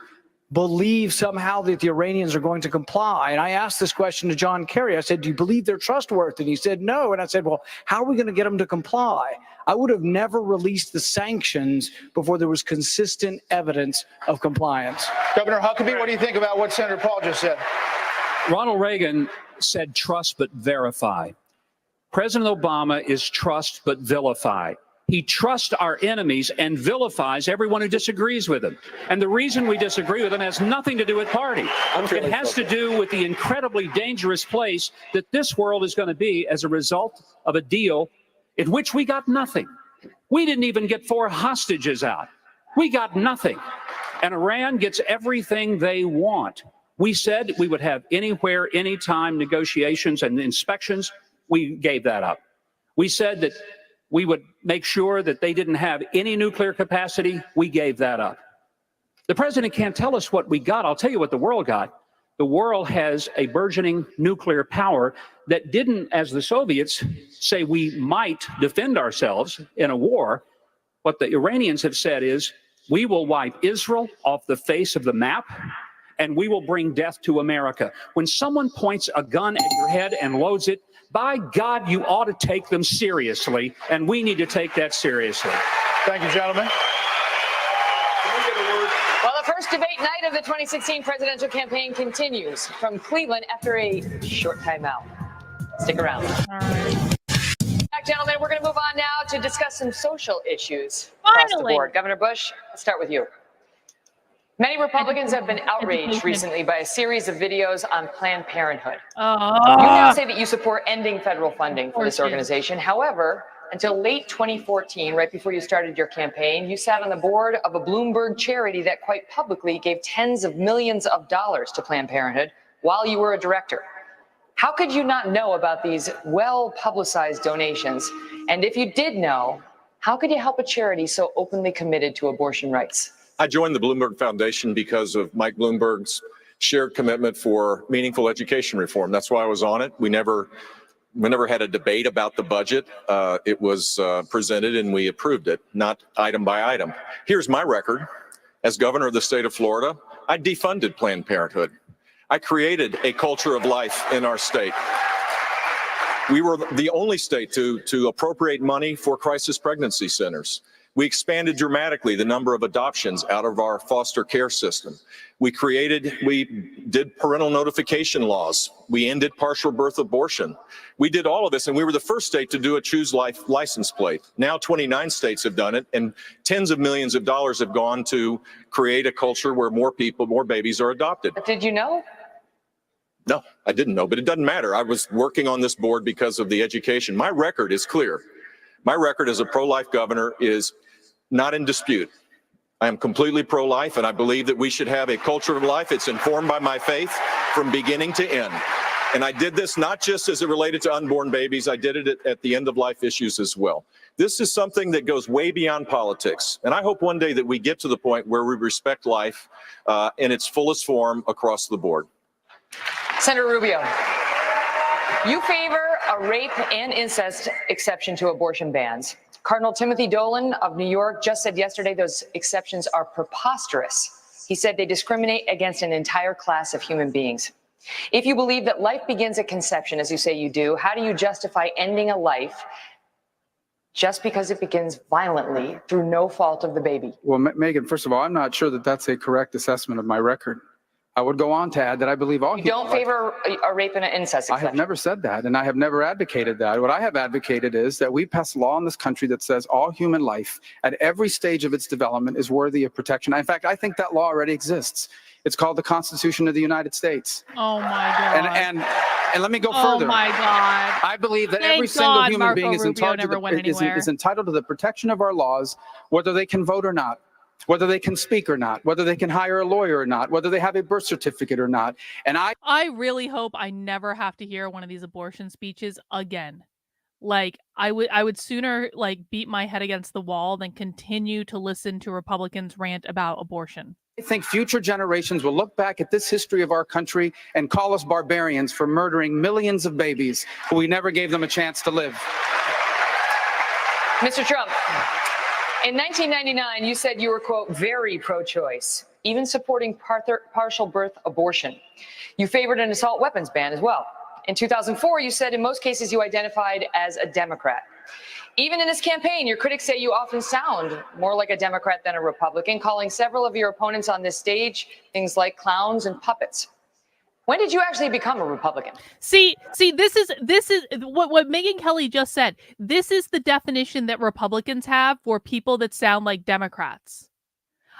believe somehow that the Iranians are going to comply. And I asked this question to John Kerry. I said, do you believe they're trustworthy? And he said, no. And I said, well, how are we going to get them to comply? I would have never released the sanctions before there was consistent evidence of compliance. Governor Huckabee, what do you think about what Senator Paul just said? Ronald Reagan said trust but verify. President Obama is trust but vilify. He trusts our enemies and vilifies everyone who disagrees with him. And the reason we disagree with him has nothing to do with party. It has to do with the incredibly dangerous place that this world is going to be as a result of a deal in which we got nothing. We didn't even get 4 hostages out. We got nothing. And Iran gets everything they want. We said we would have anywhere, anytime negotiations and inspections. We gave that up. We said that we would make sure that they didn't have any nuclear capacity. We gave that up. The president can't tell us what we got. I'll tell you what the world got. The world has a burgeoning nuclear power that didn't, as the Soviets, say we might defend ourselves in a war. What the Iranians have said is, we will wipe Israel off the face of the map, and we will bring death to America. When someone points a gun at your head and loads it, by God, you ought to take them seriously, and we need to take that seriously. Thank you, gentlemen. Well, the first debate night of the 2016 presidential campaign continues from Cleveland after a short timeout. Stick around. Back, gentlemen, we're going to move on now to discuss some social issues across the board. Governor Bush, let's start with you. Many Republicans have been outraged recently by a series of videos on Planned Parenthood. You now say that you support ending federal funding for this organization. However, until late 2014, right before you started your campaign, you sat on the board of a Bloomberg charity that quite publicly gave tens of millions of dollars to Planned Parenthood while you were a director. How could you not know about these well-publicized donations? And if you did know, how could you help a charity so openly committed to abortion rights? I joined the Bloomberg Foundation because of Mike Bloomberg's shared commitment for meaningful education reform. That's why I was on it. We never had a debate about the budget. It was presented and we approved it, not item by item. Here's my record. As governor of the state of Florida, I defunded Planned Parenthood. I created a culture of life in our state. We were the only state to appropriate money for crisis pregnancy centers. We expanded dramatically the number of adoptions out of our foster care system. We did parental notification laws. We ended partial birth abortion. We did all of this, and we were the first state to do a Choose Life license plate. Now 29 states have done it, and tens of millions of dollars have gone to create a culture where more babies are adopted. But did you know? No, I didn't know, but it doesn't matter. I was working on this board because of the education. My record is clear. My record as a pro-life governor is not in dispute. I am completely pro-life, and I believe that we should have a culture of life. It's informed by my faith from beginning to end. And I did this not just as it related to unborn babies. I did it at the end-of-life issues as well. This is something that goes way beyond politics. And I hope one day that we get to the point where we respect life in its fullest form across the board. Senator Rubio, you favor a rape and incest exception to abortion bans. Cardinal Timothy Dolan of New York just said yesterday those exceptions are preposterous. He said they discriminate against an entire class of human beings. If you believe that life begins at conception, as you say you do, how do you justify ending a life just because it begins violently through no fault of the baby? Well, Megan, first of all, I'm not sure that that's a correct assessment of my record. I would go on to add that I believe all You human don't life- favor a rape and an incest I exception. have never said that, and I have never advocated that. What I have advocated is that we pass law in this country that says all human life at every stage of its development is worthy of protection. In fact, I think that law already exists. It's called the Constitution of the United States. Oh my God. And let me go Oh further. my God. I believe that Thank every single God human Marco being is Rubio never went anywhere. entitled to the protection of our laws, whether they can vote or not, whether they can speak or not, whether they can hire a lawyer or not, whether they have a birth certificate or not. And I really hope I never have to hear one of these abortion speeches again. Like I would sooner like beat my head against the wall than continue to listen to Republicans rant about abortion. I think future generations will look back at this history of our country and call us barbarians for murdering millions of babies who we never gave them a chance to live. Mr. Trump, in 1999, you said you were, quote, very pro-choice, even supporting partial birth abortion. You favored an assault weapons ban as well. In 2004, you said in most cases you identified as a Democrat. Even in this campaign, your critics say you often sound more like a Democrat than a Republican, calling several of your opponents on this stage things like clowns and puppets. When did you actually become a Republican? See, this is what Megyn Kelly just said. This is the definition that Republicans have for people that sound like Democrats.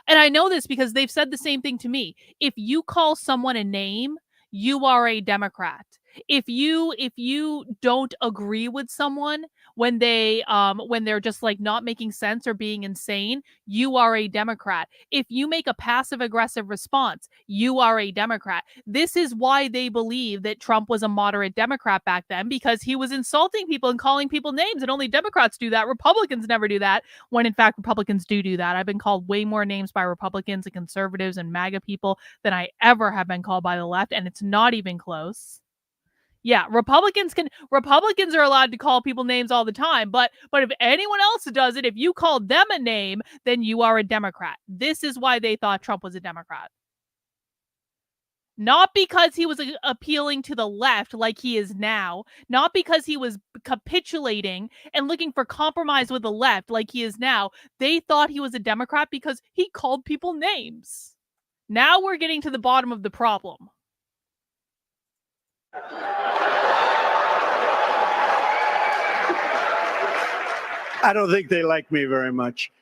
And I know this because they've said the same thing to me. If you call someone a name, you are a Democrat. If you don't agree with someone when they're just like not making sense or being insane, you are a Democrat. If you make a passive aggressive response, you are a Democrat. This is why they believe that Trump was a moderate Democrat back then, because he was insulting people and calling people names, and only Democrats do that. Republicans never do that, when in fact Republicans do that. I've been called way more names by Republicans and conservatives and MAGA people than I ever have been called by the left, and it's not even close. Yeah, Republicans are allowed to call people names all the time, but if anyone else does it, if you call them a name, then you are a Democrat. This is why they thought Trump was a Democrat. Not because he was appealing to the left like he is now, not because he was capitulating and looking for compromise with the left like he is now. They thought he was a Democrat because he called people names. Now we're getting to the bottom of the problem. I don't think they like me very much.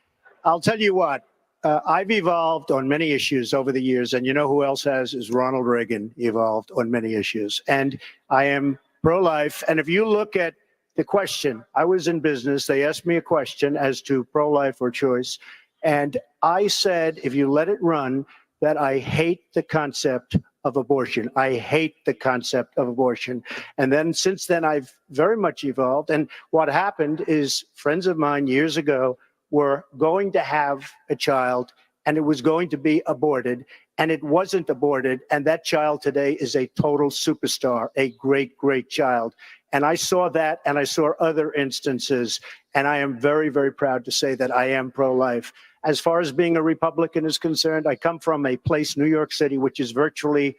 I'll tell you what, I've evolved on many issues over the years, and you know who else has is Ronald Reagan evolved on many issues. And I am pro-life. And if you look at the question, I was in business, they asked me a question as to pro-life or choice. And I said, if you let it run, that I hate the concept of abortion. I hate the concept of abortion. And then since then, I've very much evolved. And what happened is friends of mine years ago were going to have a child, and it was going to be aborted, and it wasn't aborted. And that child today is a total superstar, a great, great child. And I saw that, and I saw other instances, and I am very, very proud to say that I am pro-life. As far as being a Republican is concerned, I come from a place, New York City, which is virtually,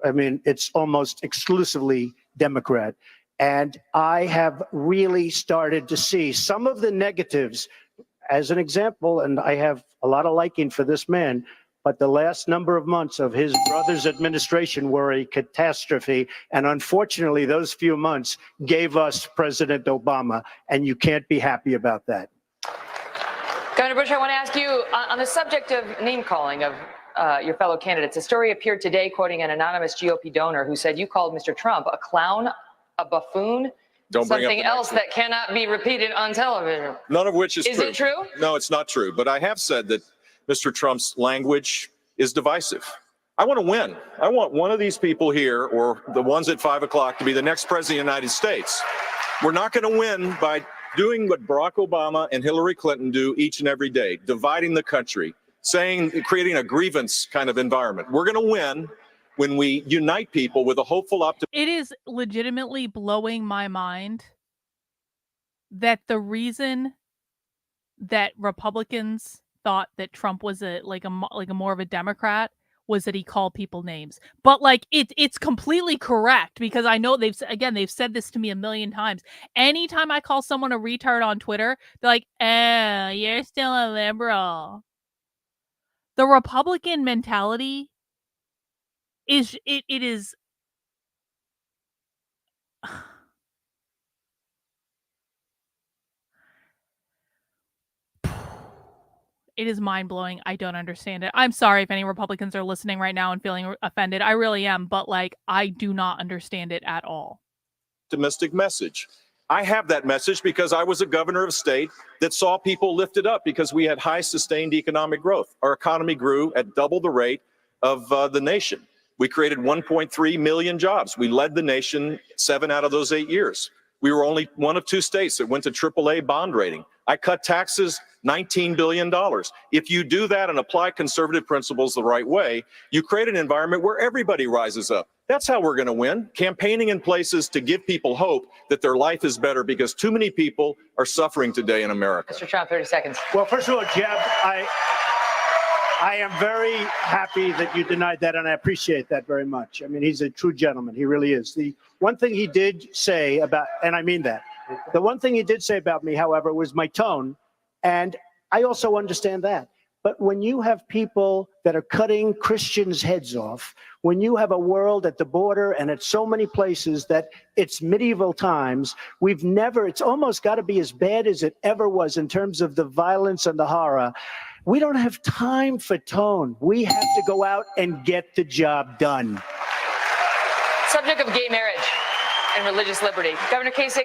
I mean, it's almost exclusively Democrat. And I have really started to see some of the negatives. As an example, and I have a lot of liking for this man, but the last number of months of his brother's administration were a catastrophe. And unfortunately, those few months gave us President Obama, and you can't be happy about that. Governor Bush, I want to ask you on the subject of name calling of your fellow candidates. A story appeared today quoting an anonymous GOP donor who said you called Mr. Trump a clown, a buffoon, something else that cannot be repeated on television. None of which is true. Is it true? No, it's not true. But I have said that Mr. Trump's language is divisive. I want to win. I want one of these people here, or the ones at 5 o'clock, to be the next president of the United States. We're not going to win by doing what Barack Obama and Hillary Clinton do each and every day, dividing the country, creating a grievance kind of environment. We're going to win when we unite people with a hopeful optimism. It is legitimately blowing my mind that the reason that Republicans thought that Trump was a more of a Democrat was that he called people names. But like it's completely correct, because I know they've said this to me a million times. Anytime I call someone a retard on Twitter, they're like, "Oh, you're still a liberal." The Republican mentality it is it is mind-blowing. I don't understand it. I'm sorry if any Republicans are listening right now and feeling offended. I really am, but like I do not understand it at all. Optimistic message. I have that message because I was a governor of a state that saw people lifted up because we had high sustained economic growth. Our economy grew at double the rate of the nation. We created 1.3 million jobs. We led the nation 7 out of those 8 years. We were only one of 2 states that went to AAA bond rating. I cut taxes $19 billion. If you do that and apply conservative principles the right way, you create an environment where everybody rises up. That's how we're going to win. Campaigning in places to give people hope that their life is better because too many people are suffering today in America. Mr. Trump, 30 seconds. Well, first of all, Jeb, I am very happy that you denied that, and I appreciate that very much. I mean, he's a true gentleman. He really is. The one thing he did say about, and I mean that, the one thing he did say about me, however, was my tone, and I also understand that. But when you have people that are cutting Christians' heads off, when you have a world at the border and at so many places that it's medieval times, it's almost got to be as bad as it ever was in terms of the violence and the horror. We don't have time for tone. We have to go out and get the job done. Subject of gay marriage and religious liberty. Governor Kasich,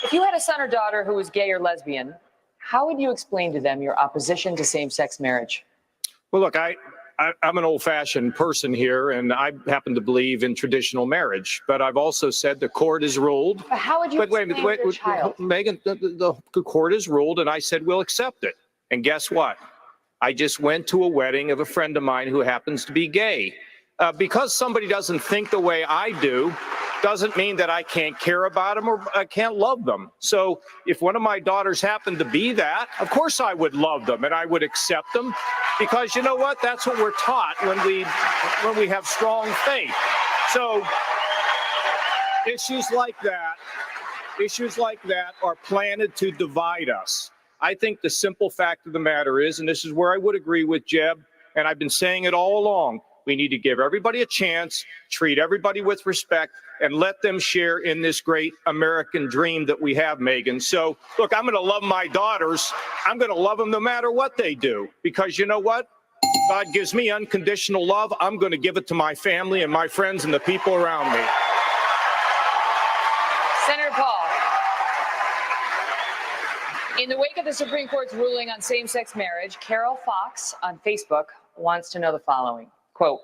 if you had a son or daughter who was gay or lesbian, how would you explain to them your opposition to same-sex marriage? Well, look, I'm an old-fashioned person here, and I happen to believe in traditional marriage. But I've also said the court has ruled. But how would you explain to your child? Megan, the court has ruled, and I said we'll accept it. And guess what? I just went to a wedding of a friend of mine who happens to be gay. Because somebody doesn't think the way I do, doesn't mean that I can't care about them or I can't love them. So if one of my daughters happened to be that, of course I would love them and I would accept them, because you know what? That's what we're taught when we have strong faith. So issues like that are planted to divide us. I think the simple fact of the matter is, and this is where I would agree with Jeb, and I've been saying it all along, we need to give everybody a chance, treat everybody with respect, and let them share in this great American dream that we have, Megan. So, look, I'm going to love my daughters. I'm going to love them no matter what they do, because you know what? God gives me unconditional love. I'm going to give it to my family and my friends and the people around me. Senator Paul, in the wake of the Supreme Court's ruling on same-sex marriage, Carol Fox on Facebook wants to know the following. Quote,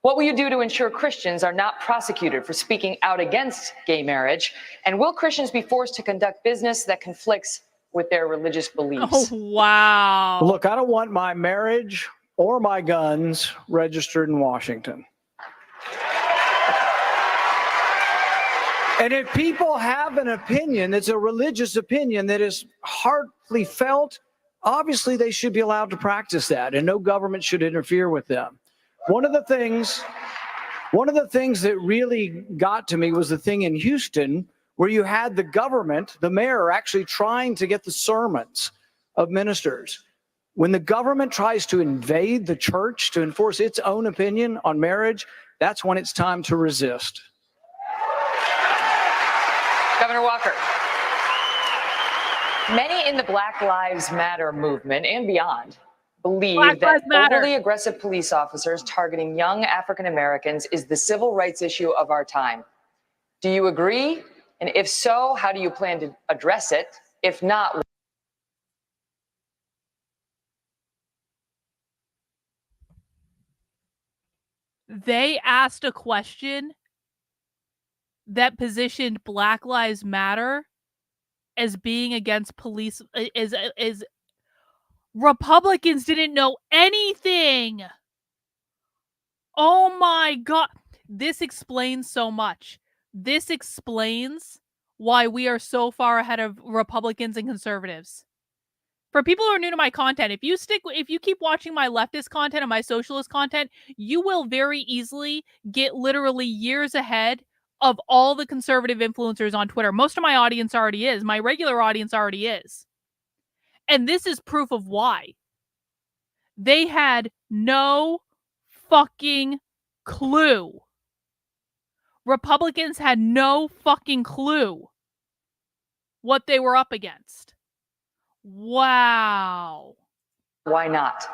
what will you do to ensure Christians are not prosecuted for speaking out against gay marriage? And will Christians be forced to conduct business that conflicts with their religious beliefs? Oh, wow. Look, I don't want my marriage or my guns registered in Washington. And if people have an opinion that's a religious opinion that is heartily felt, obviously they should be allowed to practice that, and no government should interfere with them. One of the things that really got to me was the thing in Houston where you had the government, the mayor, actually trying to get the sermons of ministers. When the government tries to invade the church to enforce its own opinion on marriage, that's when it's time to resist. Governor Walker, many in the Black Lives Matter movement and beyond believe that overly aggressive police officers targeting young African Americans is the civil rights issue of our time. Do you agree? And if so, how do you plan to address it? If not, they asked a question that positioned Black Lives Matter as being against police, is Republicans didn't know anything. Oh my God. This explains so much. This explains why we are so far ahead of Republicans and conservatives. For people who are new to my content, if you keep watching my leftist content and my socialist content, you will very easily get literally years ahead of all the conservative influencers on Twitter. Most of my audience already is. My regular audience already is. And this is proof of why. They had no fucking clue. Republicans had no fucking clue what they were up against. Wow. Why not?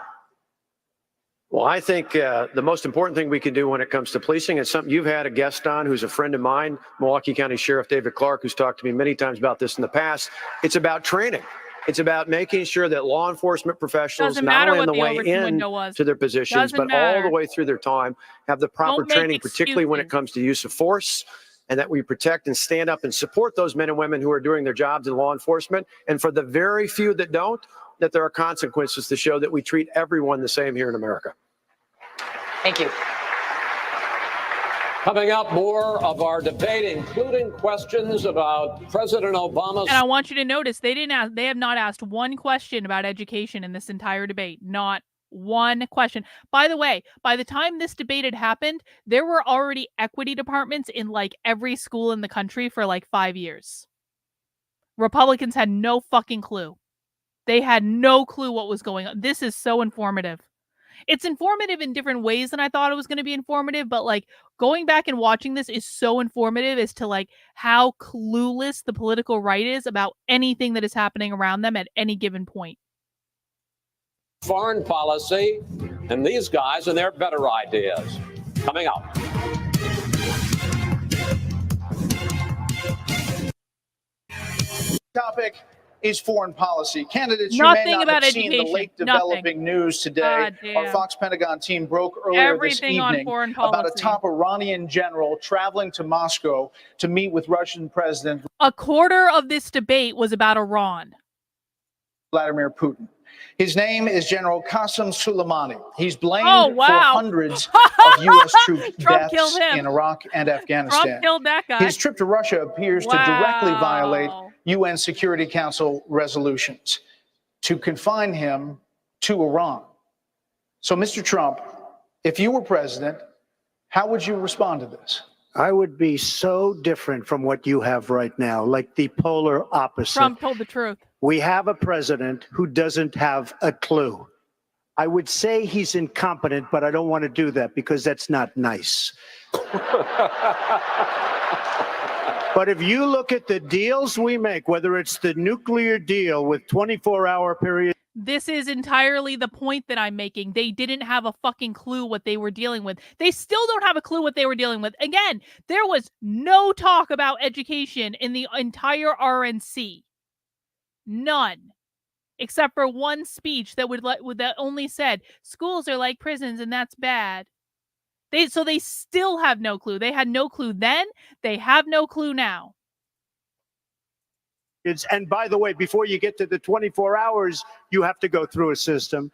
Well, I think the most important thing we can do when it comes to policing is something you've had a guest on who's a friend of mine, Milwaukee County Sheriff David Clark, who's talked to me many times about this in the past. It's about training. It's about making sure that law enforcement professionals, not only on the way in to their positions, but all the way through their time, have the proper training, particularly when it comes to use of force, and that we protect and stand up and support those men and women who are doing their jobs in law enforcement. And for the very few that don't, that there are consequences to show that we treat everyone the same here in America. Thank you. Coming up, more of our debate, including questions about President Obama's. And I want you to notice they have not asked one question about education in this entire debate. Not one question. By the way, by the time this debate had happened, there were already equity departments in like every school in the country for like 5 years. Republicans had no fucking clue. They had no clue what was going on. This is so informative. It's informative in different ways than I thought it was going to be informative, but like going back and watching this is so informative as to like how clueless the political right is about anything that is happening around them at any given point. Foreign policy and these guys and their better ideas. Coming up. Topic is foreign policy. Candidates Nothing you may not about have seen the education. late developing news today. Our Fox Pentagon team broke earlier this evening about a top Iranian general traveling to Moscow to meet with Russian President A quarter of this debate was about Iran. Vladimir Putin. His name is General Qasem Soleimani. He's blamed for hundreds of U.S. troop deaths in Iraq and Afghanistan. Trump killed that guy. His trip to Russia appears to directly violate UN Security Council resolutions to confine him to Iran. So, Mr. Trump, if you were president, how would you respond to this? I would be so different from what you have right now, like the polar opposite. Trump told the truth. We have a president who doesn't have a clue. I would say he's incompetent, but I don't want to do that because that's not nice. But if you look at the deals we make, whether it's the nuclear deal with 24-hour period. This is entirely the point that I'm making. They didn't have a fucking clue what they were dealing with. They still don't have a clue what they were dealing with. Again, there was no talk about education in the entire RNC. None. Except for one speech that that only said schools are like prisons and that's bad. So they still have no clue. They had no clue then. They have no clue now. And by the way, before you get to the 24 hours, you have to go through a system.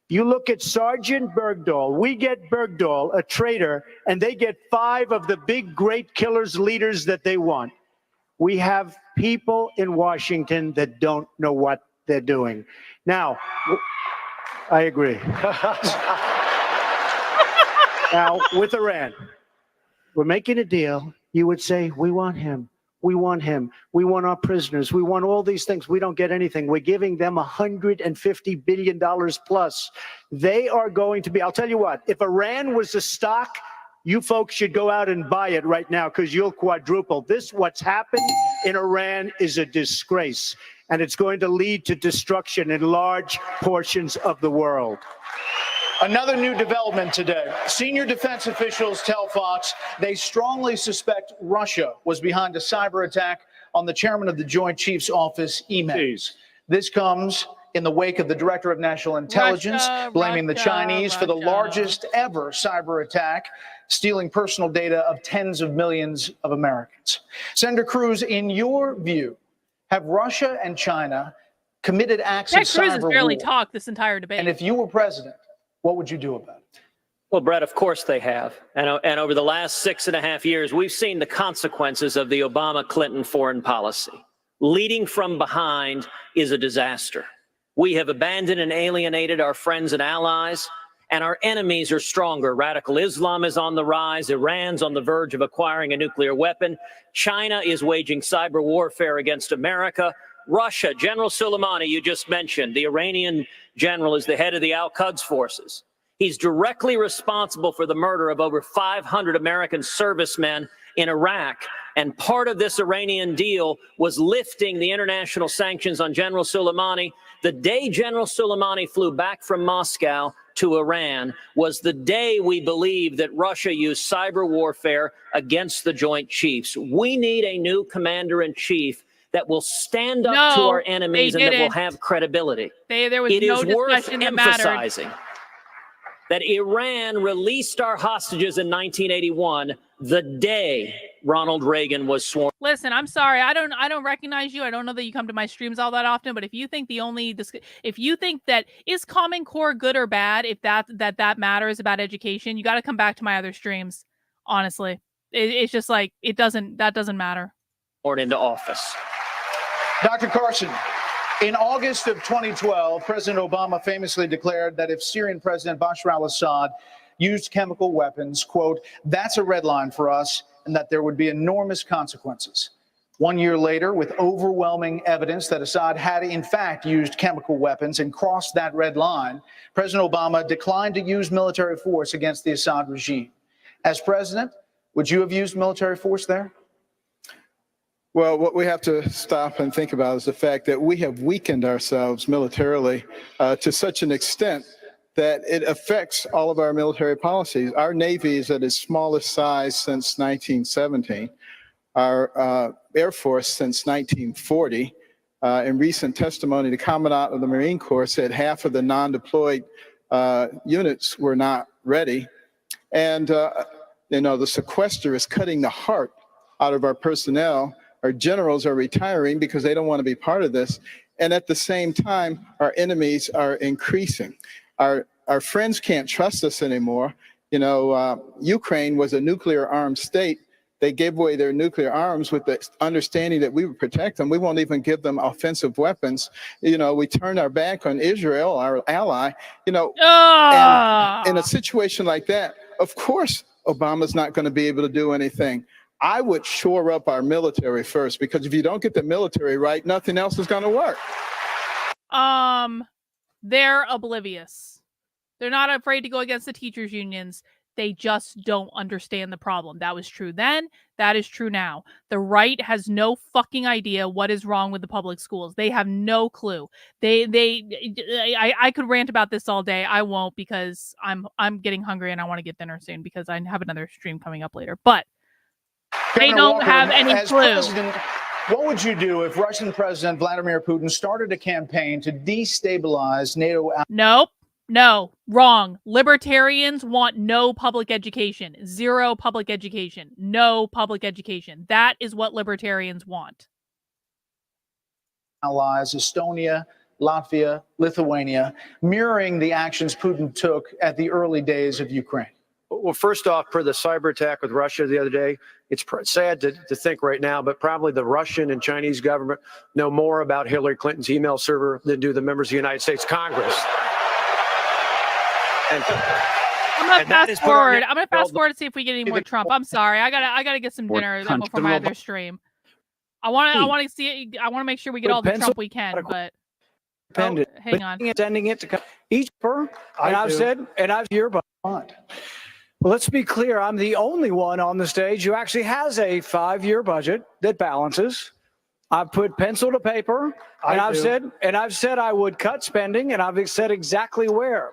You look at Sergeant Bergdahl. We get Bergdahl, a traitor, and they get 5 of the big, great killers, leaders that they want. We have people in Washington that don't know what they're doing. Now, I agree. Now, with Iran, we're making a deal. You would say, we want him. We want him. We want our prisoners. We want all these things. We don't get anything. We're giving them $150 billion plus. They are going to be, I'll tell you what, if Iran was a stock, you folks should go out and buy it right now because you'll quadruple. What's happened in Iran is a disgrace, and it's going to lead to destruction in large portions of the world. Another new development today. Senior defense officials tell Fox they strongly suspect Russia was behind a cyber attack on the chairman of the Joint Chiefs Office, emails. This comes in the wake of the director of national intelligence blaming the Chinese for the largest ever cyber attack, stealing personal data of tens of millions of Americans. Senator Cruz, in your view, have Russia and China committed acts of cyber war? Cruz has barely talked this entire debate. And if you were president, what would you do about it? Well, Brett, of course they have. And over the last 6.5 years, we've seen the consequences of the Obama-Clinton foreign policy. Leading from behind is a disaster. We have abandoned and alienated our friends and allies, and our enemies are stronger. Radical Islam is on the rise. Iran's on the verge of acquiring a nuclear weapon. China is waging cyber warfare against America. Russia, General Soleimani, you just mentioned, the Iranian general, is the head of the Al-Quds forces. He's directly responsible for the murder of over 500 American servicemen in Iraq. And part of this Iranian deal was lifting the international sanctions on General Soleimani. The day General Soleimani flew back from Moscow to Iran was the day we believe that Russia used cyber warfare against the Joint Chiefs. We need a new commander-in-chief that will stand up to our enemies and that will have credibility. There was no discussion that mattered. Emphasizing that Iran released our hostages in 1981, the day Ronald Reagan was sworn. Listen, I'm sorry. I don't recognize you. I don't know that you come to my streams all that often, but if you think if you think that is Common Core good or bad, if that matters about education, you got to come back to my other streams. Honestly, it's just like that doesn't matter. Born into office. Dr. Carson, in August of 2012, President Obama famously declared that if Syrian President Bashar al-Assad used chemical weapons, quote, that's a red line for us, and that there would be enormous consequences. 1 year later, with overwhelming evidence that Assad had in fact used chemical weapons and crossed that red line, President Obama declined to use military force against the Assad regime. As president, would you have used military force there? Well, what we have to stop and think about is the fact that we have weakened ourselves militarily to such an extent that it affects all of our military policies. Our Navy is at its smallest size since 1917. Our Air Force since 1940. In recent testimony, the Commandant of the Marine Corps said half of the non-deployed units were not ready. And, the sequester is cutting the heart out of our personnel. Our generals are retiring because they don't want to be part of this. And at the same time, our enemies are increasing. Our friends can't trust us anymore. Ukraine was a nuclear armed state. They gave away their nuclear arms with the understanding that we would protect them. We won't even give them offensive weapons. We turned our back on Israel, our ally, and in a situation like that, of course, Obama's not going to be able to do anything. I would shore up our military first, because if you don't get the military right, nothing else is going to work. They're oblivious. They're not afraid to go against the teachers' unions. They just don't understand the problem. That was true then. That is true now. The right has no fucking idea what is wrong with the public schools. They have no clue. I could rant about this all day. I won't, because I'm getting hungry and I want to get dinner soon because I have another stream coming up later. But they don't Walker, have any as clue. President, what would you do if Russian President Vladimir Putin started a campaign to destabilize NATO? Nope. No, wrong. Libertarians want no public education. Zero public education. No public education. That is what libertarians want. Allies, Estonia, Latvia, Lithuania, mirroring the actions Putin took at the early days of Ukraine. Well, first off, for the cyber attack with Russia the other day, it's sad to think right now, but probably the Russian and Chinese government know more about Hillary Clinton's email server than do the members of the United States Congress. I'm gonna fast forward. I'm gonna fast forward to see if we get any more Trump. I'm sorry. I gotta get some dinner before my other stream. I want to see. I want to make sure we get all the Trump we can. But hang on. Sending it to each per. And I've said, and I've here, but well, let's be clear. I'm the only one on the stage who actually has a 5-year budget that balances. I've put pencil to paper, and I've said I would cut spending, and I've said exactly where.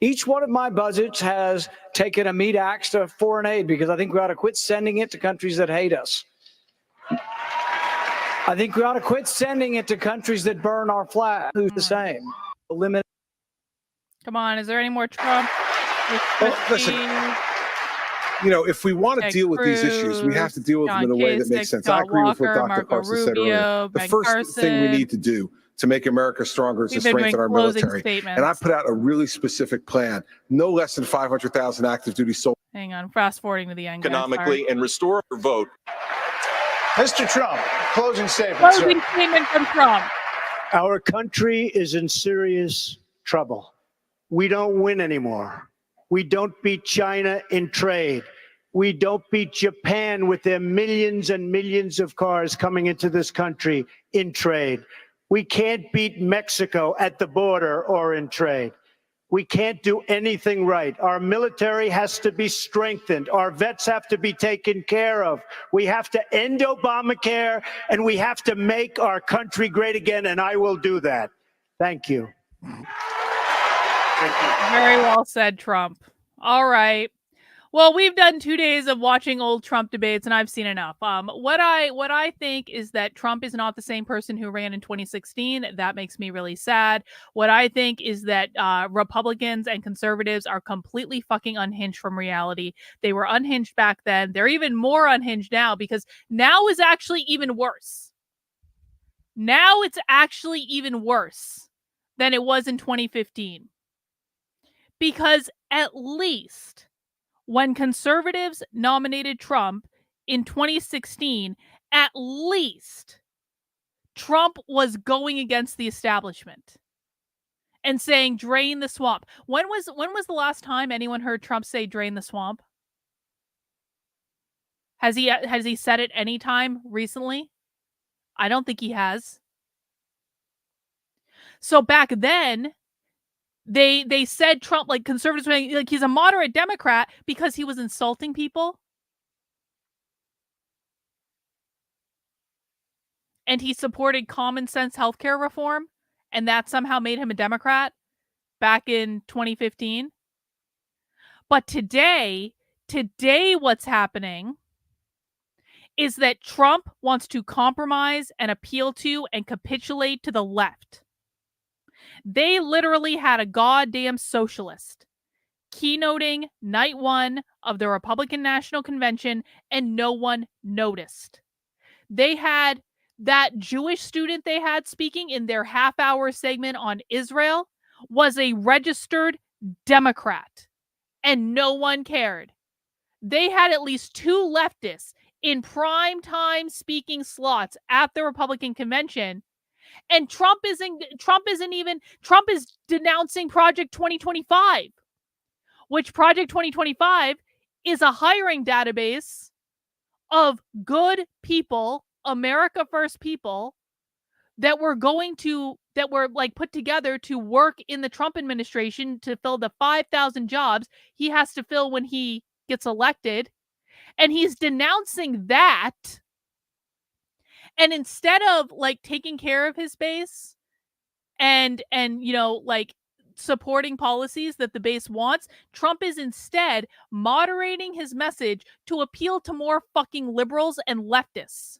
Each one of my budgets has taken a meat axe to foreign aid, because I think we ought to quit sending it to countries that hate us. I think we ought to quit sending it to countries that burn our flag. Who's the same? Limit. Come on, is there any more Trump? Well, listen, if we want to deal with these issues, we have to deal with them in a way that makes sense. I agree with what Dr. Carson said earlier. The first thing we need to do to make America stronger is to strengthen our military. And I put out a really specific plan. No less than 500,000 active duty soldiers. Hang on, fast forwarding to the end. Economically, and restore your vote. Mr. Trump, closing statement. Closing statement from Trump. Our country is in serious trouble. We don't win anymore. We don't beat China in trade. We don't beat Japan with their millions and millions of cars coming into this country in trade. We can't beat Mexico at the border or in trade. we can't do anything right. Our military has to be strengthened. Our vets have to be taken care of. We have to end Obamacare, and we have to make our country great again, and I will do that. Thank you. Very well said, Trump. All right. Well, we've done 2 days of watching old Trump debates, and I've seen enough. What I think is that Trump is not the same person who ran in 2016. That makes me really sad. What I think is that Republicans and conservatives are completely fucking unhinged from reality. They were unhinged back then. They're even more unhinged now, because now is actually even worse. Now it's actually even worse than it was in 2015. Because at least when conservatives nominated Trump in 2016, at least Trump was going against the establishment and saying, drain the swamp. When was the last time anyone heard Trump say, drain the swamp? Has he said it any time recently? I don't think he has. So back then, they said Trump, like conservatives, like he's a moderate Democrat because he was insulting people. And he supported common sense healthcare reform, and that somehow made him a Democrat back in 2015. But today what's happening is that Trump wants to compromise and appeal to and capitulate to the left. They literally had a goddamn socialist keynoting night one of the Republican National Convention, and no one noticed. They had that Jewish student they had speaking in their half-hour segment on Israel was a registered Democrat, and no one cared. They had at least 2 leftists in prime time speaking slots at the Republican convention, and Trump is denouncing Project 2025, which Project 2025 is a hiring database of good people, America First people that were like put together to work in the Trump administration to fill the 5,000 jobs he has to fill when he gets elected. And he's denouncing that. And instead of like taking care of his base and like supporting policies that the base wants, Trump is instead moderating his message to appeal to more fucking liberals and leftists.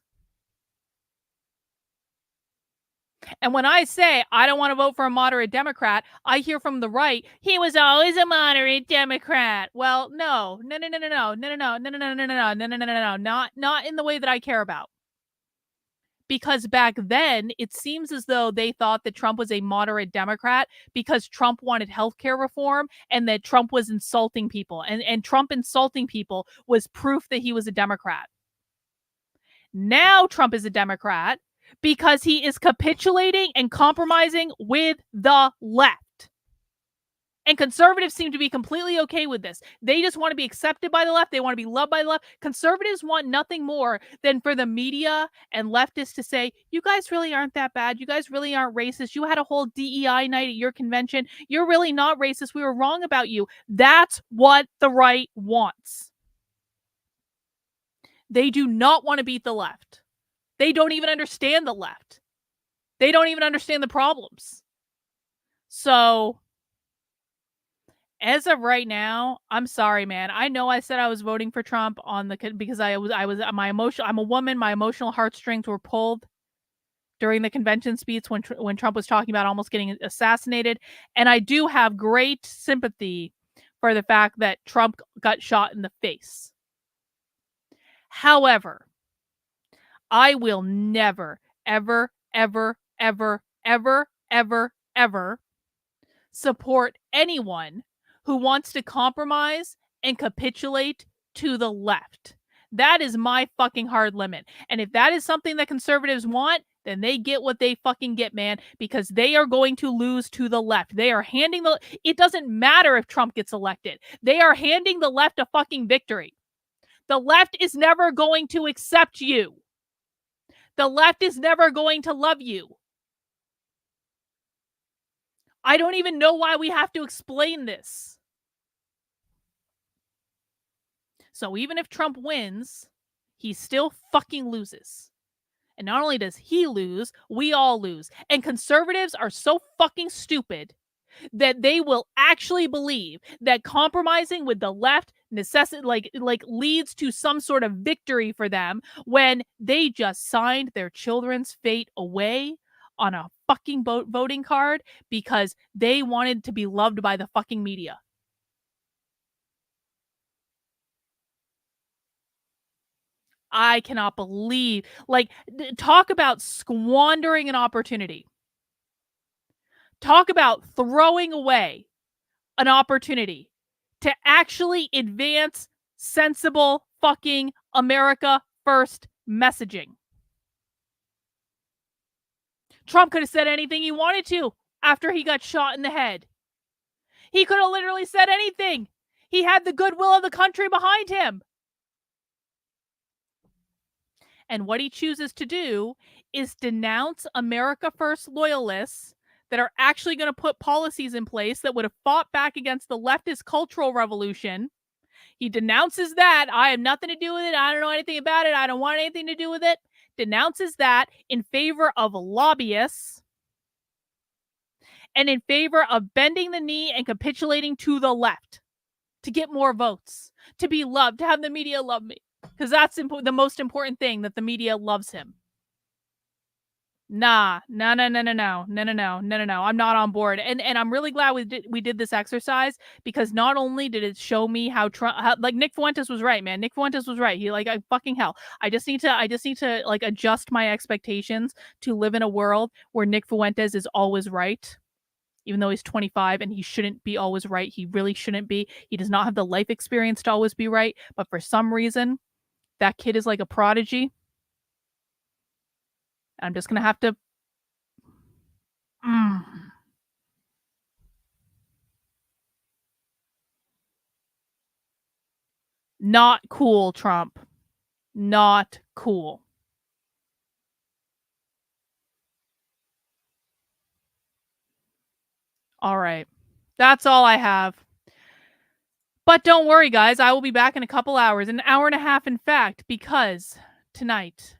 And when I say I don't want to vote for a moderate Democrat, I hear from the right, he was always a moderate Democrat. Well, no, not in the way that I care about. Because back then, it seems as though they thought that Trump was a moderate Democrat because Trump wanted healthcare reform and that Trump was insulting people. And Trump insulting people was proof that he was a Democrat. Now Trump is a Democrat because he is capitulating and compromising with the left. And conservatives seem to be completely okay with this. They just want to be accepted by the left. They want to be loved by the left. Conservatives want nothing more than for the media and leftists to say, you guys really aren't that bad. You guys really aren't racist. You had a whole DEI night at your convention. You're really not racist. We were wrong about you. That's what the right wants. They do not want to beat the left. They don't even understand the left. They don't even understand the problems. So, as of right now, I'm sorry, man. I know I said I was voting for Trump because I'm a woman. My emotional heartstrings were pulled during the convention speech when Trump was talking about almost getting assassinated. And I do have great sympathy for the fact that Trump got shot in the face. However, I will never, ever, ever, ever, ever, ever, ever support anyone who wants to compromise and capitulate to the left. That is my fucking hard limit. And if that is something that conservatives want, then they get what they fucking get, man, because they are going to lose to the left. They are handing it doesn't matter if Trump gets elected. They are handing the left a fucking victory. The left is never going to accept you. The left is never going to love you. I don't even know why we have to explain this. So even if Trump wins, he still fucking loses. And not only does he lose, we all lose. And conservatives are so fucking stupid that they will actually believe that compromising with the left leads to some sort of victory for them when they just signed their children's fate away on a fucking voting card because they wanted to be loved by the fucking media. I cannot believe, talk about squandering an opportunity. Talk about throwing away an opportunity to actually advance sensible fucking America first messaging. Trump could have said anything he wanted to after he got shot in the head. He could have literally said anything. He had the goodwill of the country behind him. And what he chooses to do is denounce America First loyalists that are actually going to put policies in place that would have fought back against the leftist cultural revolution. He denounces that. I have nothing to do with it. I don't know anything about it. I don't want anything to do with it. Denounces that in favor of lobbyists and in favor of bending the knee and capitulating to the left to get more votes, to be loved, to have the media love me. Because that's the most important thing, that the media loves him. No. I'm not on board. And I'm really glad we did this exercise, because not only did it show me how Nick Fuentes was right, man. Nick Fuentes was right. Fucking hell. I just need to adjust my expectations to live in a world where Nick Fuentes is always right. Even though he's 25 and he shouldn't be always right. He really shouldn't be. He does not have the life experience to always be right. But for some reason, that kid is like a prodigy. I'm just going to have to... Not cool, Trump. Not cool. All right. That's all I have. But don't worry, guys. I will be back in a couple hours, an hour and a half, in fact, because tonight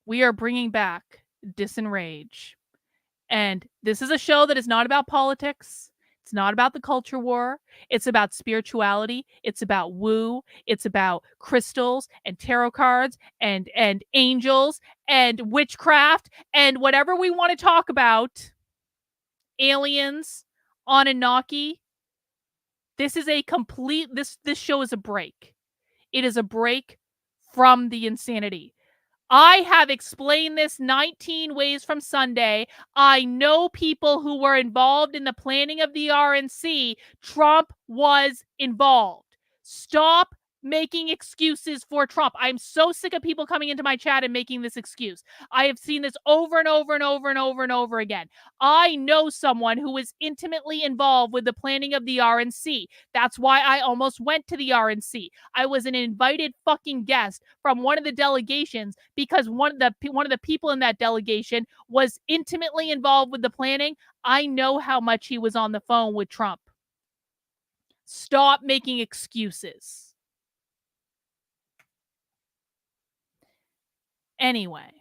we are bringing back Disenrage. And this is a show that is not about politics. It's not about the culture war. It's about spirituality. It's about woo. It's about crystals and tarot cards and angels and witchcraft and whatever we want to talk about. Aliens, Anunnaki. This is a complete, this show is a break. It is a break from the insanity. I have explained this 19 ways from Sunday. I know people who were involved in the planning of the RNC. Trump was involved. Stop making excuses for Trump. I'm so sick of people coming into my chat and making this excuse. I have seen this over and over and over and over and over again. I know someone who was intimately involved with the planning of the RNC. That's why I almost went to the RNC. I was an invited fucking guest from one of the delegations because one of the people in that delegation was intimately involved with the planning. I know how much he was on the phone with Trump. Stop making excuses. Anyway,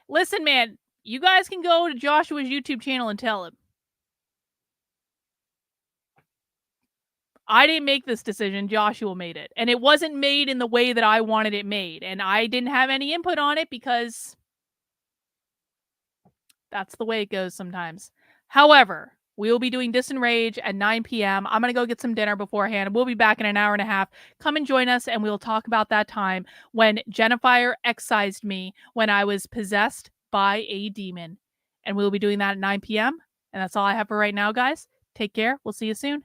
listen, man, you guys can go to Joshua's YouTube channel and tell him. I didn't make this decision. Joshua made it. And it wasn't made in the way that I wanted it made. And I didn't have any input on it because that's the way it goes sometimes. However, we will be doing Disenrage at 9 p.m. I'm going to go get some dinner beforehand. We'll be back in an hour and a half. Come and join us, and we'll talk about that time when Jennifer excised me when I was possessed by a demon. And we'll be doing that at 9 p.m. And that's all I have for right now, guys. Take care. We'll see you soon.